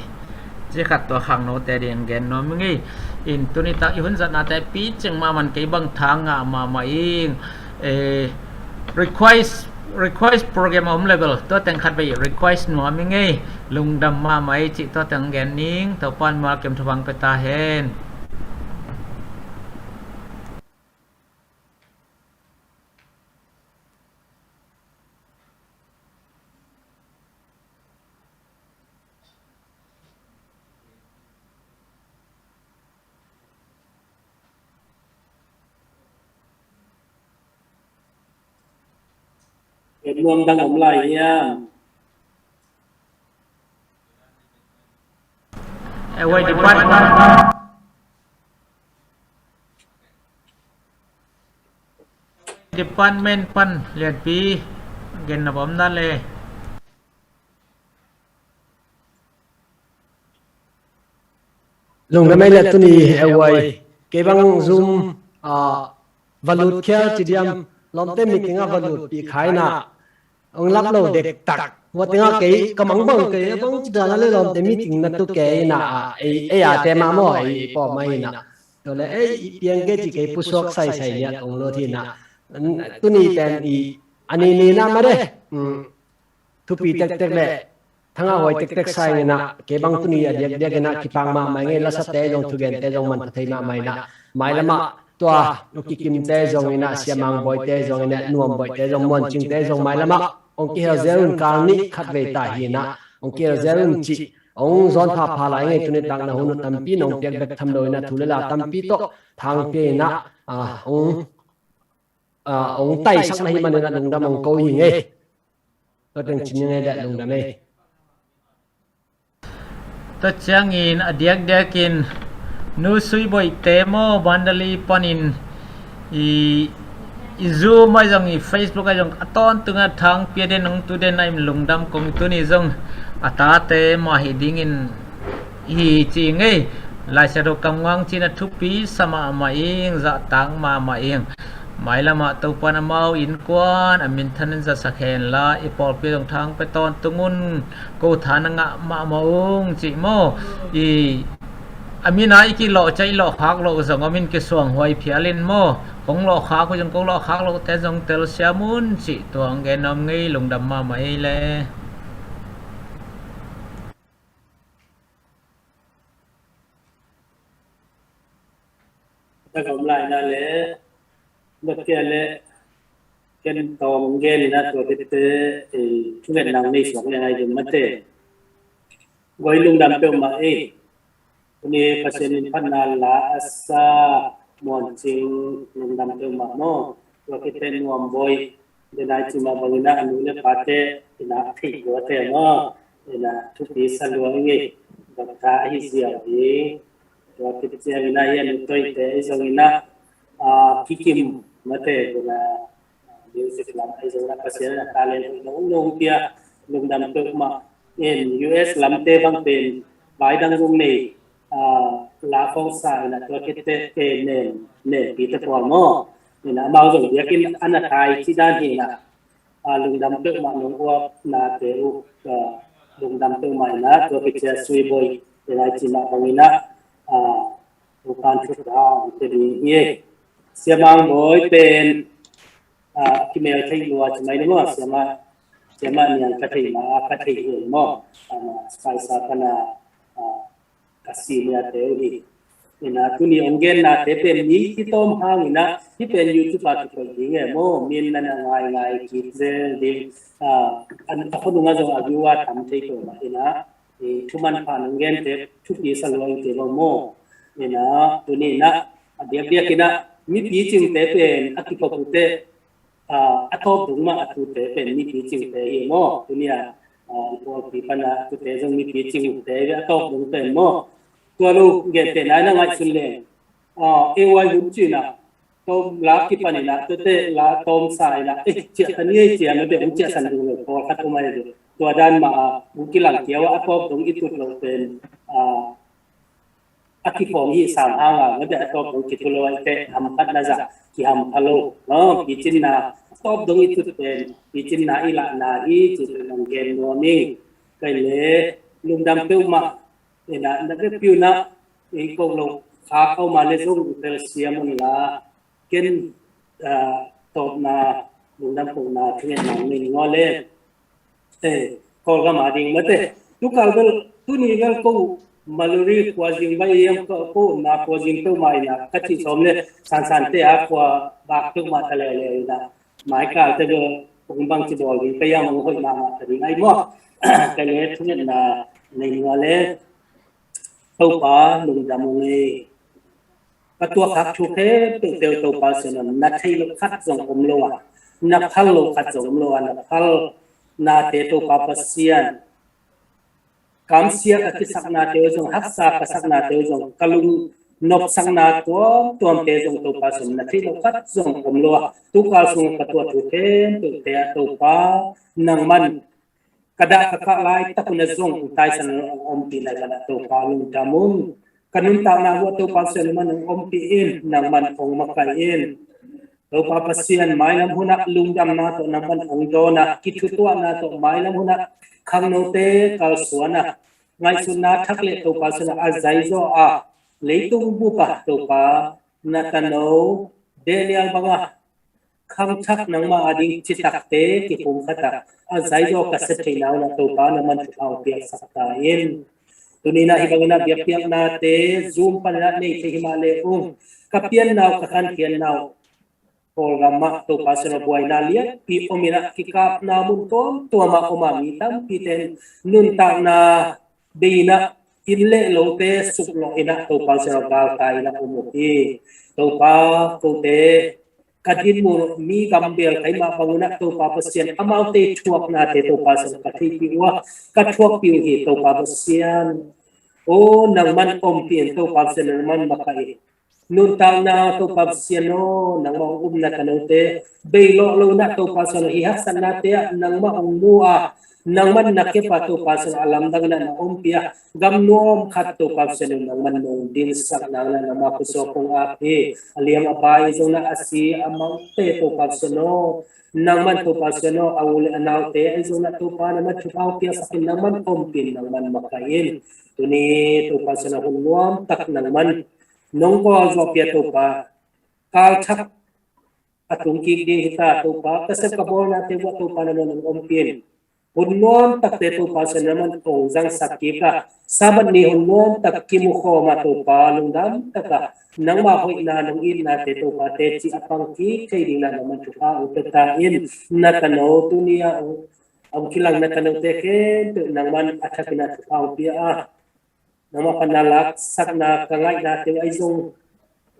chi khat to khang no te den gen no mi ngi in tunita i hun zat na te pi cheng ma man ke bang thang nga ma ing request program om level to teng khat bei request no mi ngi lungdam ma mai chi to teng gen ning to pan ma kem thwang pe ta hen Luang đang ổn lại nha. Away department pan lian pi gen na bom na le lung ramai le tuni awai ke bang zoom valut kya chidiam lomte mikinga valut pi khaina ong lap lo dek tak watinga ke kamang bang ke bang chidala le lomte meeting na tu ke na e ya te ma mo e po mai na to le e piang ke chi ke pusok sai sai ya ong lo thi na tuni ten i ani ni na mare tu pi tek tek le thanga hoi tek tek sai na ke bang tuni ya dek dek na kipang ma mai nge la sa te jong tu gen te jong man thai ma mai na mai lama tua nu ki kim te jong ina siamang boy te jong ina nuam boy te jong mon ching te jong mai lama ong ki ha zerun kal ni khat ve ta hi na ong ki ha zerun chi ong zon pha pha lai nge tu ni dang na hunu tam pi nong tek bek tham doi na thu le la tam pi to thang pe na ong tai sak na hi man na dong da mong ko hi nge to teng chin nge da dong da me to changin adiak dekin nu sui boy temo bandali panin i zoom ai jong i facebook ai jong aton tunga thang pia den nong tu den ai lungdam kong tu ni jong ata te ma hi dingin hi chi nge lai sa ro kam ngang china thupi sama ma ing za tang ma ing mai lama to pan mau in kwan amin thanin za sakhen la i pol pe jong thang pe ton tungun ko thananga ma maung chi mo i amina iki lo chai lo khak lo zong amin ke suang hoi phialin mo kong lo khak ko jong ko lo khak lo te jong tel siamun chi tuang ge nom ngei lungdam ma mai le Ta ổn lại na le bất kia le ken to mong ge ni na to te thu net nang nei sok le ngai dum mate goi lungdam pe ma e ni pasen pan na la asa mon ching lungdam pe ma no to ke ten nuam boy de nai chi ma bang na anu le pa te ina thi go te no ina thu pi sa lo nge ba ka hi sia bi to ke che ina yan toi te jong ina kikim mate na music lam ai jong na pasen na talent no no pia lungdam pe ma in US lam te bang pen bai dang jong nei la phong sa na to ke te ne pi te po mo ni na mau jong yakin ana thai chi dan hi na lungdam pe ma no wa na te u lungdam pe ma na to ke che sui boy te lai chi na bang ina bukan thu da te ni ye siamang boy pen kimel thai lua chi mai no siama niang ka thai mo sai sa kana kasinia te ri ina tuni ongen na te pen ni ki tom hang ina ki pen youtube at ko ding e mo min na ngai ki ze ding an ta ko nga jo abiwa tham thei ko ma ina thuman phan ongen te thu pi salwang te mo ina tuni na abia kina mi pi ching te pen akipo te athop dungma atu te pen mi pi ching te hi mo tunia พวกปีปัญหาตัวเตจงมีปีจริงเตะตบลงเต็มมั่วตัวลูกเกตเตะไหนนั่งไว้สุดเลยเอวายหุ่นจีน่ะต้มลากิปันนี่นะตัวเตะลาต้มสายนะเจ้าตันนี้เจ้าไม่เป็นเจ้าสันดูเลยพอคัดตัวมาเลยตัวด้านมาบุกิลังเกี่ยวอัปปตรงอีตุลงเป็นอักขิพงยี่3 ไม่ได้อัปปตรงกิตุลอยเตะทำพัดนะจ๊ะที่ทำพะโล้ปีจินนะตบตรงอีตุเป็นปีจินนะอีละนาอีจิตลงเกณฑ์โนนี่ก็เลยลุงดำเปี้ยวมาเนี่ยนะนักเปี้ยวนะอีกคนลงขาเข้ามาเลยส่งเตลเซียมันละเกณฑ์ตบมาลุงดำปงนาที่เนี่ยนั่งไม่งอเลยก็ก็มาดิ้งมาเตะทุกครั้งก็ทุนี่ก็กูมาลุยกว่าจริงไปยังก็นักว่าจริงตัวใหม่นะก็ที่สมเนี่ยสันเตะกว่าบากตัวมาทะเลเลยนะหมายการจะเดินผมบางทีบอกไปยังมันก็มาแต่ยังไงมั่วก็เลยทุนี่นะในงอเลยตัวป้าลุงดำเลยก็ตัวขับชุกเทเป็นเดียวตัวป้าเสนอนักที่ลูกขัดส่งผมโลวนักพัลลูกขัดส่งผมโลวนักพัลนาเตโตปาปเซียนคำเสียกับที่สักนาเตโอจงฮักษากับสักนาเตโอจงกลุงนบสักนาตัวเตจงตัวปาสมนาที่เราคัดจงผมลัวตุกาสงกับตัวทุเทนตัวเตะตัวปานังมันกระดาษขะลายตะกุนจงตายสันอมปีนันตัวปาลุงจามุนกันนุนตานาวัวตัวปาสนมันอมปีอินนังมันองมักไกอินตัวปาปเซียนไม้ลำหุนักลุงจำนาตัวนังมันองโดนักคิดตัวนาตัวไม้ลำหุนักขังโนเตกัลสวนะไงสุนัขทักเล็ตัวปาสนะอาใจโซเลยตุงบุปะตัวปานาตาโนเดนิอัลบังะขังทักนังมาอดีจิตักเตที่ผมขัดอาใจโซกัสเตนาวนาตัวปานามันถูกเอาเปียกสักตาเองตัวนี้นะฮิบังนาเบียเปียกนาเตซูมปันนาเนที่ฮิมาเลอุกับเปียนนาวกับขันเปียนนาวPolgama to pasal buai nalia pi omina kikap namun tom tuama omami tam piten nuntang na beina inle lote suklo ina to pasal kai na umuti to pa kote kadin mo mi gambel kai ma panguna to papasian amaute chuak na te to pasal kathi piwa kathuak piu hi to papasian o nang man ompien to pasal man makai nuntang na to papsiano nang maung na kanote beilo lo na to pasal ihasan na te nang maung mua nang man nakepa to pasal alam dang na ompia gamnom khat to pasal nang man nong din sak na na mapuso kong api aliam abay zong na asi amang te to pasano nang man to pasano awul anaw te ay zong na to pa na mathupaw pia sa kin nang man ompin nang man makain tuni to pasano hunwam tak nang man nong ko zo pia to pa kal thak atung ki di hita to pa kasep ka bol na te wa to pa na nong ompin hunnom tak te to pa sa naman ong jang sakika sabat ni hunnom tak kimu kho ma to pa lungdam taka nang ma hoi na nong in na te to pa te chi apang ki thei ding na naman tu pa utata in na kano tunia ang kilang na kano te ke nang man athakina tu pa pia nama panalak sakna kangai na te ai zong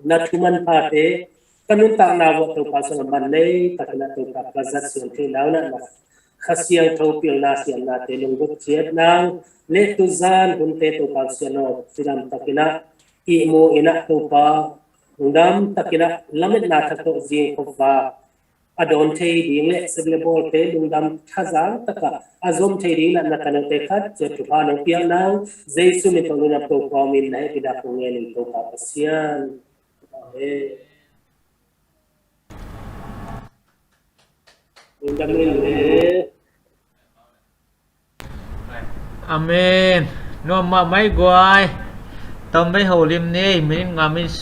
na thuman pa te kanun ta na wa to pasal man nei takna to ka kazat sul te na na khasiang tho pil na siam na te lung gut chiat nang le tu zan hun te to pasal no silam takina i mo ina to pa undam takina lamit na thak to jing ko ba adon thei ding le seble bol te lungdam thazang taka azom thei ding na kanang te khat je tu pa no piang nang jaisu mi to na to komin nai pida pungen to pa pasian Amen. No ma mai guai. Tom mai ho lim ni min ngamin